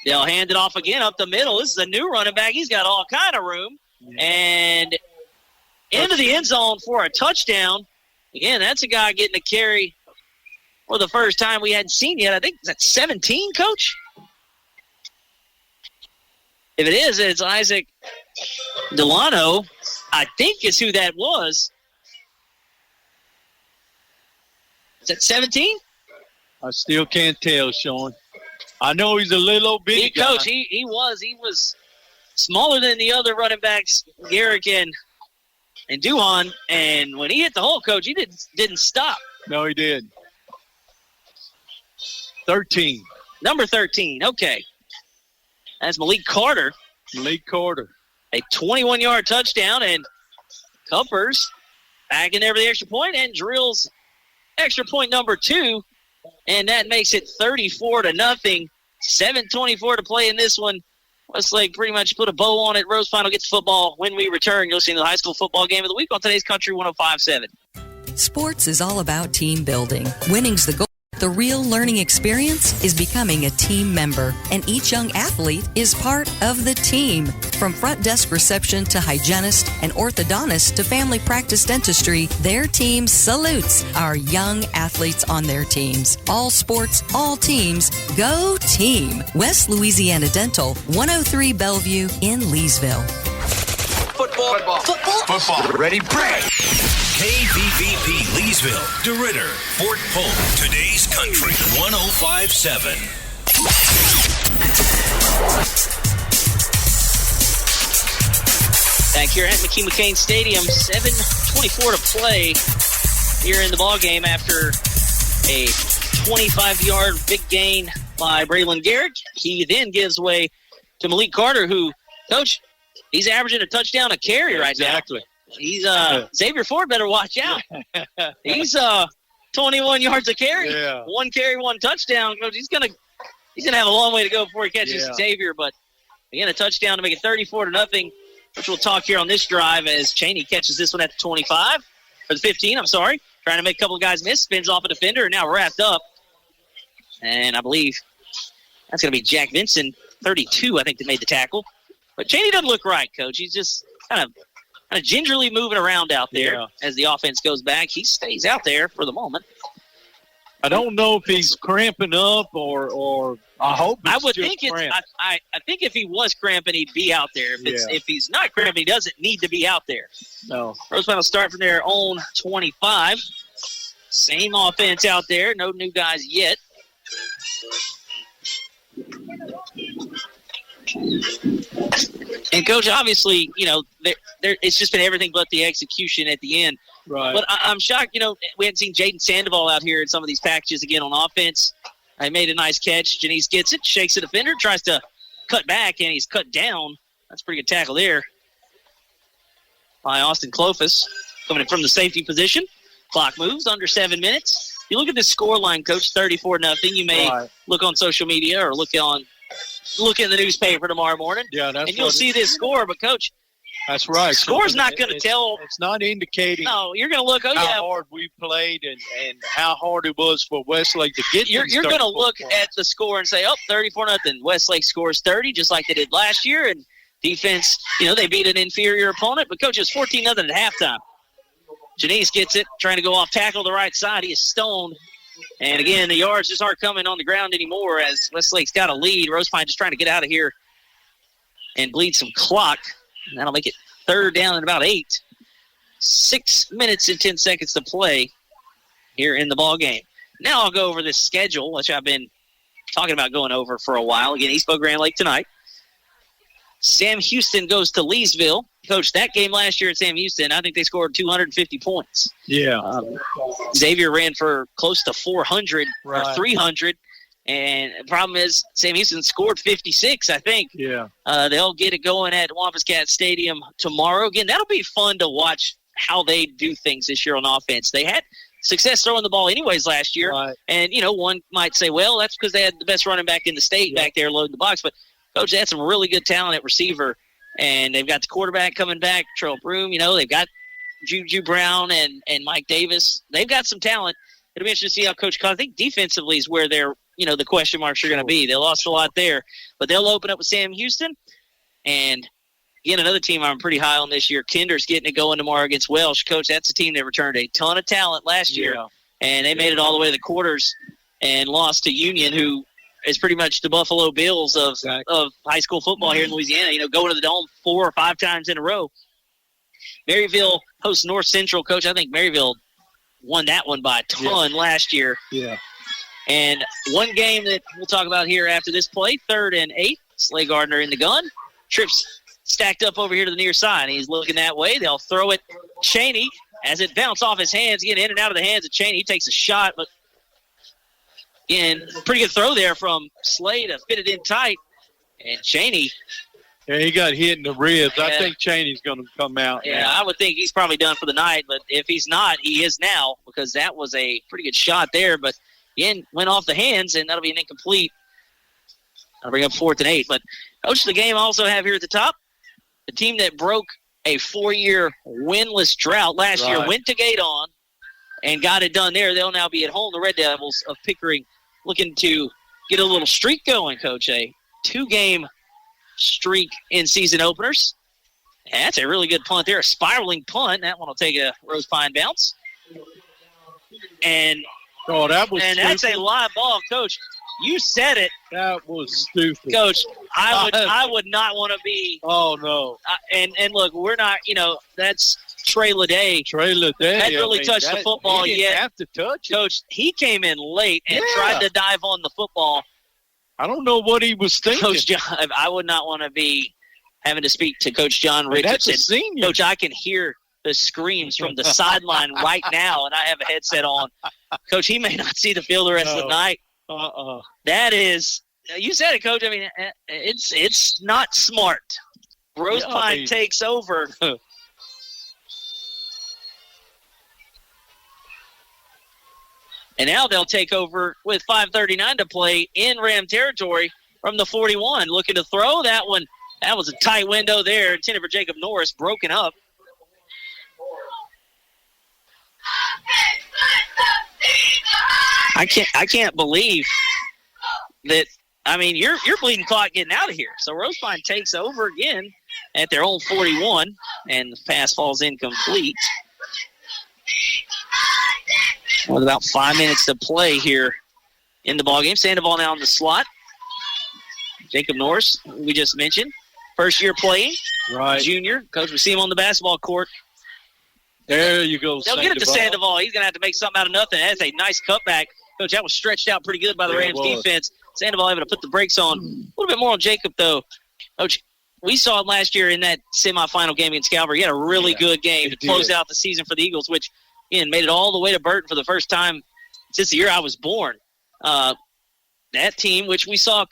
they'll hand it off again up the middle. This is a new running back. He's got all kind of room. Yeah. And into the end zone for a touchdown. Again, that's a guy getting a carry for the first time we hadn't seen yet. I think that's 17, Coach? If it is, it's Isaac Delano, I think is who that was. Is that 17? I still can't tell, Sean. I know he's a little big guy. Coach, he was smaller than the other running backs, Garrick and Duhan, and when he hit the hole, Coach, he didn't stop. No, he did. 13. Number 13, okay. That's Malik Carter. A 21-yard touchdown, and Cuppers back in there for the extra point and drills extra point number 2, and that makes it 34-0. 7:24 to play in this one. Westlake pretty much put a bow on it. Rosepine will get to football when we return. You'll see the high school football game of the week on today's Country 105.7. Sports is all about team building. Winning's the goal. The real learning experience is becoming a team member, and each young athlete is part of the team. From front desk reception to hygienist and orthodontist to family practice dentistry, their team salutes our young athletes on their teams. All sports, all teams, go team. West Louisiana Dental, 103 Bellevue in Leesville. Football. Ready, break. KVVP Leesville, DeRidder, Fort Polk. Today's Country 105.7. Back here at McKee McCain Stadium, 7:24 to play here in the ballgame after a 25-yard big gain by Braylon Garrett. He then gives way to Malik Carter, who, Coach, he's averaging a touchdown a carry right now. Exactly. He's Xavier Ford better watch out. He's 21 yards a carry. Yeah. 1 carry, 1 touchdown. Coach, he's gonna have a long way to go before he catches Xavier, but again, a touchdown to make it 34-0. which we'll talk here on this drive as Cheney catches this one at the 25, or the 15, I'm sorry. Trying to make a couple of guys miss, spins off a defender, and now wrapped up. And I believe that's going to be Jack Vinson, 32, I think, that made the tackle. But Cheney doesn't look right, Coach. He's just kind of gingerly moving around out there as the offense goes back. He stays out there for the moment. I don't know if he's cramping up or I hope it's I would just think it's cramp. I think if he was cramping, he'd be out there. If he's not cramping, he doesn't need to be out there. No. Rosepine will start from their own 25. Same offense out there. No new guys yet. And, Coach, obviously, it's just been everything but the execution at the end. Right. But I'm shocked, we hadn't seen Jaden Sandoval out here in some of these packages again on offense. I made a nice catch. Janice gets it, shakes the defender, tries to cut back, and he's cut down. That's a pretty good tackle there by Austin Clofus coming in from the safety position. Clock moves, under 7 minutes. You look at this score line, Coach, 34-0. You may look on social media or look in the newspaper tomorrow morning, and you'll see this score. But, Coach, that's right. Score's not going to tell. It's not indicating. No, you're going to look. How hard we played and how hard it was for Westlake to get. You're going to look at the score and say, 34-0. Westlake scores 30, just like they did last year. And defense, they beat an inferior opponent. But, Coach, it was 14-0 at halftime. Janice gets it, trying to go off tackle to the right side. He is stoned. And, again, the yards just aren't coming on the ground anymore as Westlake's got a lead. Rosepine just trying to get out of here and bleed some clock. And that'll make it 3rd down and about 8. 6 minutes and 10 seconds to play here in the ball game. Now I'll go over this schedule, which I've been talking about going over for a while. Again, East Bow Grand Lake tonight. Sam Houston goes to Leesville. Coach, that game last year at Sam Houston, I think they scored 250 points. Yeah. Xavier ran for close to 400 or 300. And the problem is Sam Houston scored 56, I think. Yeah. They'll get it going at Wampus Cat Stadium tomorrow. Again, that'll be fun to watch how they do things this year on offense. They had success throwing the ball anyways last year. Right. And, one might say, well, that's because they had the best running back in the state back there loading the box. But, Coach, they had some really good talent at receiver. And they've got the quarterback coming back, Trell Broom. They've got Juju Brown and Mike Davis. They've got some talent. It'll be interesting to see how Coach Conn, I think defensively is where they're, the question marks are going to be. They lost a lot there. But they'll open up with Sam Houston. And, again, another team I'm pretty high on this year, Kinder's getting it going tomorrow against Welsh. Coach, that's a team that returned a ton of talent last year. And they made it all the way to the quarters and lost to Union, who is pretty much the Buffalo Bills of high school football here in Louisiana, going to the Dome 4 or 5 times in a row. Maryville hosts North Central. Coach, I think Maryville won that one by a ton last year. Yeah. And one game that we'll talk about here after this play, 3rd and 8. Slay Gardner in the gun. Trips stacked up over here to the near side. He's looking that way. They'll throw it. Cheney, as it bounced off his hands, getting in and out of the hands of Cheney. He takes a shot, but again, pretty good throw there from Slay to fit it in tight. And Cheney. Yeah, he got hit in the ribs. Yeah. I think Cheney's going to come out. Yeah, now. I would think he's probably done for the night, but if he's not, he is now because that was a pretty good shot there. But, again, went off the hands, and that'll be an incomplete. I'll bring up 4th and 8. But, Coach, the game I also have here at the top, the team that broke a 4-year winless drought last year went to Gaydon and got it done there. They'll now be at home. The Red Devils of Pickering looking to get a little streak going, Coach. A 2-game streak in season openers. And that's a really good punt there, a spiraling punt. That one will take a Rosepine bounce. And that's a live ball, Coach. You said it. That was stupid, Coach. I would not want to be. Oh no. And look, we're not. That's Trey Leday. Hadn't really touched the football he yet. Didn't have to touch it. Coach, he came in late and tried to dive on the football. I don't know what he was thinking. Coach John, I would not want to be having to speak to Coach John Richardson. That's a senior. Coach, I can hear the screams from the sideline right now, and I have a headset on. Coach, he may not see the field the rest of the night. That is, you said it, Coach. I mean, it's not smart. Rosepine takes over. And now they'll take over with 5:39 to play in Ram territory from the 41. Looking to throw that one That was a tight window there, intended for Jacob Norris, broken up. I can't believe that. I mean, you're bleeding clock getting out of here. So Rosepine takes over again at their own 41, and the pass falls incomplete. With about 5 minutes to play here in the ballgame. Sandoval now in the slot. Jacob Norris, we just mentioned, first year playing. Right. Junior. Coach, we see him on the basketball court. There you go, They'll get it to Sandoval. He's going to have to make something out of nothing. That's a nice cutback. Coach, that was stretched out pretty good by the Rams defense. Sandoval able to put the brakes on. A little bit more on Jacob, though. Coach, we saw him last year in that semifinal game against Calvary. He had a really good game to close out the season for the Eagles, which, again, made it all the way to Burton for the first time since the year I was born. That team, which we saw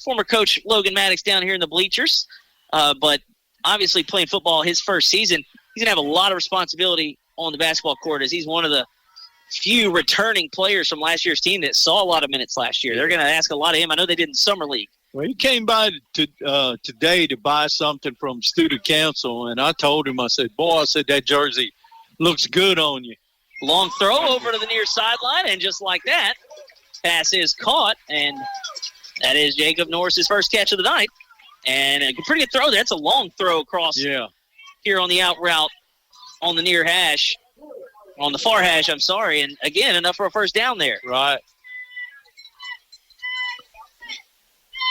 former coach Logan Maddox down here in the bleachers, but obviously playing football his first season, he's going to have a lot of responsibility on the basketball court as he's one of the few returning players from last year's team that saw a lot of minutes last year. They're going to ask a lot of him. I know they did in Summer League. Well, he came by today to buy something from student council, and I told him, I said, that jersey looks good on you. Long throw over to the near sideline, and just like that, pass is caught, and that is Jacob Norris's first catch of the night. And a pretty good throw. That's a long throw across here on the out route on the near hash. On the far hash, I'm sorry. And, again, enough for a first down there. Right.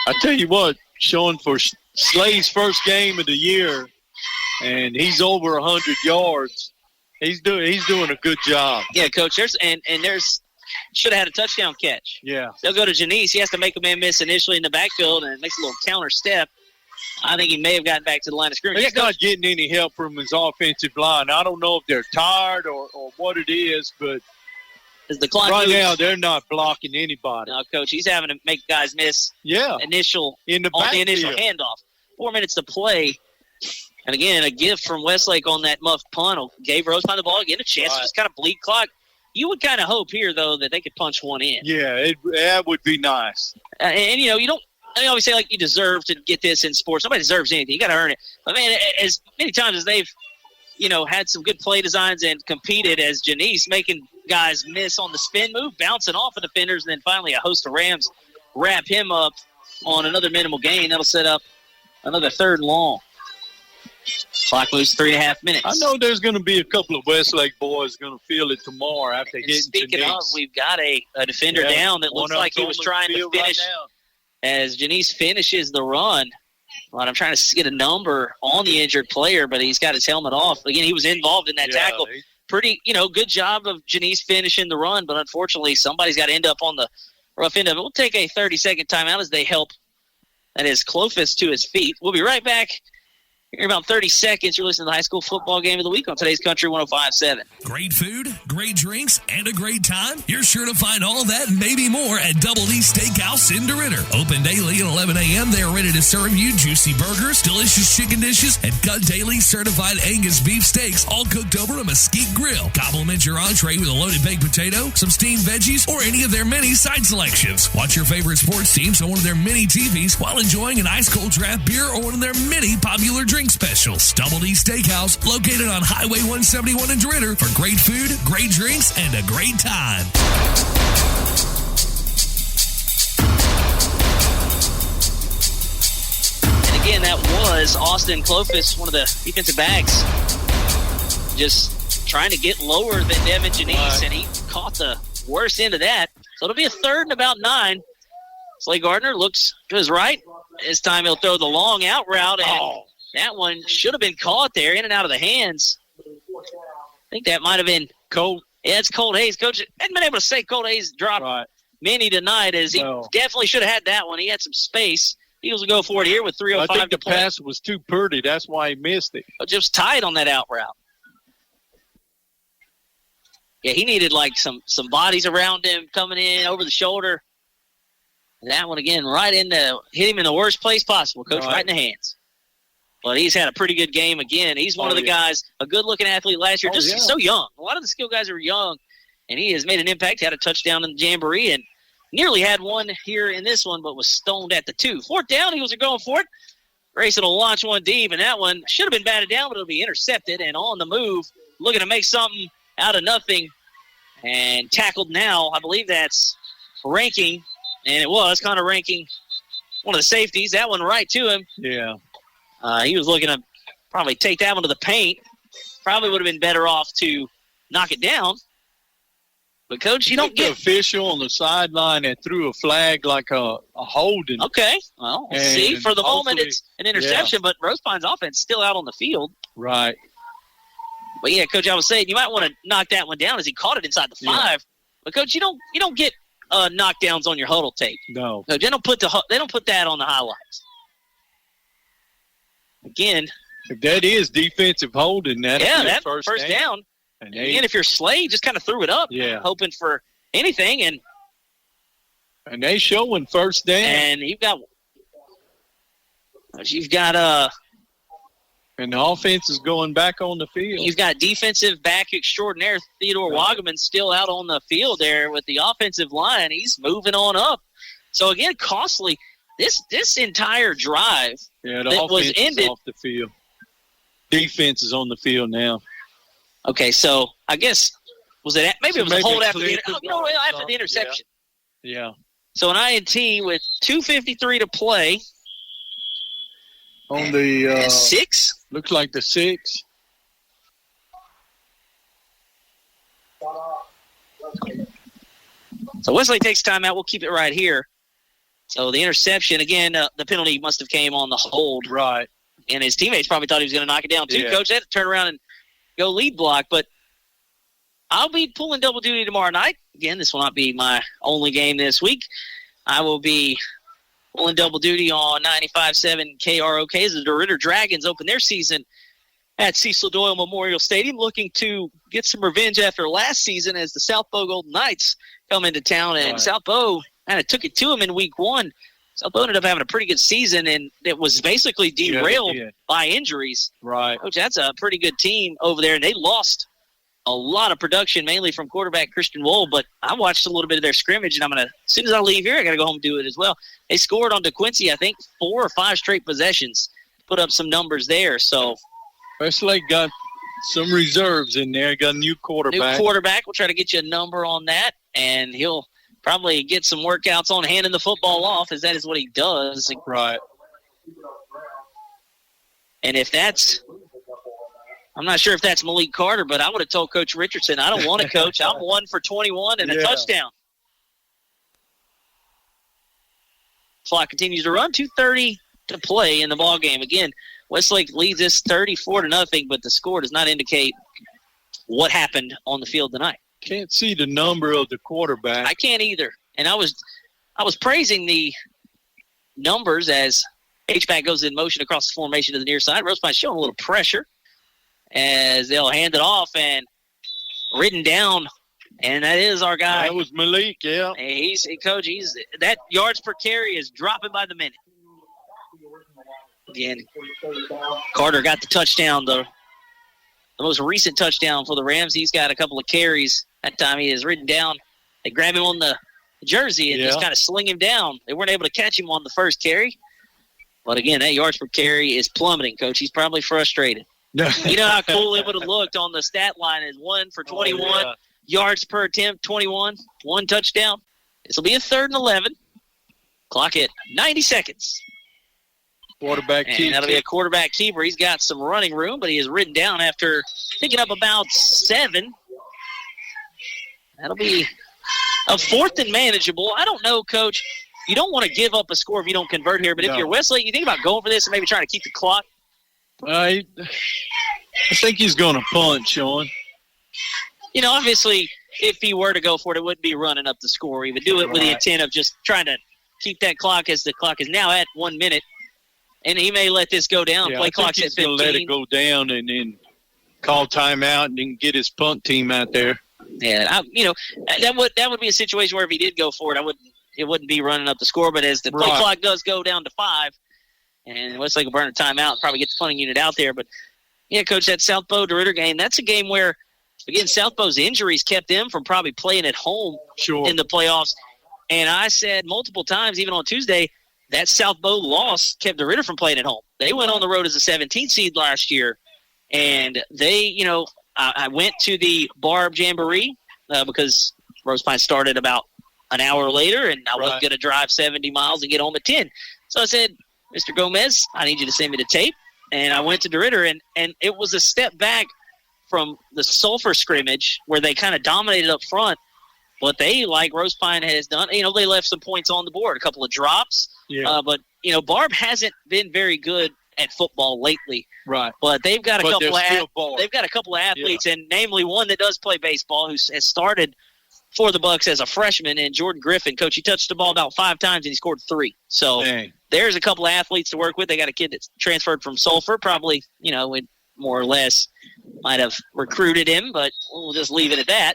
I tell you what, Sean, for Slade's first game of the year, and he's over 100 yards, he's doing a good job. Yeah, Coach. There's should have had a touchdown catch. Yeah. They'll go to Janice. He has to make a man miss initially in the backfield and makes a little counter step. I think he may have gotten back to the line of scrimmage. He's not getting any help from his offensive line. I don't know if they're tired or what it is, but as the clock right moves, now they're not blocking anybody. No, Coach, he's having to make guys miss the initial backfield. handoff. 4 minutes to play. And, again, a gift from Westlake on that muffed punt gave Rosepine the ball again, a chance to just kind of bleed clock. You would kind of hope here, though, that they could punch one in. Yeah, that would be nice. And you don't – I always say, like, you deserve to get this in sports. Nobody deserves anything. You got to earn it. But, man, as many times as they've, had some good play designs and competed as Janice, making guys miss on the spin move, bouncing off of defenders, and then finally a host of Rams wrap him up on another minimal gain. That'll set up another third and long. Clock moves 3.5 minutes. I know there's going to be a couple of Westlake boys going to feel it tomorrow after hitting Speaking Janice. of, we've got a defender down that looks like he was trying to finish as Janice finishes the run. Well, I'm trying to get a number on the injured player, but he's got his helmet off. Again, he was involved in that tackle. Pretty, good job of Janice finishing the run, but unfortunately somebody's got to end up on the rough end of it. We'll take a 30-second timeout as they help. That is Clofus to his feet. We'll be right back. Here in about 30 seconds, you're listening to the high school football game of the week on today's Country 105.7. Great food, great drinks, and a great time? You're sure to find all that and maybe more at Double D Steakhouse in DeRidder. Open daily at 11 a.m. They are ready to serve you juicy burgers, delicious chicken dishes, and cut daily certified Angus beef steaks, all cooked over a mesquite grill. Complement your entree with a loaded baked potato, some steamed veggies, or any of their many side selections. Watch your favorite sports teams on one of their mini TVs while enjoying an ice-cold draft beer or one of their many popular drink specials. Double D Steakhouse, located on Highway 171 in DeRidder, for great food, great drinks, and a great time. And again, that was Austin Clofus, one of the defensive backs, just trying to get lower than Devin Janice, and he caught the worst end of that. So it'll be a third and about 9. Slade Gardner looks to his right. This time he'll throw the long out route, and that one should have been caught there, in and out of the hands. I think that might have been Colt. Yeah, it's Colt Hayes. Coach hadn't been able to say Colt Hayes dropped many tonight, as he definitely should have had that one. He had some space. Eagles will go for it here with 3:05 to play. I think the pass was too pretty. That's why he missed it. Just tight on that out route. Yeah, he needed like some bodies around him coming in over the shoulder. And that one again, hit him in the worst place possible, Coach, right in the hands. But he's had a pretty good game again. He's one of the guys, a good-looking athlete last year, just so young. A lot of the skill guys are young, and he has made an impact. Had a touchdown in the Jamboree and nearly had one here in this one, but was stoned at the 2. 4th down, Eagles are going for it. Grayson will launch one deep, and that one should have been batted down, but it'll be intercepted. And on the move, looking to make something out of nothing. And tackled now, I believe that's Ranking. And it was Connor Ranking, one of the safeties. That one right to him. Yeah. He was looking to probably take that one to the paint. Probably would have been better off to knock it down. But, Coach, you don't get... the official on the sideline that threw a flag like a holding. Okay. Well, we'll see. For the moment, it's an interception, but Rosepine's offense is still out on the field. Right. But, yeah, Coach, I was saying you might want to knock that one down as he caught it inside the 5. Yeah. But, Coach, you don't get knockdowns on your huddle tape. No. They don't put that on the highlights. Again. If that is defensive holding, that's first down. And again, if you're Slade, just kind of threw it up, hoping for anything. And they showing first down. And you've got and the offense is going back on the field. You've got defensive back extraordinaire Theodore Wagaman still out on the field there with the offensive line. He's moving on up. So, again, costly. This entire drive the offense was ended. Is off the field. Defense is on the field now. Okay, so I guess it was a hold after the interception. Yeah. So an INT with 2:53 to play. On the 6? Looks like the 6. So Westlake takes timeout. We'll keep it right here. So the interception, again, the penalty must have came on the hold. Right. And his teammates probably thought he was going to knock it down too. Yeah. Coach had to turn around and go lead block. But I'll be pulling double duty tomorrow night. Again, this will not be my only game this week. I will be pulling double duty on 95.7 KROK as the DeRidder Dragons open their season at Cecil Doyle Memorial Stadium, looking to get some revenge after last season as the South Bow Golden Knights come into town. And South Bow kind of took it to them in week 1. South Bow ended up having a pretty good season, and it was basically derailed by injuries. Right. Coach, that's a pretty good team over there, and they lost a lot of production, mainly from quarterback Christian Wohl, but I watched a little bit of their scrimmage, and as soon as I leave here, I got to go home and do it as well. They scored on DeQuincy, I think, 4 or 5 straight possessions, put up some numbers there. So Westlake got some reserves in there, got a new quarterback. We'll try to get you a number on that, and he'll probably get some workouts on handing the football off, as that is what he does. Right. And if that's – I'm not sure if that's Malik Carter, but I would have told Coach Richardson, I don't want to coach. I'm 1 for 21 and a touchdown. Clock continues to run. 2:30 to play in the ball game. Again, Westlake leads this 34-0, but the score does not indicate what happened on the field tonight. Can't see the number of the quarterback. I can't either. And I was praising the numbers as H-back goes in motion across the formation to the near side. Rosepine showing a little pressure as they'll hand it off and ridden down. And that is our guy. That was Malik, yeah. Coach, that yards per carry is dropping by the minute. Again, Carter got the touchdown, the most recent touchdown for the Rams. He's got a couple of carries. That time he is ridden down. They grab him on the jersey and just kind of sling him down. They weren't able to catch him on the first carry. But, again, that yards per carry is plummeting, Coach. He's probably frustrated. You know how cool it would have looked on the stat line as 1 for 21, yards per attempt, 21, 1 touchdown. This will be a 3rd and 11. Clock at 90 seconds. Quarterback keeper. And that'll be a quarterback keeper. He's got some running room, but he is ridden down after picking up about 7. That'll be a 4th and manageable. I don't know, Coach. You don't want to give up a score if you don't convert here, but if you're Westlake, you think about going for this and maybe trying to keep the clock? I think he's going to punt, Sean. You know, obviously, if he were to go for it, it wouldn't be running up the score. He would do it with the intent of just trying to keep that clock as the clock is now at 1 minute. And he may let this go down. Play clock's at 15. He's going to let it go down and then call timeout and then get his punt team out there. Yeah, that would be a situation where if he did go for it, it wouldn't be running up the score. But as the play clock does go down to 5, and Westlake will burn a timeout and probably get the punting unit out there. But, yeah, Coach, that South Bow DeRidder game, that's a game where, again, South Bow's injuries kept them from probably playing at home in the playoffs. And I said multiple times, even on Tuesday, that South Bow loss kept DeRidder from playing at home. They went on the road as a 17th seed last year, and they, I went to the Barb Jamboree because Rosepine started about an hour later, and I wasn't going to drive 70 miles and get home at 10. So I said, Mr. Gomez, I need you to send me the tape. And I went to DeRidder, and it was a step back from the Sulphur scrimmage where they kind of dominated up front. But they, like Rosepine has done, they left some points on the board, a couple of drops. Yeah. But, Barb hasn't been very good at football lately. Right. But they've got a couple of athletes, and namely one that does play baseball who has started for the Bucks as a freshman, and Jordan Griffin. Coach, he touched the ball about 5 times, and he scored 3. So there's a couple of athletes to work with. They got a kid that's transferred from Sulphur, probably, more or less might have recruited him, but we'll just leave it at that.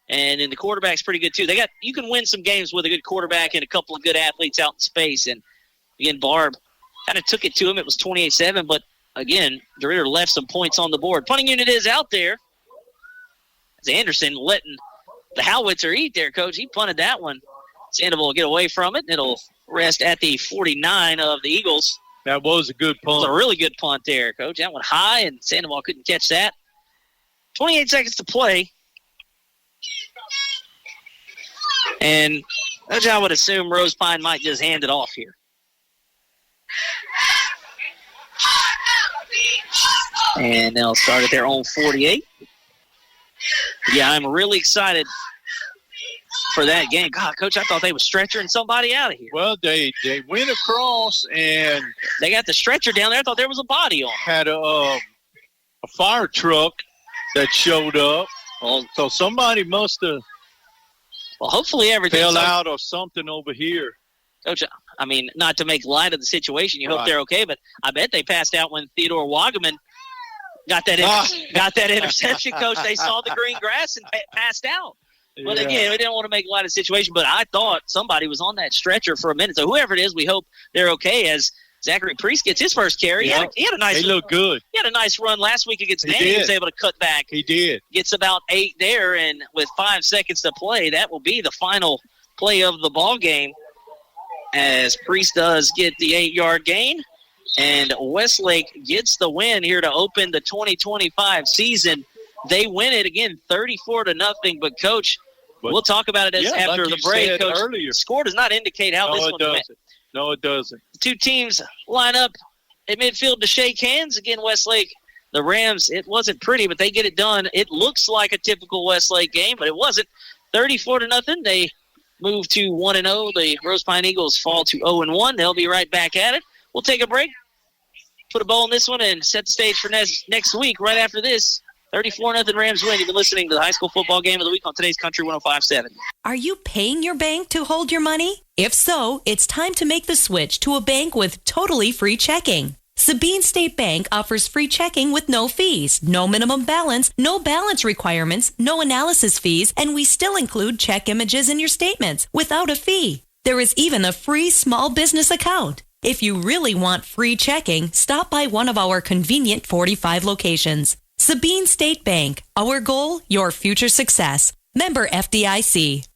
And then the quarterback's pretty good, too. You can win some games with a good quarterback and a couple of good athletes out in space. And, again, Barb kind of took it to him. It was 28-7, but, again, DeRidder left some points on the board. Punting unit is out there. As Anderson letting the Howitzer eat there, Coach. He punted that one. Sandoval will get away from it. It'll rest at the 49 of the Eagles. That was a good punt. It was a really good punt there, Coach. That one high, and Sandoval couldn't catch that. 28 seconds to play. And Coach, I would assume Rosepine might just hand it off here. And they'll start at their own 48. Yeah, I'm really excited for that game. God, Coach, I thought they were stretchering somebody out of here. Well, they went across, and they got the stretcher down there. I thought there was a body on it. Had a fire truck that showed up. So somebody must have hopefully everything fell out or something over here. Coach, I mean, not to make light of the situation. You hope they're okay, but I bet they passed out when Theodore Wagaman got that interception, Coach. They saw the green grass and passed out. But again, we didn't want to make light of the situation, but I thought somebody was on that stretcher for a minute. So whoever it is, we hope they're okay as Zachary Priest gets his first carry. Yep. He had a nice. He looked good. He had a nice run last week against Danny. He was able to cut back. He did. Gets about 8 there, and with 5 seconds to play, that will be the final play of the ball game. As Priest does get the 8-yard gain, and Westlake gets the win here to open the 2025 season. They win it again, 34-0. But Coach, we'll talk about it after the break. Coach, earlier. The score does not indicate how this one went. No, it doesn't. The two teams line up at midfield to shake hands. Again, Westlake, the Rams, it wasn't pretty, but they get it done. It looks like a typical Westlake game, but it wasn't. 34-0. They move to 1-0. The Rosepine Eagles fall to 0-1. They'll be right back at it. We'll take a break, put a bow on this one, and set the stage for next week. Right after this, 34-0 Rams win. You've been listening to the high school football game of the week on today's Country 105.7. Are you paying your bank to hold your money? If so, it's time to make the switch to a bank with totally free checking. Sabine State Bank offers free checking with no fees, no minimum balance, no balance requirements, no analysis fees, and we still include check images in your statements without a fee. There is even a free small business account. If you really want free checking, stop by one of our convenient 45 locations. Sabine State Bank. Our goal, your future success. Member FDIC.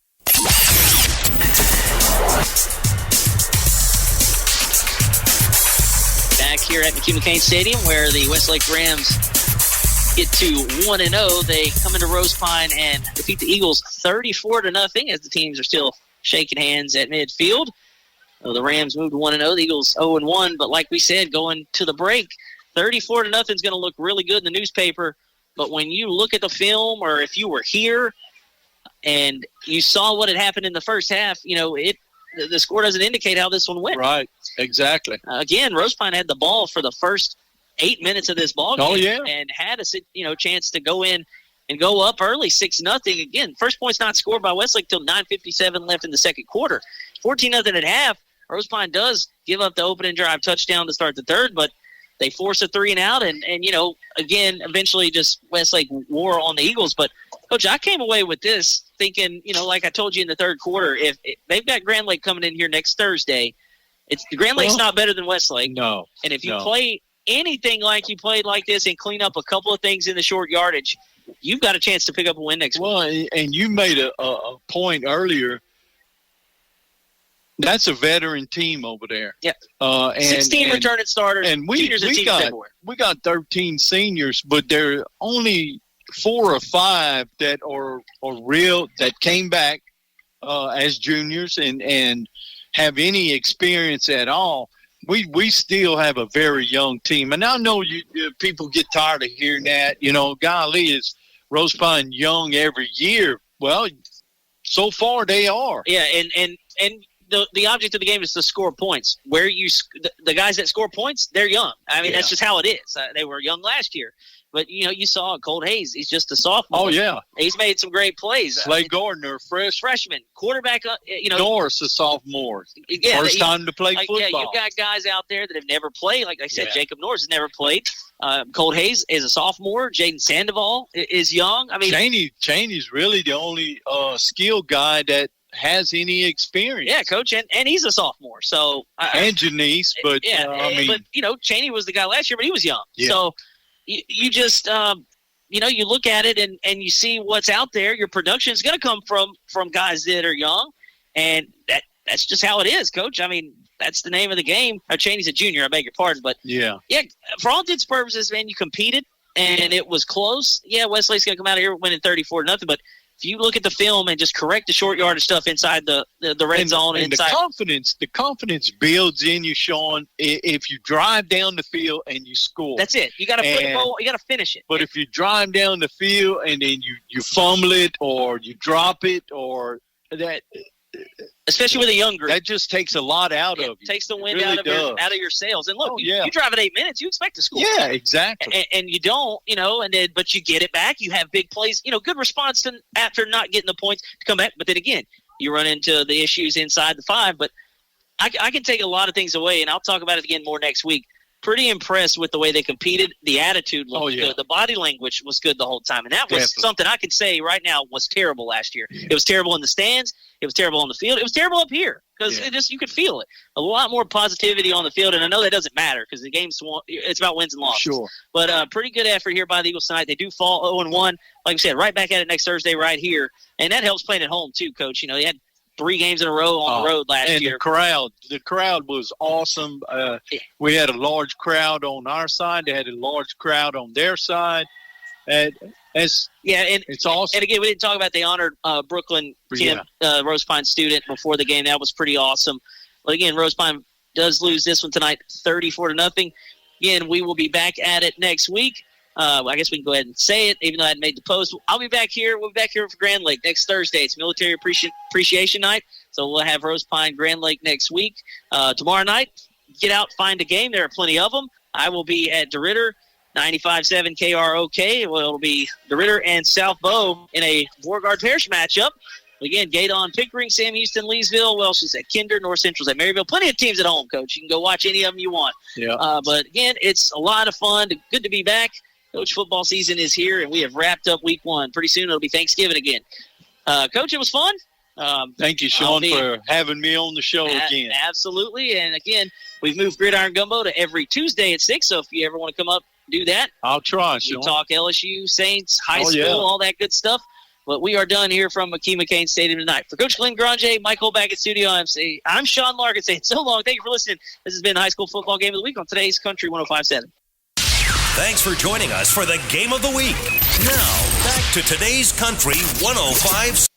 Back here at McKee McCain Stadium, where the Westlake Rams get to 1-0. They come into Rosepine and defeat the Eagles 34-0 as the teams are still shaking hands at midfield. So the Rams moved to 1-0. The Eagles 0-1. But like we said, going to the break, 34-0 is going to look really good in the newspaper. But when you look at the film, or if you were here and you saw what had happened in the first half, the score doesn't indicate how this one went. Right, exactly. Again, Rosepine had the ball for the first 8 minutes of this ball game. Oh, yeah. And had a chance to go in and go up early 6-0. Again, first point's not scored by Westlake till 9:57 left in the second quarter. 14-0 at half. Rosepine does give up the opening drive touchdown to start the third, but they force a 3-and-out, and again, eventually just Westlake wore on the Eagles. But, Coach, I came away with this thinking, like I told you in the third quarter, if they've got Grand Lake coming in here next Thursday, Grand Lake's not better than Westlake. No. And if you play anything like you played like this and clean up a couple of things in the short yardage, you've got a chance to pick up a win next week. Well, and you made a point earlier. That's a veteran team over there. Yeah. And 16 returning starters. And we got 13 seniors, but there are only 4 or 5 that are real, that came back as juniors and have any experience at all. We still have a very young team. And I know people get tired of hearing that. Golly, is Rosepine young every year? Well, so far they are. Yeah, and the object of the game is to score points. Where the guys that score points, they're young. I mean, that's just how it is. They were young last year. But, you saw Colt Hayes. He's just a sophomore. Oh, yeah. He's made some great plays. Slade Gardner, freshman. Quarterback, Norris, a sophomore. Yeah, First time to play football. Yeah, you've got guys out there that have never played. Like I said, Jacob Norris has never played. Colt Hayes is a sophomore. Jaden Sandoval is young. I mean, Cheney's really the only skilled guy that has any experience. Yeah, Coach, and he's a sophomore. So and Janice, but but Cheney was the guy last year, but he was young. Yeah. So you just you look at it and you see what's out there. Your production is going to come from guys that are young, and that's just how it is, Coach. I mean, that's the name of the game. Cheney's a junior. I beg your pardon, but yeah, for all intents and purposes, man, you competed and it was close. Yeah, Westlake's going to come out of here winning 34-0, but if you look at the film and just correct the short yardage stuff inside the red zone and inside, the confidence builds in you, Sean. If you drive down the field and you score, that's it. You got to put the ball. You got to finish it. But if you drive down the field and then you fumble it or you drop it or that, especially with a young group, that just takes a lot out of you. It takes the wind really out of your sails. And look, you drive it 8 minutes, you expect to score. Yeah, exactly. And you don't, but you get it back. You have big plays, good response after not getting the points to come back. But then again, you run into the issues inside the 5. But I can take a lot of things away, and I'll talk about it again more next week. Pretty impressed with the way they competed. The attitude looked good. The body language was good the whole time. And that was something I could say right now was terrible last year. It was terrible in the stands. It was terrible on the field. It was terrible up here because you could feel it. A lot more positivity on the field, and I know that doesn't matter because the game's it's about wins and losses. Sure. But pretty good effort here by the Eagles tonight. They do fall 0-1. Like I said, right back at it next Thursday right here. And that helps playing at home too, Coach. They had 3 games in a row on the road last year. And the crowd was awesome. We had a large crowd on our side. They had a large crowd on their side. It's awesome. And again, we didn't talk about they honored Brooklyn Kim, Rosepine student, before the game. That was pretty awesome. But again, Rosepine does lose this one tonight, 34-0. Again, we will be back at it next week. I guess we can go ahead and say it, even though I hadn't made the post. I'll be back here. We'll be back here for Grand Lake next Thursday. It's Military Appreciation Night, so we'll have Rosepine Grand Lake next week. Tomorrow night, get out, find a game. There are plenty of them. I will be at DeRidder, 95.7 KROK. Well, it'll be DeRidder and South Bow in a Beauregard Parish matchup. Again, Gaydon, Pickering, Sam Houston, Leesville, Welsh is at Kinder, North Central's at Maryville. Plenty of teams at home, Coach. You can go watch any of them you want. Yeah. But, again, it's a lot of fun. Good to be back. Coach, football season is here, and we have wrapped up week 1. Pretty soon it'll be Thanksgiving again. Coach, it was fun. Thank you, Sean, for having me on the show again. Absolutely. And, again, we've moved Gridiron Gumbo to every Tuesday at 6, so if you ever want to come up, do that. I'll try, Sean. We talk LSU, Saints, high school, all that good stuff. But we are done here from McKee McCain Stadium tonight. For Coach Glen Granger, Michael back at Studio IMC, I'm Sean Larken saying so long. Thank you for listening. This has been the High School Football Game of the Week on today's Country 105.7. Thanks for joining us for the Game of the Week. Now, back to today's Country 105.7.